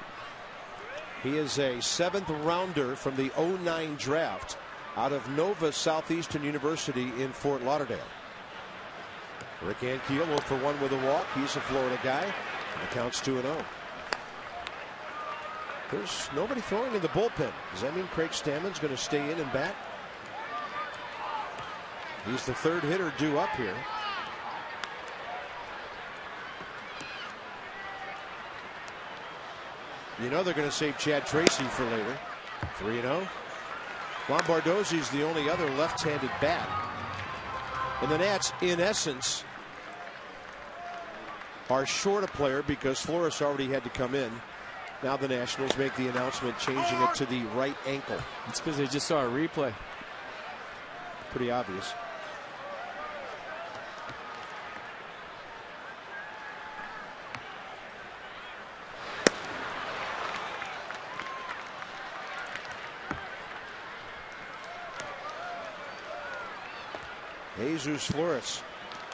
He is a 7th rounder from the 09 draft out of Nova Southeastern University in Fort Lauderdale. Rick Ankiel 0 for 1 with a walk. He's a Florida guy. And the count's 2-0. There's nobody throwing in the bullpen. Does that mean Craig Stammen's going to stay in and bat? He's the 3rd hitter due up here. You know they're going to save Chad Tracy for later. 3-0. Lombardozzi's the only other left-handed bat. And the Nats, in essence, are short a player because Flores already had to come in. Now the Nationals make the announcement changing it to the right ankle. It's because they just saw a replay. Pretty obvious. Jesus Flores.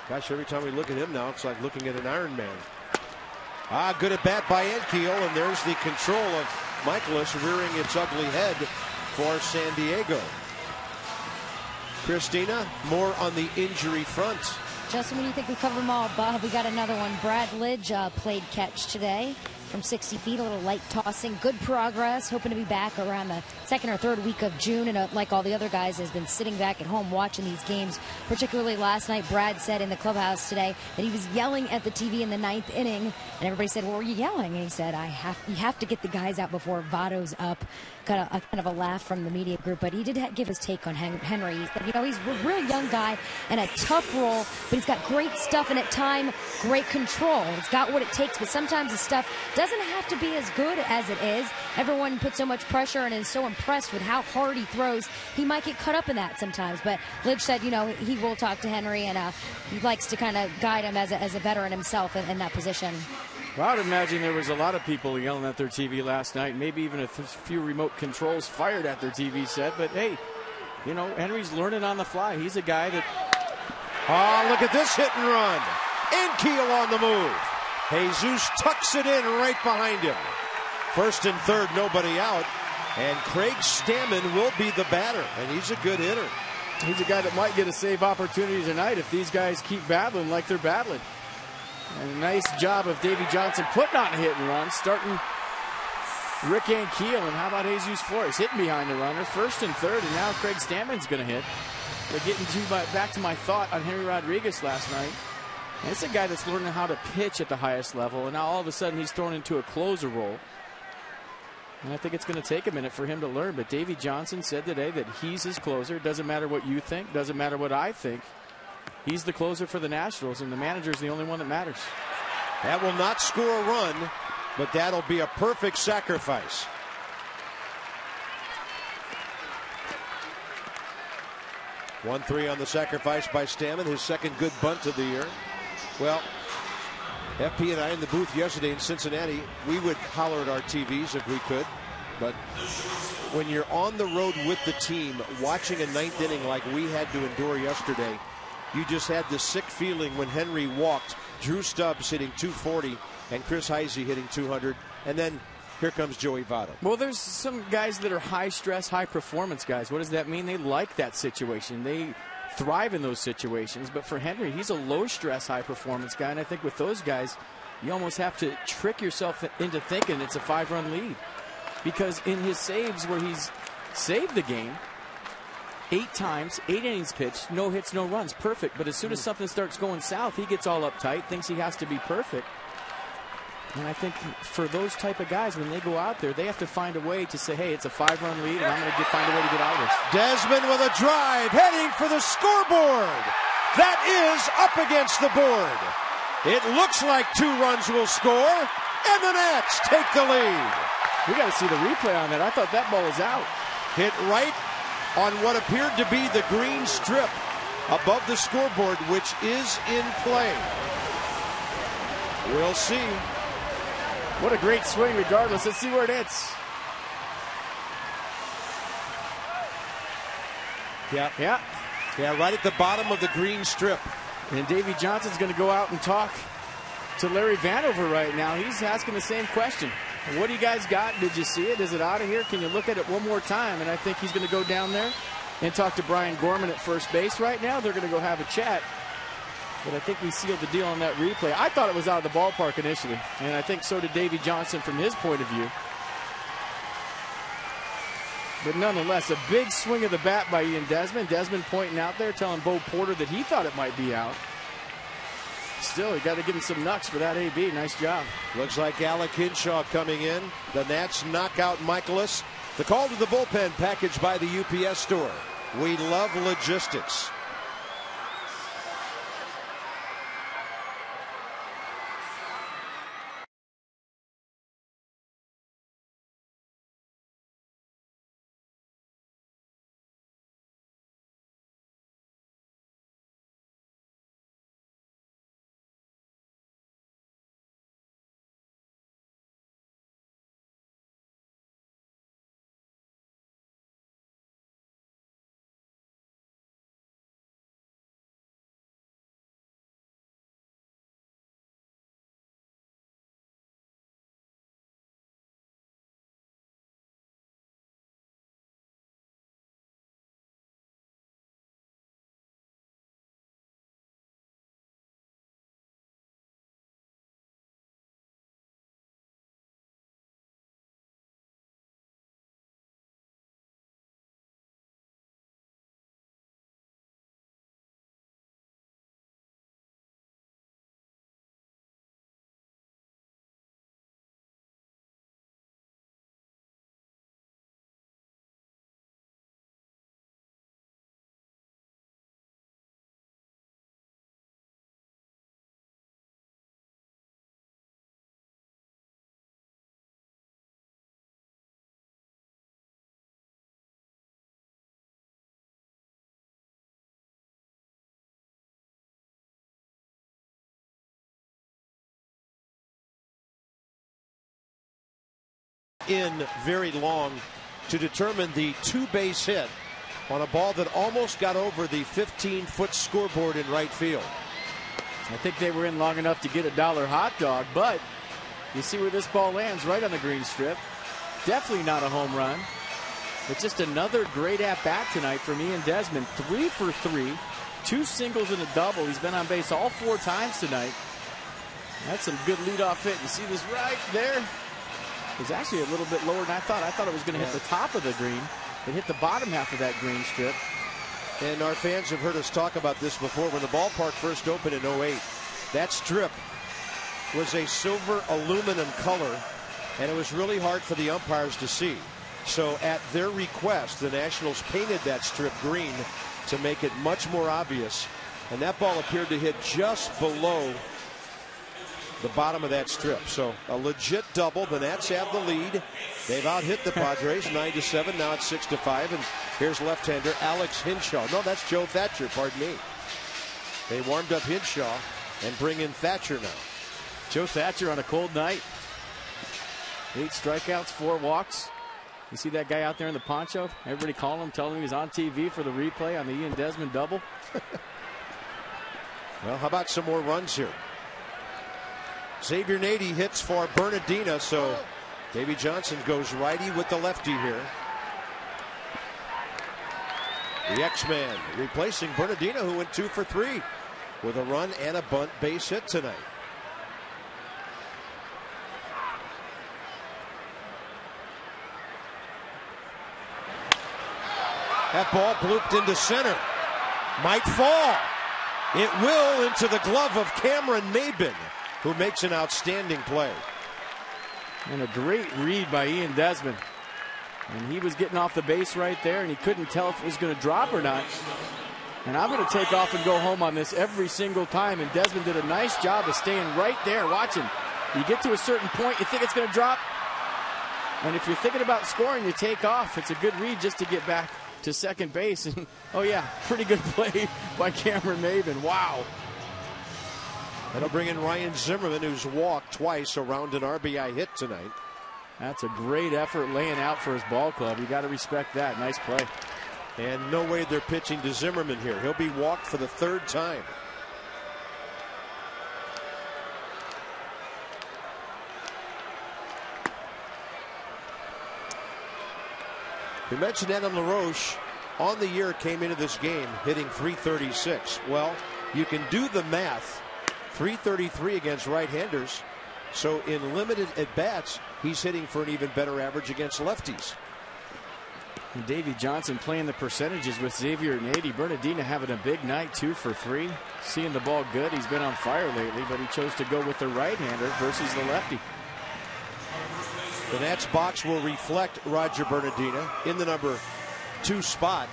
Gosh, every time we look at him now, it's like looking at an Iron Man. Good at bat by Ankiel, and there's the control of Michaelis rearing its ugly head for San Diego. Christina, more on the injury front. Justin, when you think we covered them all, Bob, we got another one. Brad Lidge played catch today from 60 feet, a little light tossing. Good progress, hoping to be back around the second or third week of June. And like all the other guys, has been sitting back at home watching these games. Particularly last night, Brad said in the clubhouse today that he was yelling at the TV in the 9th inning. And everybody said, "What were you yelling?" And he said, you have to get the guys out before Votto's up. Got a kind of a laugh from the media group, but he did give his take on Henry. He said, he's a really young guy and a tough role, but he's got great stuff and at time, great control. It's got what it takes, but sometimes the stuff doesn't have to be as good as it is. Everyone puts so much pressure and is so impressed with how hard he throws. He might get caught up in that sometimes, but Lidge said, he will talk to Henry, and he likes to kind of guide him as a veteran himself in that position. Well, I would imagine there was a lot of people yelling at their TV last night, maybe even a few remote controls fired at their TV set. But, hey, Henry's learning on the fly. He's a guy that... Oh, look at this hit and run. Keel on the move. Jesus tucks it in right behind him. First and third, nobody out. And Craig Stammen will be the batter, and he's a good hitter. He's a guy that might get a save opportunity tonight if these guys keep battling like they're battling. And a nice job of Davy Johnson putting on a hit and run, starting Rick Ankiel. And how about Jesus Flores hitting behind the runner, first and third, and now Craig Stammen's going to hit. But getting back to my thought on Henry Rodriguez last night. And it's a guy that's learning how to pitch at the highest level, and now all of a sudden he's thrown into a closer role. And I think it's going to take a minute for him to learn. But Davy Johnson said today that he's his closer. Doesn't matter what you think, doesn't matter what I think. He's the closer for the Nationals, and the manager's the only one that matters. That will not score a run, but that'll be a perfect sacrifice. One 3 on the sacrifice by Stammen, his second good bunt of the year. Well, FP and I in the booth yesterday in Cincinnati, we would holler at our TVs if we could. But when you're on the road with the team, watching a 9th inning like we had to endure yesterday, you just had this sick feeling when Henry walked. Drew Stubbs hitting 240 and Chris Heisey hitting 200. And then here comes Joey Votto. Well, there's some guys that are high stress, high performance guys. What does that mean? They like that situation. They thrive in those situations. But for Henry, he's a low stress, high performance guy. And I think with those guys, you almost have to trick yourself into thinking it's a 5-run lead. Because in his saves where he's saved the game, 8 times, 8 innings pitched, no hits, no runs, perfect. But as soon as something starts going south, he gets all uptight, thinks he has to be perfect. And I think for those type of guys, when they go out there, they have to find a way to say, hey, it's a 5-run lead, and I'm going to find a way to get out of this. Desmond with a drive, heading for the scoreboard. That is up against the board. It looks like 2 runs will score, and the Nats take the lead. We got to see the replay on that. I thought that ball was out. Hit right on what appeared to be the green strip above the scoreboard, which is in play. We'll see. What a great swing regardless. Let's see where it hits. Yeah, right at the bottom of the green strip. And Davy Johnson's going to go out and talk to Larry Vanover right now. He's asking the same question. What do you guys got? Did you see it? Is it out of here? Can you look at it one more time? And I think he's going to go down there and talk to Brian Gorman at first base right now. They're going to go have a chat. But I think we sealed the deal on that replay. I thought it was out of the ballpark initially. And I think so did Davy Johnson from his point of view. But nonetheless, a big swing of the bat by Ian Desmond. Desmond pointing out there, telling Bo Porter that he thought it might be out. Still, you got to give him some nucks for that AB. Nice job. Looks like Alec Hinshaw coming in. The Nats knock out Michaelis. The call to the bullpen packaged by the UPS store. We love logistics. in very long to determine the two-base hit on a ball that almost got over the 15-foot scoreboard in right field. I think they were in long enough to get a dollar hot dog, but you see where this ball lands, right on the green strip. Definitely not a home run. But just another great at-bat tonight from Ian Desmond. 3 for 3, 2 singles and a double. He's been on base all 4 times tonight. That's some good leadoff hit. You see this right there? It's actually a little bit lower than I thought. I thought it was going to hit the top of the green. It hit the bottom half of that green strip. And our fans have heard us talk about this before. When the ballpark first opened in '08, that strip was a silver aluminum color, and it was really hard for the umpires to see. So at their request, the Nationals painted that strip green to make it much more obvious. And that ball appeared to hit just below the bottom of that strip. So a legit double. The Nats have the lead. They've out-hit the Padres 9-7. Now it's 6-5. And here's left-hander Alex Hinshaw. No, that's Joe Thatcher. Pardon me. They warmed up Hinshaw and bring in Thatcher now. Joe Thatcher on a cold night. 8 strikeouts, 4 walks. You see that guy out there in the poncho? Everybody calling him, telling him he's on TV for the replay on the Ian Desmond double. Well, how about some more runs here? Xavier Nady hits for Bernardina, so Davey Johnson goes righty with the lefty here. The X-Man replacing Bernardina, who went 2 for 3 with a run and a bunt base hit tonight. That ball blooped into center. Might fall. It will into the glove of Cameron Maben, who makes an outstanding play. And a great read by Ian Desmond. And he was getting off the base right there, and he couldn't tell if it was going to drop or not. And I'm going to take off and go home on this every single time. And Desmond did a nice job of staying right there. Watch him. You get to a certain point, you think it's going to drop. And if you're thinking about scoring, you take off. It's a good read just to get back to second base. And oh yeah, pretty good play by Cameron Maben. Wow. That'll bring in Ryan Zimmerman, who's walked twice around an RBI hit tonight. That's a great effort laying out for his ball club. You got to respect that. Nice play. And no way they're pitching to Zimmerman here. He'll be walked for the 3rd time. We mentioned Adam LaRoche on the year came into this game hitting .336. Well, you can do the math. .333 against right-handers. So in limited at-bats, he's hitting for an even better average against lefties. And Davey Johnson playing the percentages with Xavier Nady. Bernardina having a big night, 2 for 3. Seeing the ball good. He's been on fire lately, but he chose to go with the right-hander versus the lefty. The Nats box will reflect Roger Bernardina in the number 2 spot.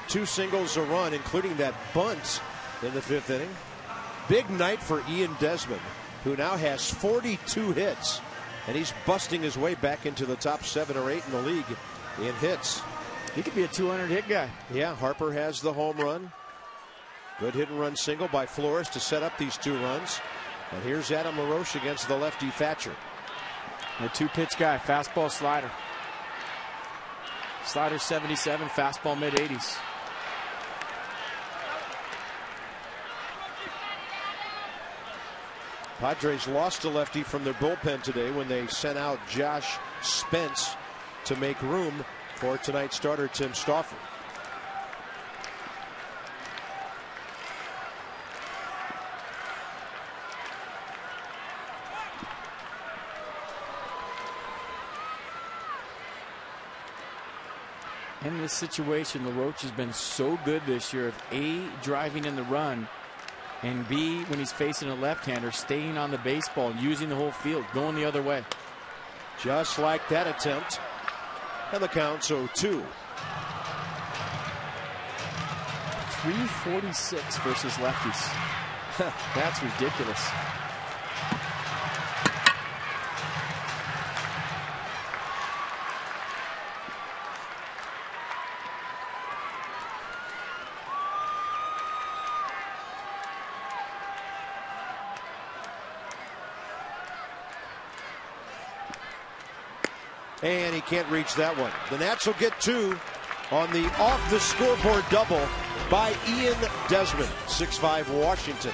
2 singles, a run, including that bunt in the 5th inning. Big night for Ian Desmond, who now has 42 hits, and he's busting his way back into the top 7 or 8 in the league in hits. He could be a 200-hit guy. Yeah, Harper has the home run. Good hit-and-run single by Flores to set up these 2 runs. And here's Adam LaRoche against the lefty Thatcher. A 2-pitch guy, fastball, slider. Slider 77, fastball mid-80s. Padres lost a lefty from their bullpen today when they sent out Josh Spence to make room for tonight's starter Tim Stauffer. In this situation, LaRoche has been so good this year of A, driving in the run, and B, when he's facing a left-hander, staying on the baseball, using the whole field, going the other way. Just like that attempt. And the count's 0-2. 346 versus lefties. That's ridiculous. And he can't reach that one. The Nats will get 2 on the off the scoreboard double by Ian Desmond. 6-5 Washington.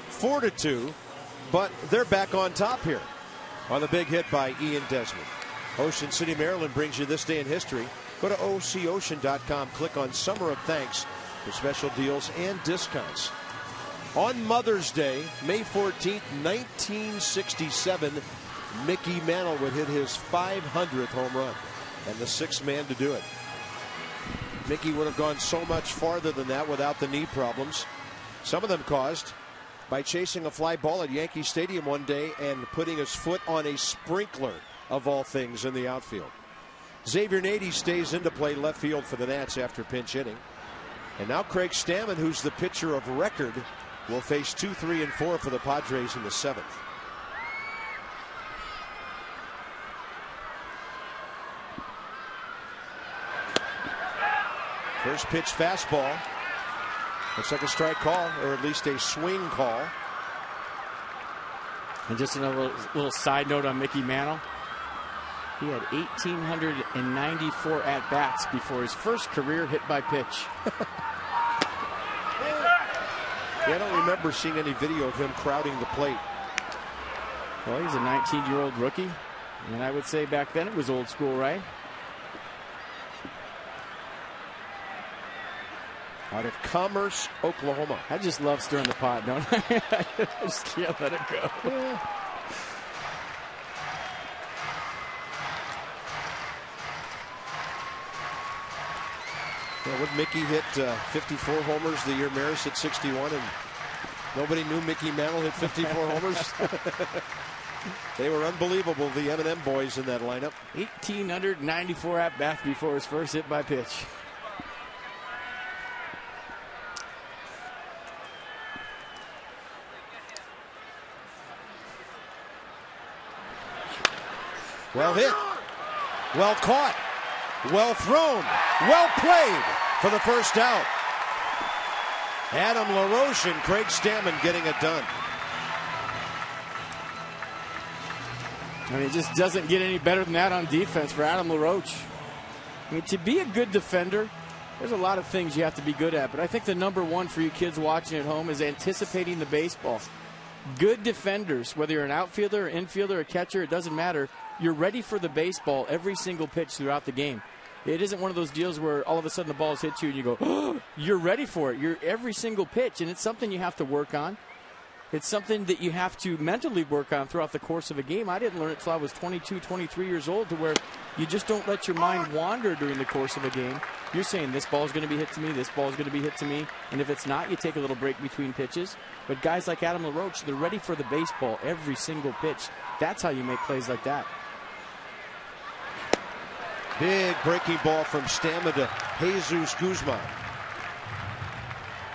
Four to 2, but they're back on top here on the big hit by Ian Desmond. Ocean City, Maryland brings you this day in history. Go to OCOcean.com, click on Summer of Thanks for special deals and discounts. On Mother's Day, May 14th, 1967, Mickey Mantle would hit his 500th home run and the 6th man to do it. Mickey would have gone so much farther than that without the knee problems. Some of them caused by chasing a fly ball at Yankee Stadium one day and putting his foot on a sprinkler, of all things, in the outfield. Xavier Nady stays into play left field for the Nats after pinch hitting. And now Craig Stammen, who's the pitcher of record, will face 2, 3, and 4 for the Padres in the 7th. First pitch fastball. Looks like a strike call, or at least a swing call. And just another little side note on Mickey Mantle. He had 1,894 at-bats before his first career hit by pitch. Yeah, I don't remember seeing any video of him crowding the plate. Well, he's a 19-year-old rookie. And I would say back then it was old school, right? Out of Commerce, Oklahoma. I just love stirring the pot, don't I? I just can't let it go. Yeah. Well, would Mickey hit 54 homers the year Maris hit 61, and nobody knew Mickey Mantle hit 54 homers? They were unbelievable, the M&M boys in that lineup. 1,894 at-bats before his first hit by pitch. Well hit, well caught, well thrown, well played for the first out. Adam LaRoche and Craig Stammen getting it done. I mean, it just doesn't get any better than that on defense for Adam LaRoche. I mean, to be a good defender, there's a lot of things you have to be good at, but I think the number one for you kids watching at home is anticipating the baseball. Good defenders, whether you're an outfielder, or infielder, or catcher, it doesn't matter. You're ready for the baseball every single pitch throughout the game. It isn't one of those deals where all of a sudden the ball's hit you and you go, oh, you're ready for it. You're every single pitch, and it's something you have to work on. It's something that you have to mentally work on throughout the course of a game. I didn't learn it until I was 22, 23 years old, to where you just don't let your mind wander during the course of a game. You're saying this ball is going to be hit to me, this ball is going to be hit to me, and if it's not, you take a little break between pitches. But guys like Adam LaRoche, they're ready for the baseball every single pitch. That's how you make plays like that. Big breaking ball from Stammen to Jesus Guzman.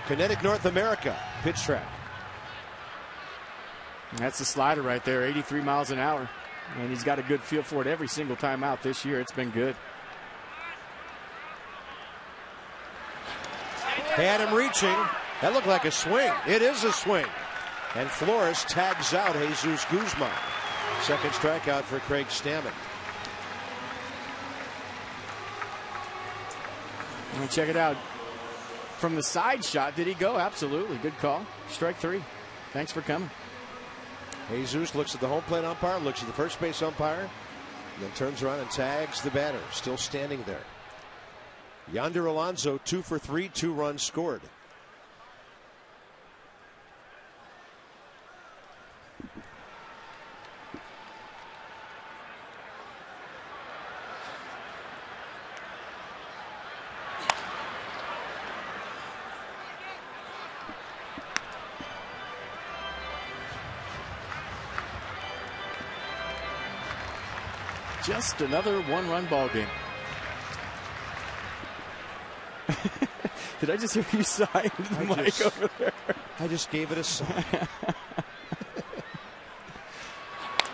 Kinetic North America pitch track. That's the slider right there, 83 miles an hour. And he's got a good feel for it every single time out this year. It's been good. Had him reaching. That looked like a swing. It is a swing. And Flores tags out Jesus Guzman. Second strikeout for Craig Stammen. And check it out. From the side shot, did he go? Absolutely. Good call. Strike 3. Thanks for coming. Jesus looks at the home plate umpire, looks at the first base umpire, and then turns around and tags the batter, still standing there. Yonder Alonso, 2 for 3, 2 runs scored. Just another one-run ball game. Did I just hear you sigh into the mic over there? I just gave it a sigh.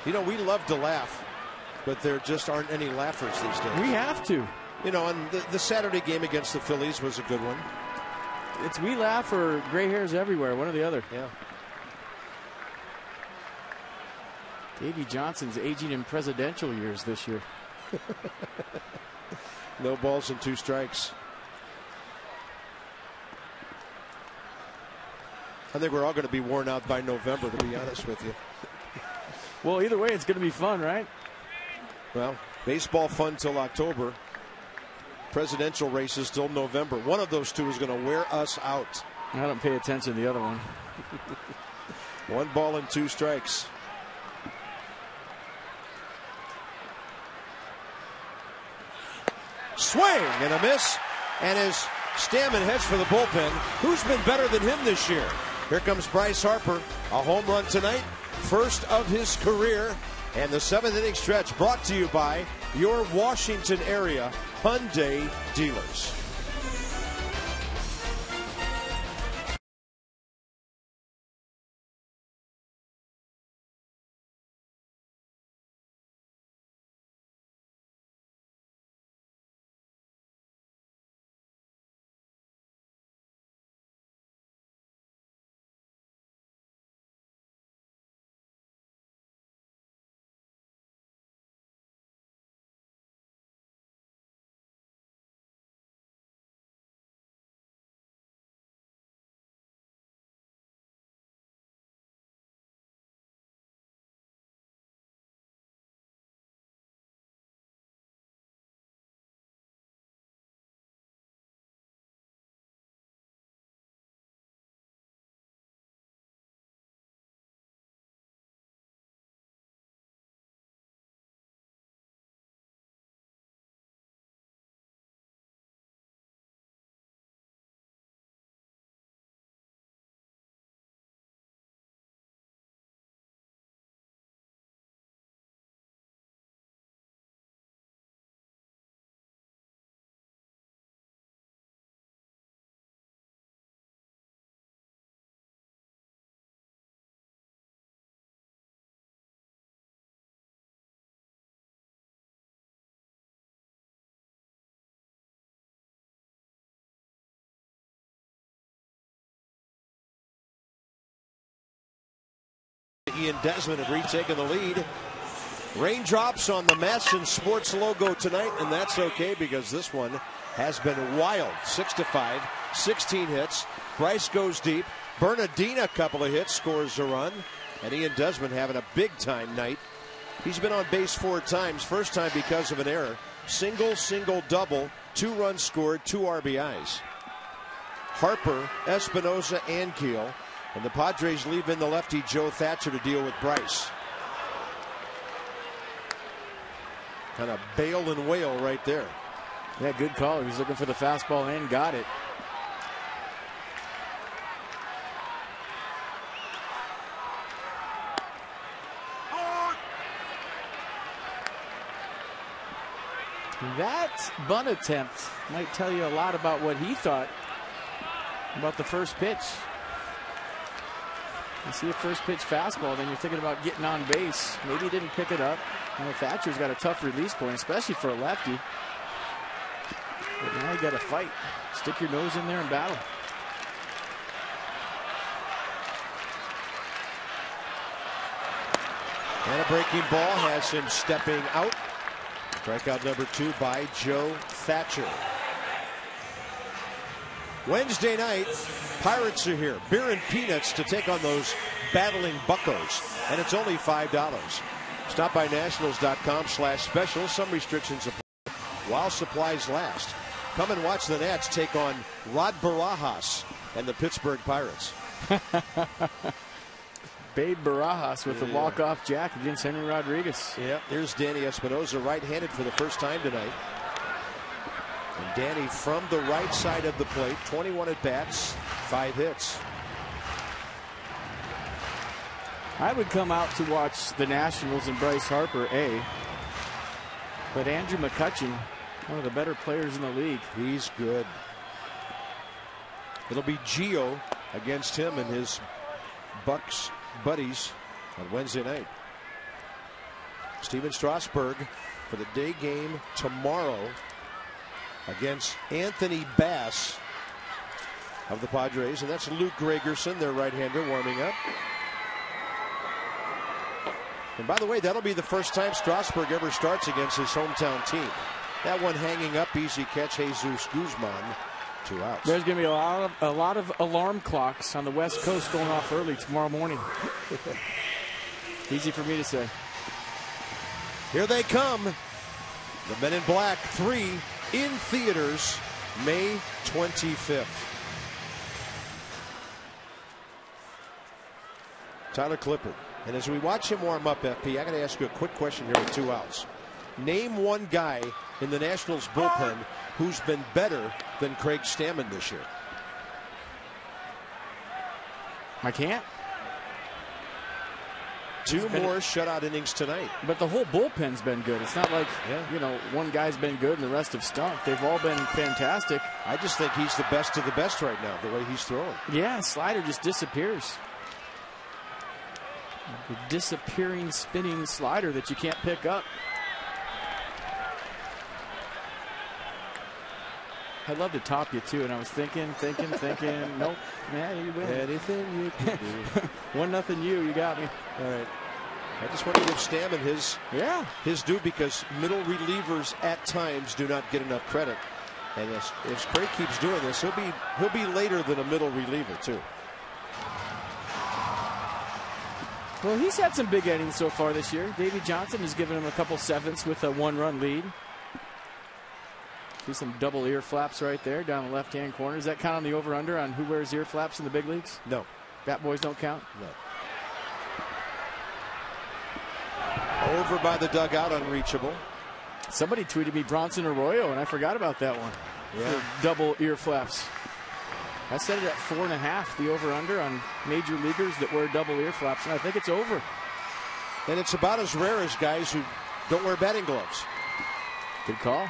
You know, we love to laugh, but there just aren't any laughers these days. We have to. You know, and the Saturday game against the Phillies was a good one. It's we laugh or gray hairs everywhere, one or the other. Yeah. Davey Johnson's aging in presidential years this year. No balls and 2 strikes. I think we're all going to be worn out by November, to be honest with you. Well, either way, it's going to be fun, right? Well, baseball fun till October. Presidential races till November. One of those two is going to wear us out. I don't pay attention to the other one. 1 ball and 2 strikes. Swing and a miss. And as Stammen heads for the bullpen, who's been better than him this year? Here comes Bryce Harper. A home run tonight. First of his career. And the 7th inning stretch brought to you by your Washington area Hyundai dealers. Ian Desmond have retaken the lead. Raindrops on the Masson Sports logo tonight, and that's okay because this one has been wild. 6-5, 16 hits. Bryce goes deep. Bernardine a couple of hits, scores a run. And Ian Desmond having a big-time night. He's been on base 4 times. First time because of an error. Single, double, 2 runs scored, 2 RBIs. Harper, Espinosa, and Keel. And the Padres leave in the lefty Joe Thatcher to deal with Bryce. Kind of bail and wail right there. Yeah, good call. He was looking for the fastball and got it. That bunt attempt might tell you a lot about what he thought about the first pitch. You see a first pitch fastball, then you're thinking about getting on base. Maybe he didn't pick it up. You know, Thatcher's got a tough release point, especially for a lefty. But now you got to fight. Stick your nose in there and battle. And a breaking ball has him stepping out. Strikeout number 2 by Joe Thatcher. Wednesday night, Pirates are here. Beer and peanuts to take on those battling Buccos. And it's only $5. Stop by nationals.com/special. Some restrictions apply while supplies last. Come and watch the Nats take on Rod Barajas and the Pittsburgh Pirates. Babe Barajas with the walk-off jack against Henry Rodriguez. Yeah, there's Danny Espinosa, right-handed for the first time tonight. And Danny from the right side of the plate, 21 at-bats, 5 hits. I would come out to watch the Nationals and Bryce Harper, but Andrew McCutchen, one of the better players in the league. He's good. It'll be Gio against him and his Bucks buddies on Wednesday night. Steven Strasburg for the day game tomorrow against Anthony Bass of the Padres, and that's Luke Gregerson, their right-hander, warming up. And by the way, that'll be the first time Strasburg ever starts against his hometown team. That one hanging up, easy catch, Jesus Guzman. 2 outs. There's going to be a lot of alarm clocks on the West Coast going off early tomorrow morning. Easy for me to say. Here they come. The Men in Black 3 in theaters May 25th. Tyler Clippard. And as we watch him warm up, FP, I got to ask you a quick question here with 2 outs. Name one guy in the Nationals bullpen who's been better than Craig Stammen this year. I can't. 2 more shutout innings tonight. But the whole bullpen's been good. It's not like, you know, one guy's been good and the rest have stunk. They've all been fantastic. I just think he's the best of the best right now, the way he's throwing. Yeah, slider just disappears. The disappearing, spinning slider that you can't pick up. I'd love to top you, too, and I was thinking, nope. Yeah, you win. Anything you can do. 1-0 you got me. All right. I just want to give Stammen his due, because middle relievers at times do not get enough credit. And if Craig keeps doing this, he'll be later than a middle reliever, too. Well, he's had some big innings so far this year. Davey Johnson has given him a couple sevenths with a 1-run lead. See some double ear flaps right there down the left-hand corner. Does that count on the over-under on who wears ear flaps in the big leagues? No. Bat boys don't count? No. Over by the dugout, unreachable. Somebody tweeted me Bronson Arroyo, and I forgot about that one. Yeah. Double ear flaps. I set it at 4.5, the over-under on major leaguers that wear double ear flaps, and I think it's over. And it's about as rare as guys who don't wear batting gloves. Good call.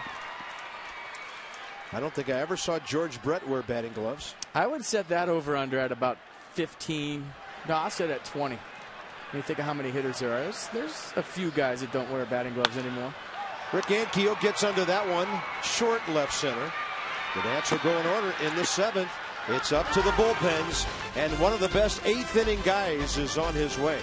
I don't think I ever saw George Brett wear batting gloves. I would set that over-under at about 15. No, I'll set it at 20. When you think of how many hitters there are, there's a few guys that don't wear batting gloves anymore. Rick Ankiel gets under that one. Short left center. The Nats will go in order in the 7th. It's up to the bullpens, and one of the best 8th-inning guys is on his way.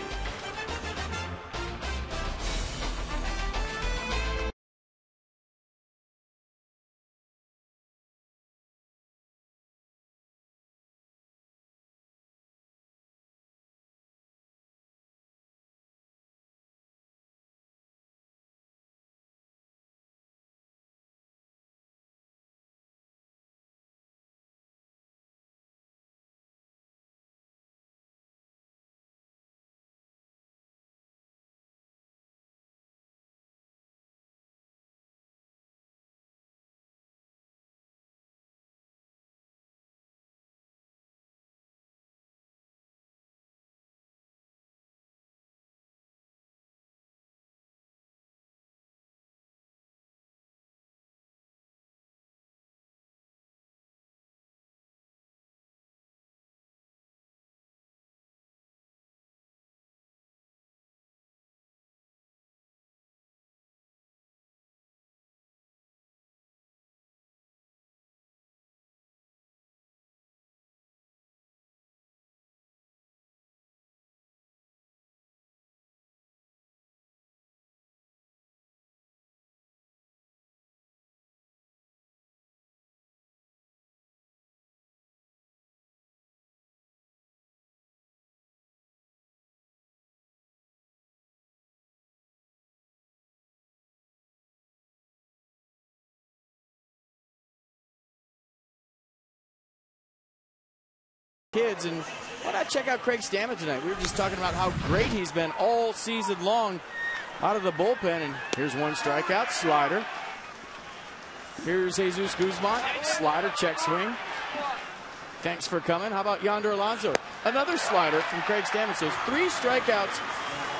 kids. And why not check out Craig Stammen tonight? We were just talking about how great he's been all season long out of the bullpen. And here's one strikeout, slider. Here's Jesus Guzman, slider, check swing. Thanks for coming. How about Yonder Alonso? Another slider from Craig Stammen. So 3 strikeouts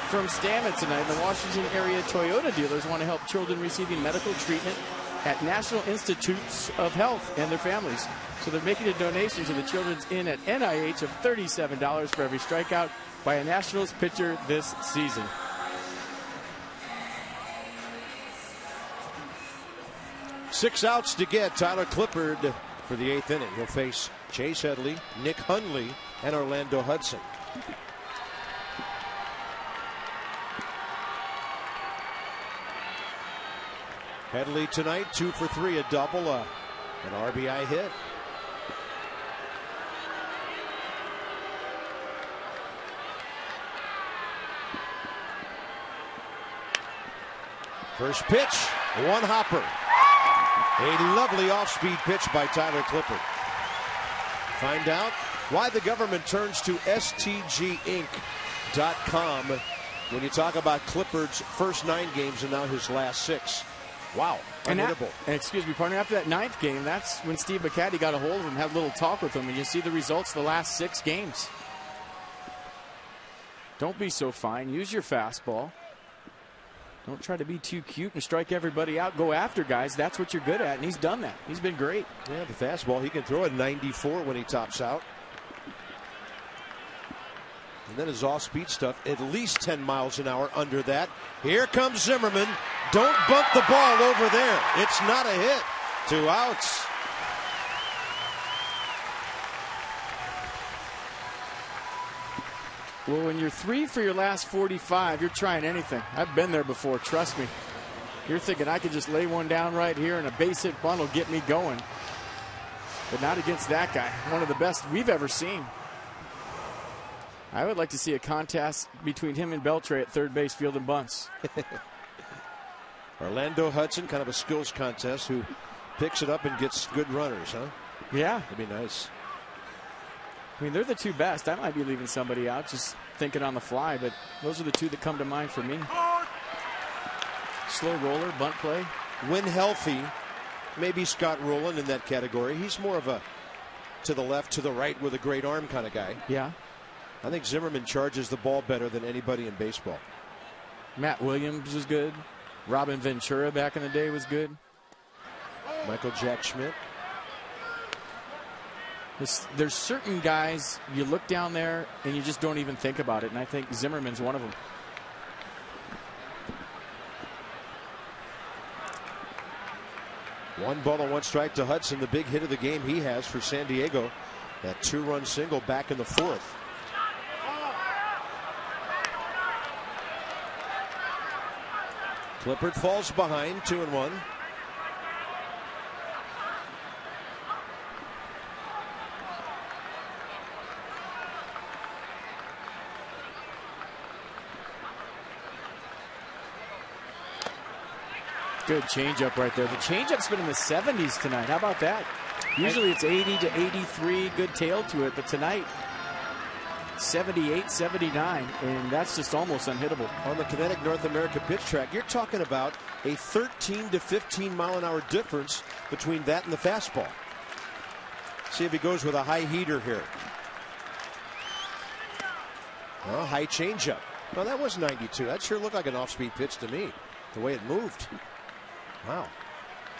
from Stammen tonight. The Washington area Toyota dealers want to help children receiving medical treatment at National Institutes of Health and their families. So they're making a donation to the Children's Inn at NIH of $37 for every strikeout by a Nationals pitcher this season. Six outs to get. Tyler Clippard for the 8th inning. He'll face Chase Headley, Nick Hundley, and Orlando Hudson. Headley tonight, 2 for 3, a double, an RBI hit. First pitch, one hopper. A lovely off-speed pitch by Tyler Clippard. Find out why the government turns to stginc.com when you talk about Clippard's first 9 games and now his last 6. Wow, unhittable. And excuse me, partner, after that 9th game, that's when Steve McCaddy got a hold of him, had a little talk with him, and you see the results of the last 6 games. Don't be so fine. Use your fastball. Don't try to be too cute and strike everybody out. Go after guys. That's what you're good at, and he's done that. He's been great. Yeah, the fastball, he can throw a 94 when he tops out. And then his off-speed stuff, at least 10 miles an hour under that. Here comes Zimmerman. Don't bump the ball over there. It's not a hit. 2 outs. Well, when you're 3 for your last 45, you're trying anything. I've been there before, trust me. You're thinking I could just lay one down right here and a base hit bunt will get me going. But not against that guy. One of the best we've ever seen. I would like to see a contest between him and Beltre at third base fielding bunts. Orlando Hudson, kind of a skills contest, who picks it up and gets good runners, huh? Yeah. That'd be nice. I mean, they're the 2 best. I might be leaving somebody out, just thinking on the fly, but those are the 2 that come to mind for me. Slow roller, bunt play. When healthy, maybe Scott Rowland in that category. He's more of a to the left, to the right with a great arm kind of guy. Yeah. I think Zimmerman charges the ball better than anybody in baseball. Matt Williams was good. Robin Ventura back in the day was good. Michael Jack Schmidt. There's certain guys you look down there and you just don't even think about it, and I think Zimmerman's one of them. One ball and 1 strike to Hudson. The big hit of the game he has for San Diego. That 2-run single back in the 4th. Clippard falls behind, 2-1. Good changeup right there. The changeup's been in the 70s tonight. How about that? Usually it's 80 to 83, good tail to it, but tonight 78, 79, and that's just almost unhittable. On the Kinetic North America pitch track, you're talking about a 13 to 15 mile an hour difference between that and the fastball. See if he goes with a high heater here. Well, high changeup. Well, that was 92. That sure looked like an off-speed pitch to me, the way it moved. Wow.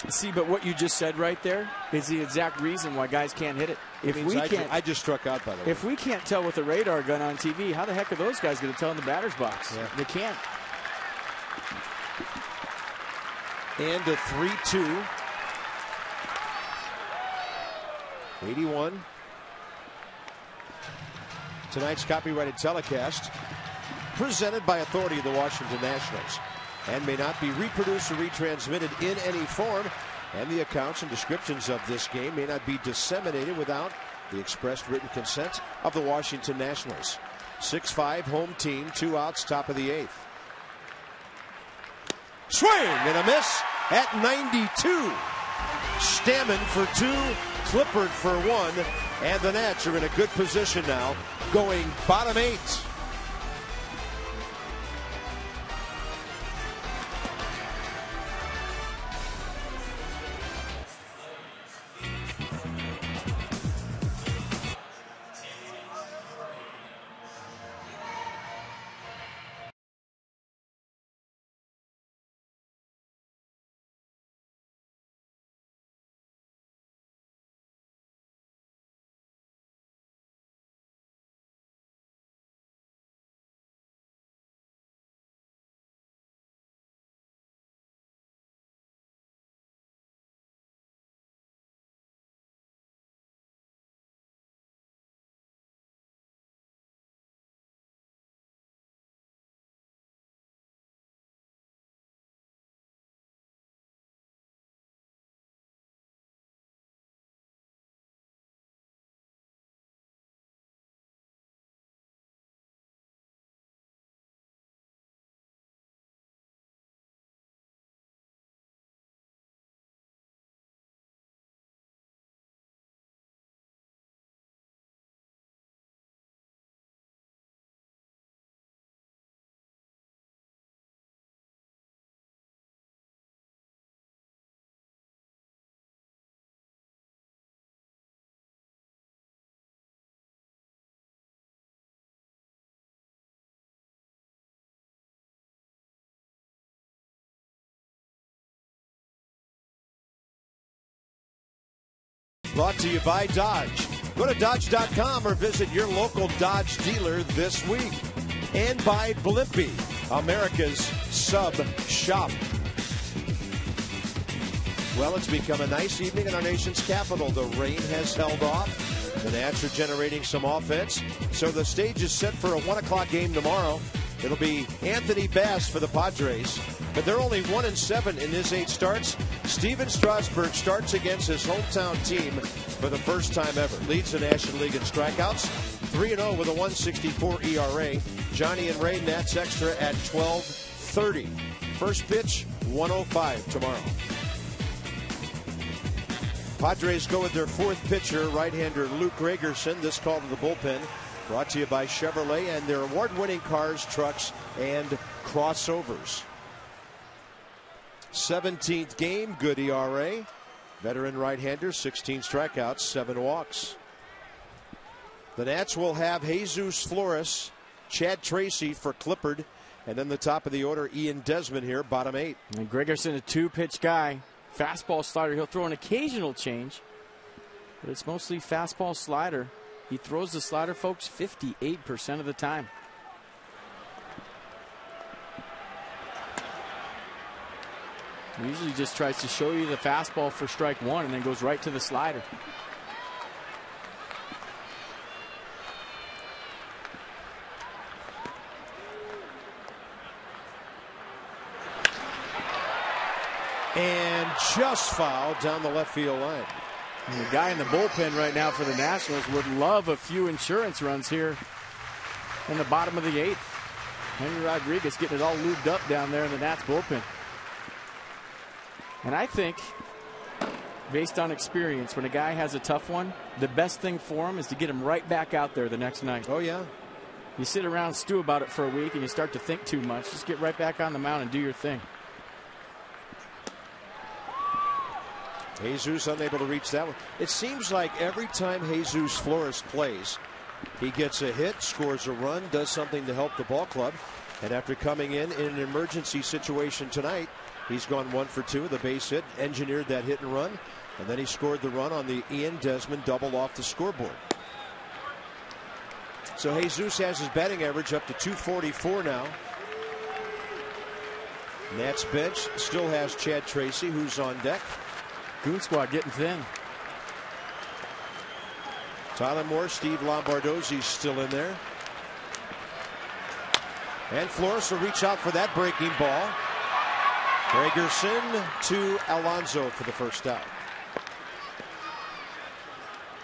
See, but what you just said right there is the exact reason why guys can't hit it. If we can't, I just struck out, by the way. If we can't tell with a radar gun on TV, how the heck are those guys going to tell in the batter's box? Yeah. They can't. And a 3-2. 81. Tonight's copyrighted telecast presented by authority of the Washington Nationals and may not be reproduced or retransmitted in any form, and the accounts and descriptions of this game may not be disseminated without the expressed written consent of the Washington Nationals. 6-5 home team, 2 outs, top of the 8th. Swing and a miss at 92. Stammen for 2. Clippard for one, and the Nats are in a good position now, going bottom 8. Brought to you by Dodge. Go to Dodge.com or visit your local Dodge dealer this week. And by Blimpie, America's sub shop. Well, it's become a nice evening in our nation's capital. The rain has held off. The Nats are generating some offense. So the stage is set for a 1 o'clock game tomorrow. It'll be Anthony Bass for the Padres. But they're only 1-7 in his 8 starts. Steven Strasburg starts against his hometown team for the first time ever. Leads the National League in strikeouts. 3-0 with a 1.64 ERA. Johnny and Ray, Nats Extra at 12:30. First pitch, 1:05 tomorrow. Padres go with their 4th pitcher, right-hander Luke Gregerson. This call to the bullpen. Brought to you by Chevrolet and their award-winning cars, trucks, and crossovers. 17th game, good ERA. Veteran right-hander, 16 strikeouts, 7 walks. The Nats will have Jesus Flores, Chad Tracy for Clippard, and then the top of the order, Ian Desmond here, bottom 8. And Gregerson, a 2-pitch guy. Fastball, slider. He'll throw an occasional change, but it's mostly fastball, slider. He throws the slider, folks, 58% of the time. He usually just tries to show you the fastball for strike 1 and then goes right to the slider. And just fouled down the left field line. And the guy in the bullpen right now for the Nationals would love a few insurance runs here in the bottom of the 8th. Henry Rodriguez getting it all lubed up down there in the Nats bullpen. And I think, based on experience, when a guy has a tough one, the best thing for him is to get him right back out there the next night. Oh, yeah. You sit around and stew about it for a week and you start to think too much. Just get right back on the mound and do your thing. Jesus unable to reach that one. It seems like every time Jesus Flores plays, he gets a hit, scores a run, does something to help the ball club. And after coming in an emergency situation tonight, he's gone 1 for 2 with a base hit, engineered that hit and run, and then he scored the run on the Ian Desmond double off the scoreboard. So Jesus has his batting average up to 244 now. Nats bench still has Chad Tracy, who's on deck. Goon squad getting thin. Tyler Moore, Steve Lombardozzi's still in there. And Flores will reach out for that breaking ball. Gregerson to Alonso for the first out.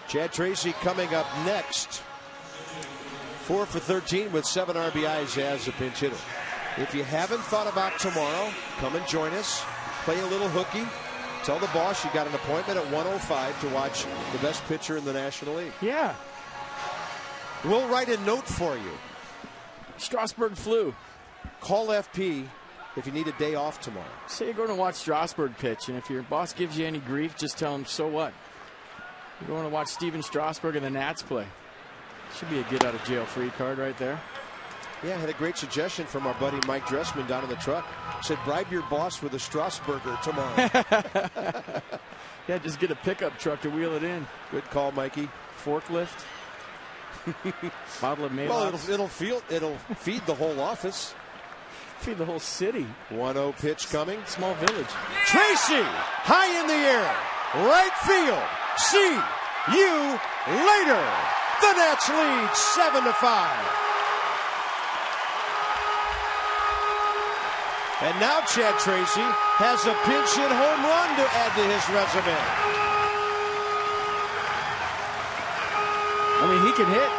Chad Tracy coming up next. 4 for 13 with 7 RBIs as a pinch hitter. If you haven't thought about tomorrow, come and join us. Play a little hooky. Tell the boss you got an appointment at 1:05 to watch the best pitcher in the National League. Yeah. We'll write a note for you. Strasburg flu. Call FP if you need a day off tomorrow. Say you're going to watch Strasburg pitch, and if your boss gives you any grief, just tell him, so what? You're going to watch Steven Strasburg and the Nats play. Should be a get-out-of-jail-free card right there. Yeah, I had a great suggestion from our buddy Mike Dressman down in the truck. Said, bribe your boss with a Strasburger tomorrow. Yeah, just get a pickup truck to wheel it in. Good call, Mikey. Forklift. Bottle of Maalox. Well, it'll feed the whole office. Feed the whole city. 1-0 pitch coming. Small village. Tracy, high in the air. Right field. See you later. The Nats lead 7-5. And now Chad Tracy has a pinch hit home run to add to his resume. I mean, he can hit.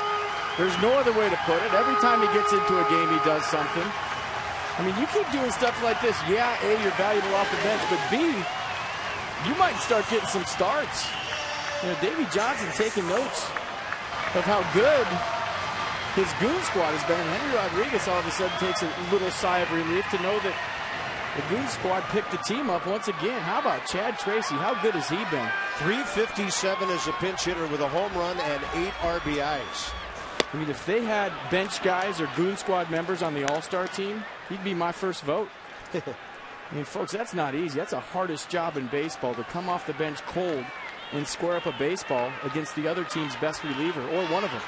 There's no other way to put it. Every time he gets into a game, he does something. I mean, you keep doing stuff like this. Yeah, A, you're valuable off the bench, but B, you might start getting some starts. You know, Davey Johnson taking notes of how good his goon squad has been. And Henry Rodriguez all of a sudden takes a little sigh of relief to know that the goon squad picked the team up once again. How about Chad Tracy? How good has he been? 357 as a pinch hitter with a home run and 8 RBIs. I mean, if they had bench guys or goon squad members on the all-star team, he'd be my first vote. I mean, folks, that's not easy. That's the hardest job in baseball, to come off the bench cold and square up a baseball against the other team's best reliever, or one of them.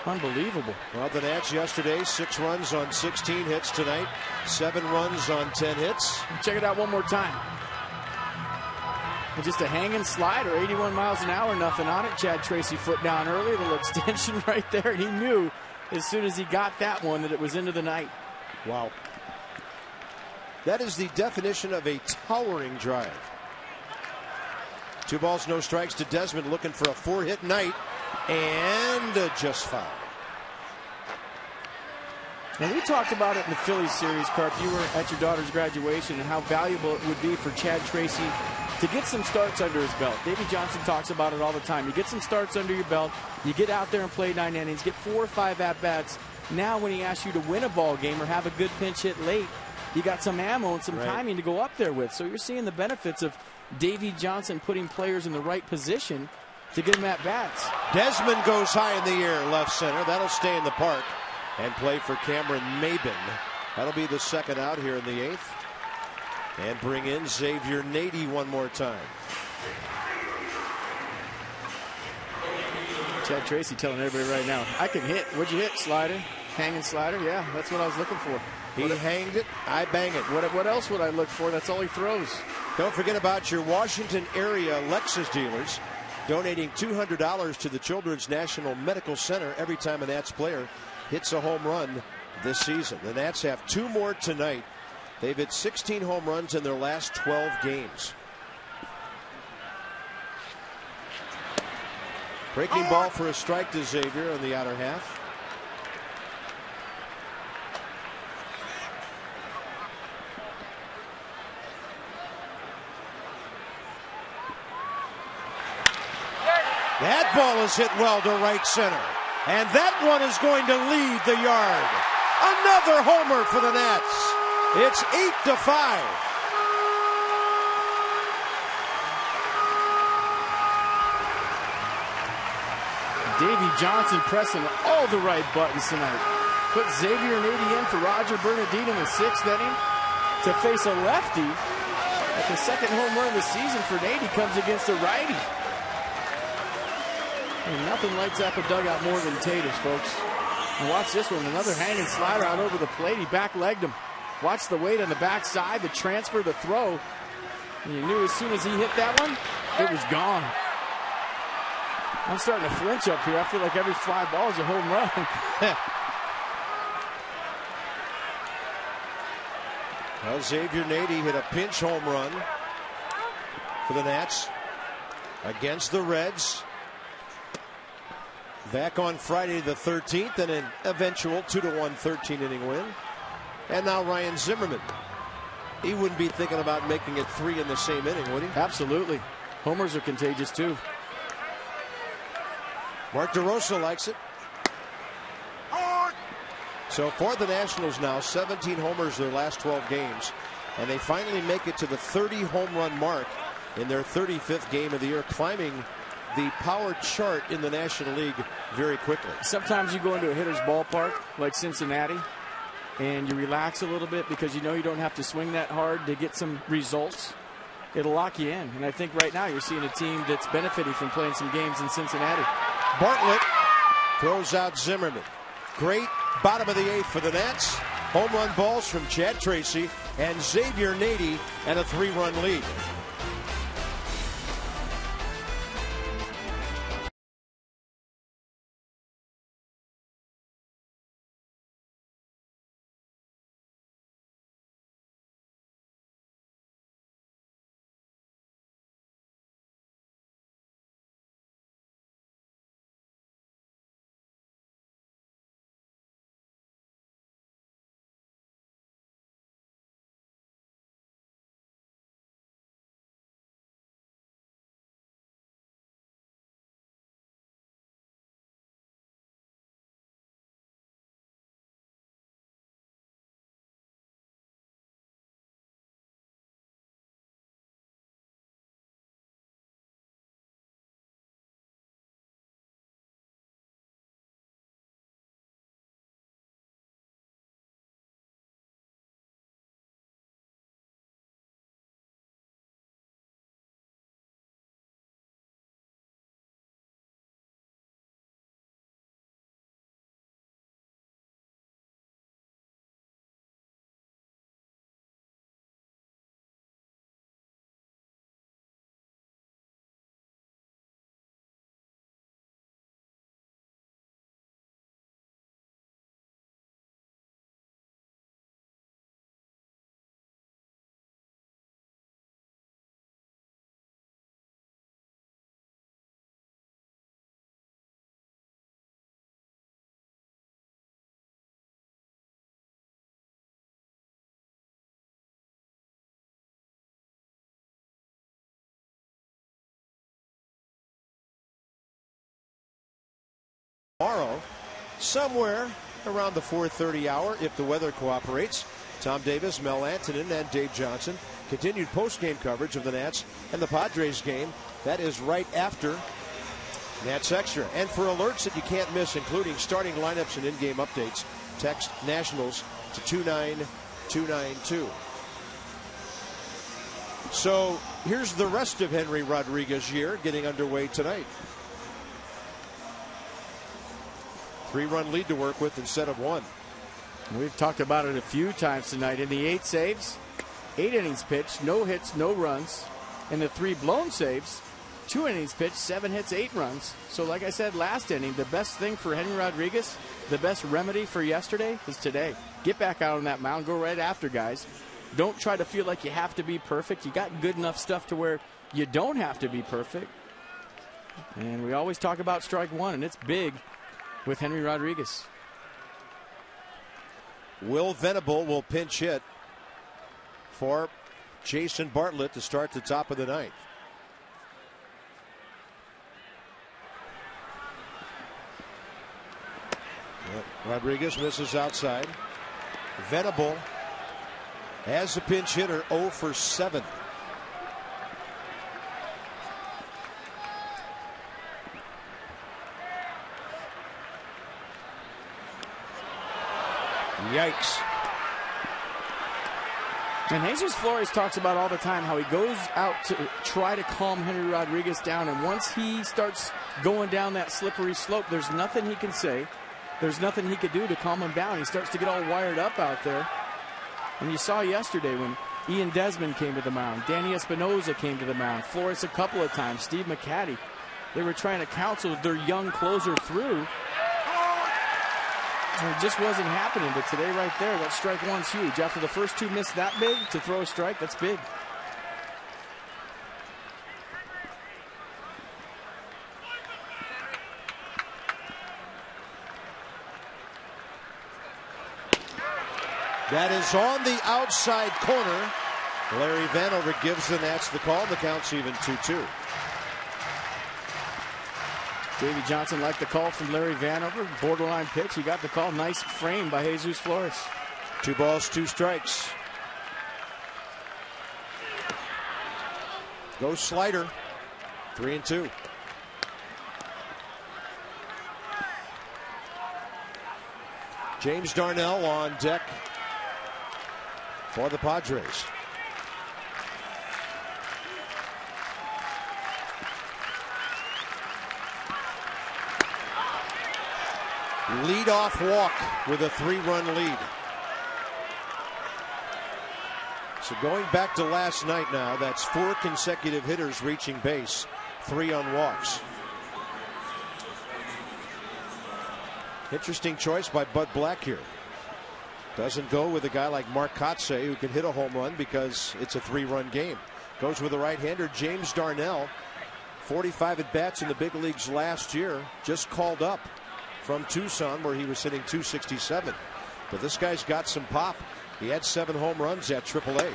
Unbelievable. Well, the Nats yesterday, 6 runs on 16 hits tonight, 7 runs on 10 hits. Check it out one more time. And just a hanging slider, 81 miles an hour, nothing on it. Chad Tracy foot down early, a little extension right there, and he knew as soon as he got that one that it was into the night. Wow. That is the definition of a towering drive. 2 balls, no strikes to Desmond, looking for a 4-hit night, and just foul. And we talked about it in the Phillies series, Carp. You were at your daughter's graduation, and how valuable it would be for Chad Tracy to get some starts under his belt. Davey Johnson talks about it all the time. You get some starts under your belt, you get out there and play 9 innings, get 4 or 5 at-bats. Now when he asks you to win a ball game or have a good pinch hit late, you got some ammo and some timing to go up there with. So you're seeing the benefits of Davey Johnson putting players in the right position to get them at-bats. Desmond goes high in the air, left center. That'll stay in the park and play for Cameron Maben. That'll be the second out here in the 8th. And bring in Xavier Nady one more time. Chad Tracy telling everybody right now, I can hit. What'd you hit? Slider? Hanging slider? Yeah, that's what I was looking for. He hanged it, I bang it. What else would I look for? That's all he throws. Don't forget about your Washington area Lexus dealers donating $200 to the Children's National Medical Center every time a Nats player hits a home run this season. The Nats have 2 more tonight. They've hit 16 home runs in their last 12 games. Breaking ball for a strike to Xavier on the outer half. That ball is hit well to right center. And that one is going to lead the yard. Another homer for the Nats. It's 8-5. Davey Johnson pressing all the right buttons tonight. Put Xavier Nady in for Roger Bernadine in the 6th inning to face a lefty. But the second home run of the season for Nady comes against a righty. And nothing lights up a dugout more than taters, folks. And watch this one, another hanging slider out over the plate. He back-legged him. Watch the weight on the backside, the transfer, the throw. And you knew as soon as he hit that one, it was gone. I'm starting to flinch up here. I feel like every fly ball is a home run. Well, Xavier Nady hit a pinch home run for the Nats against the Reds. Back on Friday the 13th, and an eventual 2-1 13-inning win. And now Ryan Zimmerman he wouldn't be thinking about making it 3 in the same inning, would he? Absolutely. Homers are contagious too. Mark DeRosa likes it. So for the Nationals now, 17 homers their last 12 games, and they finally make it to the 30 home run mark in their 35th game of the year, climbing the power chart in the National League very quickly. Sometimes you go into a hitter's ballpark like Cincinnati and you relax a little bit because you know you don't have to swing that hard to get some results. It'll lock you in. And I think right now you're seeing a team that's benefiting from playing some games in Cincinnati. Bartlett throws out Zimmerman. Great bottom of the 8th for the Nats. Home run balls from Chad Tracy and Xavier Nady, and a 3-run lead. Tomorrow, somewhere around the 4:30 hour, if the weather cooperates, Tom Davis, Mel Antonin, and Dave Johnson continued post-game coverage of the Nats and the Padres game. That is right after Nats Extra. And for alerts that you can't miss, including starting lineups and in-game updates, text Nationals to 29292. So here's the rest of Henry Rodriguez's year getting underway tonight. 3-run lead to work with instead of 1. We've talked about it a few times tonight. In the 8 saves, 8 innings pitched, no hits, no runs. In the 3 blown saves, 2 innings pitched, 7 hits, 8 runs. So like I said last inning, the best thing for Henry Rodriguez, the best remedy for yesterday is today. Get back out on that mound, go right after guys. Don't try to feel like you have to be perfect. You got good enough stuff to where you don't have to be perfect. And we always talk about strike 1, and it's big with Henry Rodriguez. Will Venable will pinch hit for Jason Bartlett to start the top of the 9th. Rodriguez misses outside. Venable as a pinch hitter, 0 for 7. Yikes. And Jesus Flores talks about all the time how he goes out to try to calm Henry Rodriguez down, and once he starts going down that slippery slope, there's nothing he can say. There's nothing he could do to calm him down. He starts to get all wired up out there. And you saw yesterday when Ian Desmond came to the mound, Danny Espinosa came to the mound, Flores a couple of times, Steve McCatty. They were trying to counsel their young closer through. It just wasn't happening, but today right there, that strike 1's huge. After the first 2 missed that big, to throw a strike, that's big. That is on the outside corner Larry Vanover gives the Nats the call. The count's even 2-2. Davey Johnson liked the call from Larry Vanover. Borderline pitch. He got the call. Nice frame by Jesus Flores. 2 balls, 2 strikes. Goes slider. 3-2. James Darnell on deck for the Padres. Lead-off walk with a 3-run lead. So going back to last night now, that's 4 consecutive hitters reaching base, 3 on walks. Interesting choice by Bud Black here. Doesn't go with a guy like Mark Kotsay, who can hit a home run because it's a 3-run game. Goes with the right-hander James Darnell. 45 at-bats in the big leagues last year. Just called up from Tucson, where he was hitting .267. But this guy's got some pop. He had 7 home runs at AAA.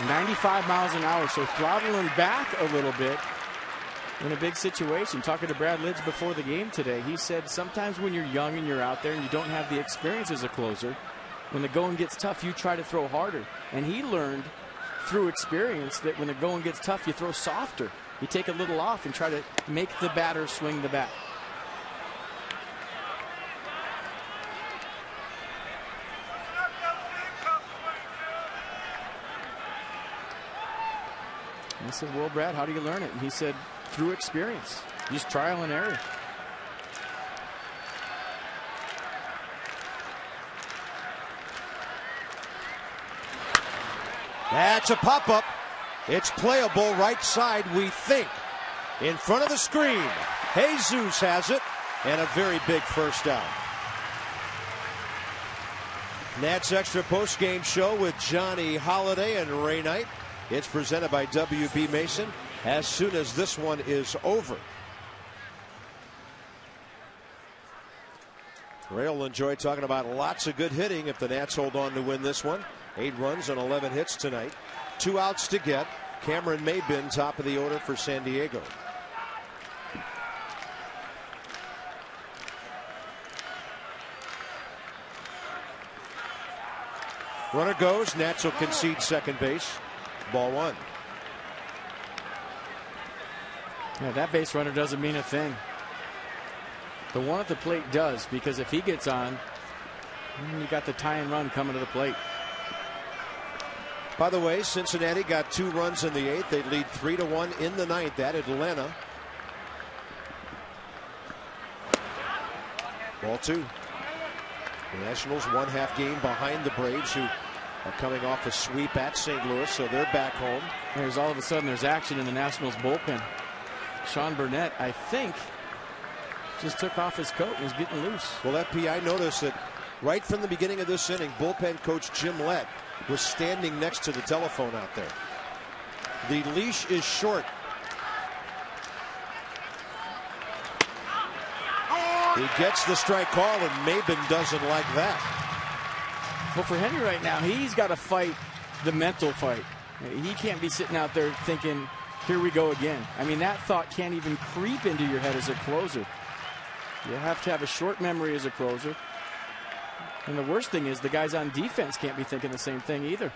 95 miles an hour, so throttling back a little bit in a big situation. Talking to Brad Lidge before the game today, he said sometimes when you're young and you're out there and you don't have the experience as a closer, when the going gets tough, you try to throw harder. And he learned through experience that when the going gets tough, you throw softer. You take a little off and try to make the batter swing the bat. And I said, well, Brad, how do you learn it? And he said, through experience. Just trial and error. That's a pop-up. It's playable right side, we think. In front of the screen. Jesus has it. And a very big first out. Nats Extra post-game show with Johnny Holiday and Ray Knight. It's presented by W.B. Mason as soon as this one is over. Ray will enjoy talking about lots of good hitting if the Nats hold on to win this one. 8 runs on 11 hits tonight. 2 outs to get. Cameron Maybin top of the order for San Diego. Runner goes. Nats will concede second base. Ball 1. Yeah, that base runner doesn't mean a thing. The one at the plate does, because if he gets on, you got the tie and run coming to the plate. By the way, Cincinnati got 2 runs in the 8th. They lead 3-1 in the 9th at Atlanta. Ball 2. The Nationals 1/2 game behind the Braves, who are coming off a sweep at St. Louis, so they're back home. There's all of a sudden there's action in the Nationals bullpen. Sean Burnett, I think, just took off his coat and is getting loose. Well, FPI noticed that right from the beginning of this inning, bullpen coach Jim Lett was standing next to the telephone out there. The leash is short. He gets the strike call, and Maybin doesn't like that. Well, for Henry right now, he's got to fight the mental fight. He can't be sitting out there thinking, here we go again. I mean, that thought can't even creep into your head as a closer. You have to have a short memory as a closer. And the worst thing is the guys on defense can't be thinking the same thing either.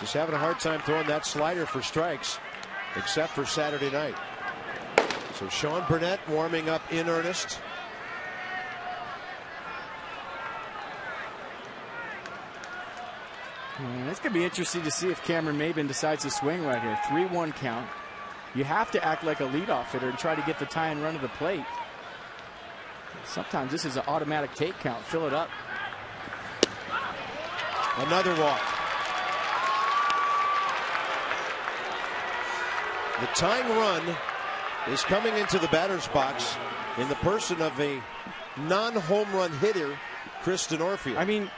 Just having a hard time throwing that slider for strikes, except for Saturday night. So Sean Burnett warming up in earnest. It's going to be interesting to see if Cameron Maybin decides to swing right here. 3-1 count. You have to act like a leadoff hitter and try to get the tie and run to the plate. Sometimes this is an automatic take count. Fill it up. Another walk. The tying run is coming into the batter's box in the person of a non-home run hitter, Chris Denorfia. I mean,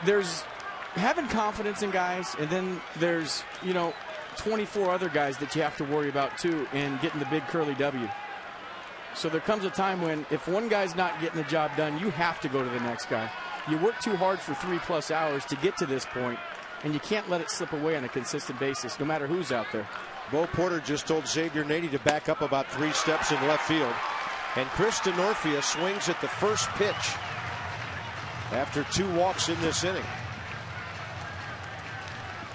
there's having confidence in guys, and then there's, 24 other guys that you have to worry about too, and getting the big curly W. So there comes a time when if one guy's not getting the job done, you have to go to the next guy. You work too hard for 3+ hours to get to this point, and you can't let it slip away on a consistent basis, no matter who's out there. Bo Porter just told Xavier Nady to back up about 3 steps in left field. And Chris DeNorfia swings at the first pitch after 2 walks in this inning.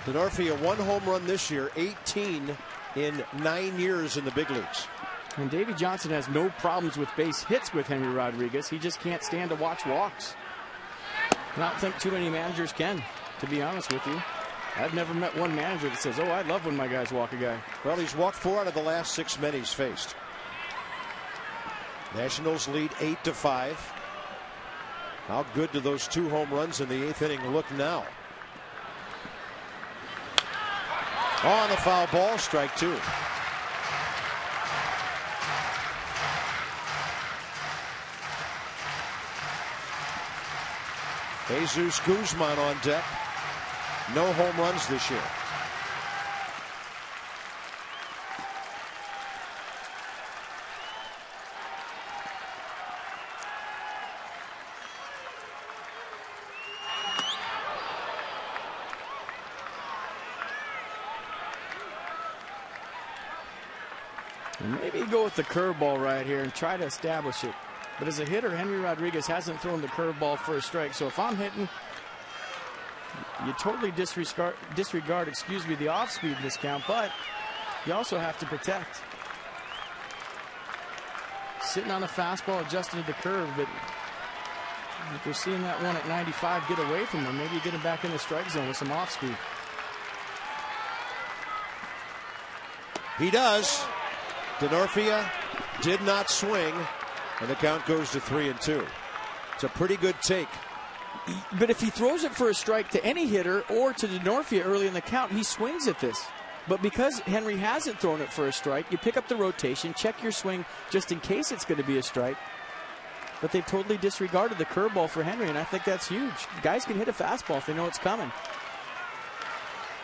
DeNorfia 1 home run this year, 18 in 9 years in the big leagues. And Davey Johnson has no problems with base hits with Henry Rodriguez. He just can't stand to watch walks. And I don't think too many managers can, to be honest with you. I've never met one manager that says, oh, I love when my guys walk a guy. Well, he's walked 4 out of the last 6 men he's faced. Nationals lead 8-5. How good do those 2 home runs in the 8th inning look now? On the foul ball, strike 2. Jesus Guzman on deck. No home runs this year. Maybe go with the curveball right here and try to establish it. But as a hitter, Henry Rodriguez hasn't thrown the curveball for a strike. So if I'm hitting, you totally disregard the off-speed discount, but you also have to protect. Sitting on a fastball, adjusting to the curve, but if you're seeing that one at 95 get away from him, maybe you get him back in the strike zone with some off-speed. He does. DeNorfia did not swing, and the count goes to 3-2. It's a pretty good take. But if he throws it for a strike to any hitter or to DeNorfia early in the count, he swings at this. But because Henry hasn't thrown it for a strike, you pick up the rotation, check your swing just in case it's going to be a strike. But they've totally disregarded the curveball for Henry, and I think that's huge. Guys can hit a fastball if they know it's coming.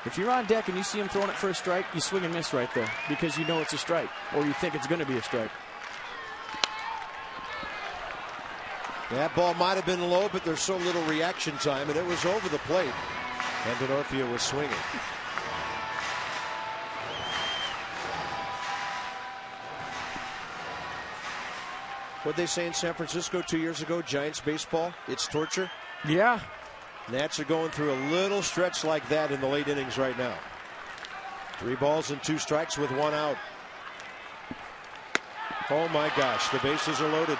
If you're on deck and you see him throwing it for a strike, you swing and miss right there because you know it's a strike or you think it's going to be a strike. That ball might have been low, but there's so little reaction time, and it was over the plate. And DeNorfia was swinging. What'd they say in San Francisco 2 years ago? Giants baseball, it's torture. Yeah. Nats are going through a little stretch like that in the late innings right now. 3 balls and 2 strikes with 1 out. Oh my gosh, the bases are loaded.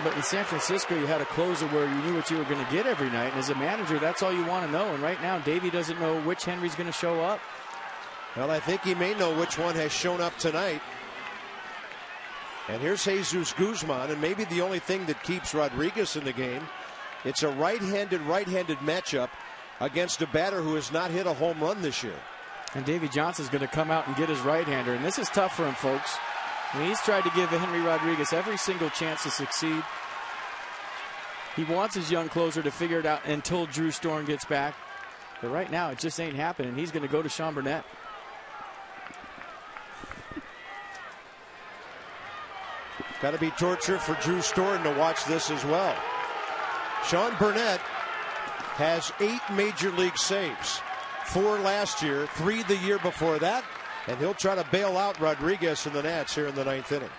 But in San Francisco, you had a closer where you knew what you were going to get every night. And as a manager, that's all you want to know. And right now, Davey doesn't know which Henry's going to show up. Well, I think he may know which one has shown up tonight. And here's Jesus Guzman, and maybe the only thing that keeps Rodriguez in the game. It's a right-handed matchup against a batter who has not hit a home run this year. And Davey Johnson's going to come out and get his right-hander. And this is tough for him, folks. I mean, he's tried to give Henry Rodriguez every single chance to succeed. He wants his young closer to figure it out until Drew Storm gets back. But right now, it just ain't happening. He's going to go to Sean Burnett. Got to be torture for Drew Storm to watch this as well. Sean Burnett has 8 major league saves. 4 last year, 3 the year before that. And he'll try to bail out Rodriguez and the Nats here in the 9th inning.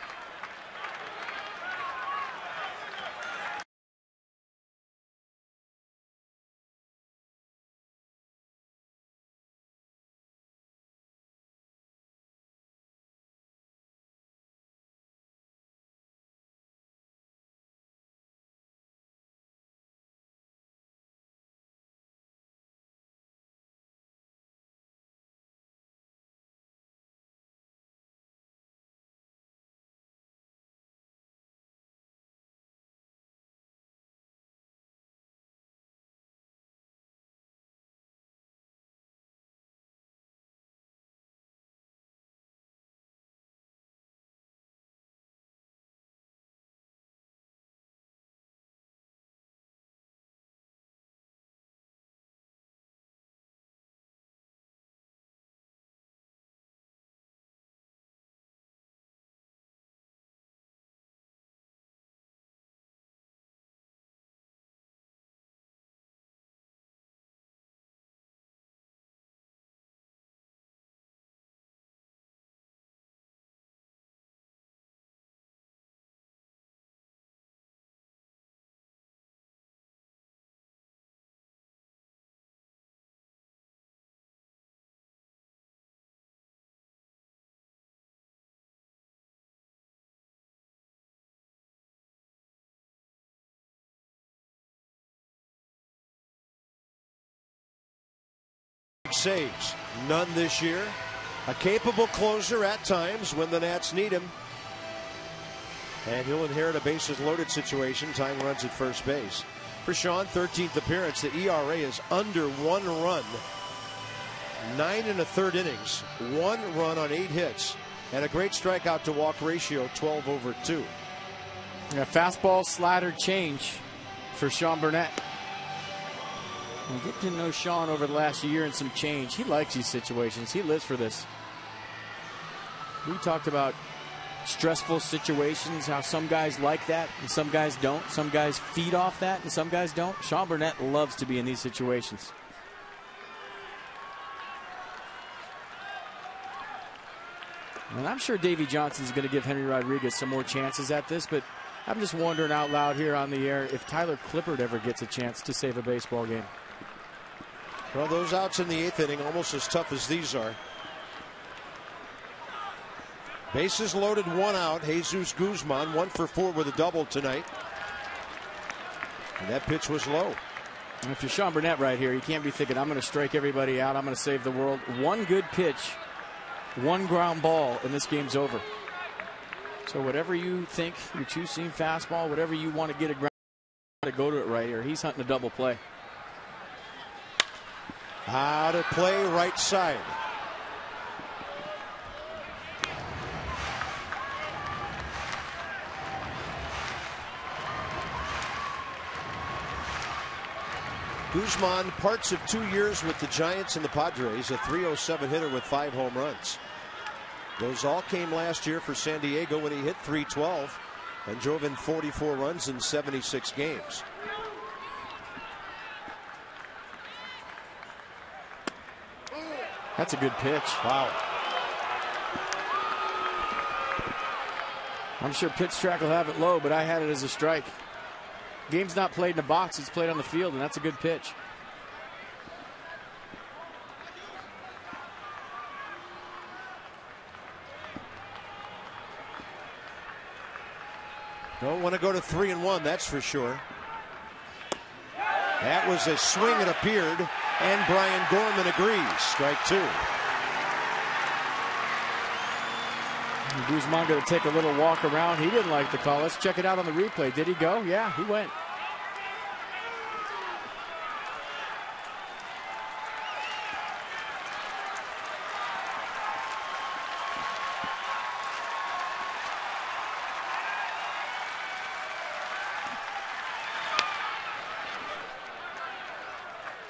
big saves. None this year. A capable closer at times when the Nats need him. And he'll inherit a bases loaded situation. Tying runs at first base. For Sean, 13th appearance. The ERA is under 1 run. 9 1/3 innings. 1 run on 8 hits. And a great strikeout to walk ratio, 12/2. A fastball slider change for Sean Burnett. And get to know Sean over the last year and some change. He likes these situations. He lives for this. We talked about stressful situations, how some guys like that and some guys don't. Some guys feed off that and some guys don't. Sean Burnett loves to be in these situations. And I'm sure Davey Johnson's going to give Henry Rodriguez some more chances at this, but I'm just wondering out loud here on the air if Tyler Clippard ever gets a chance to save a baseball game. Well, those outs in the 8th inning almost as tough as these are. Bases loaded, 1 out. Jesus Guzman 1 for 4 with a double tonight. And that pitch was low. And if you're Sean Burnett right here, you can't be thinking, I'm going to strike everybody out. I'm going to save the world. One good pitch, 1 ground ball, and this game's over. So whatever you think, your 2-seam fastball, whatever you want to get a ground ball, to go to it right here. He's hunting a double play. Out of play, right side. Guzman, parts of 2 years with the Giants and the Padres, a .307 hitter with 5 home runs. Those all came last year for San Diego when he hit .312 and drove in 44 runs in 76 games. That's a good pitch. Wow. I'm sure Pitch Track will have it low, but I had it as a strike. Game's not played in a box, it's played on the field, and that's a good pitch. Don't want to go to 3-1, that's for sure. That was a swing, it appeared, and Brian Gorman agrees. Strike 2. Guzman going to take a little walk around. He didn't like the call. Let's check it out on the replay. Did he go? Yeah, he went.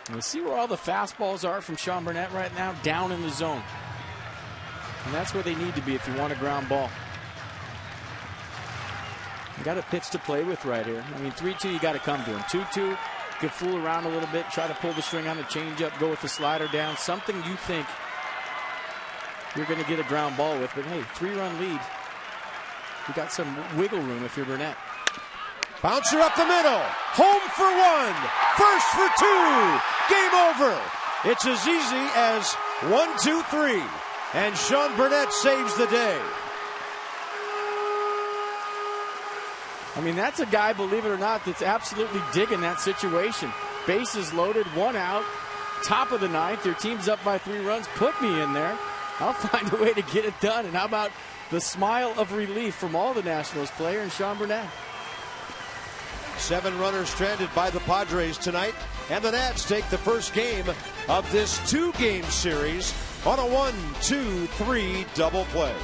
And you see where all the fastballs are from Sean Burnett right now? Down in the zone. And that's where they need to be if you want a ground ball. You got a pitch to play with right here. I mean, 3-2, you got to come to him. 2-2, you can fool around a little bit, try to pull the string on the changeup, go with the slider down. Something you think you're going to get a ground ball with. But, hey, 3-run lead. You got some wiggle room if you're Burnett. Bouncer up the middle. Home for 1. First for 2. Game over. It's as easy as 1, 2, 3. And Sean Burnett saves the day. I mean, that's a guy, believe it or not, that's absolutely digging that situation. Bases loaded, 1 out, top of the 9th. Your team's up by 3 runs. Put me in there. I'll find a way to get it done. And how about the smile of relief from all the Nationals player and Sean Burnett? 7 runners stranded by the Padres tonight. And the Nats take the first game of this 2-game series on a 1-2-3 double play.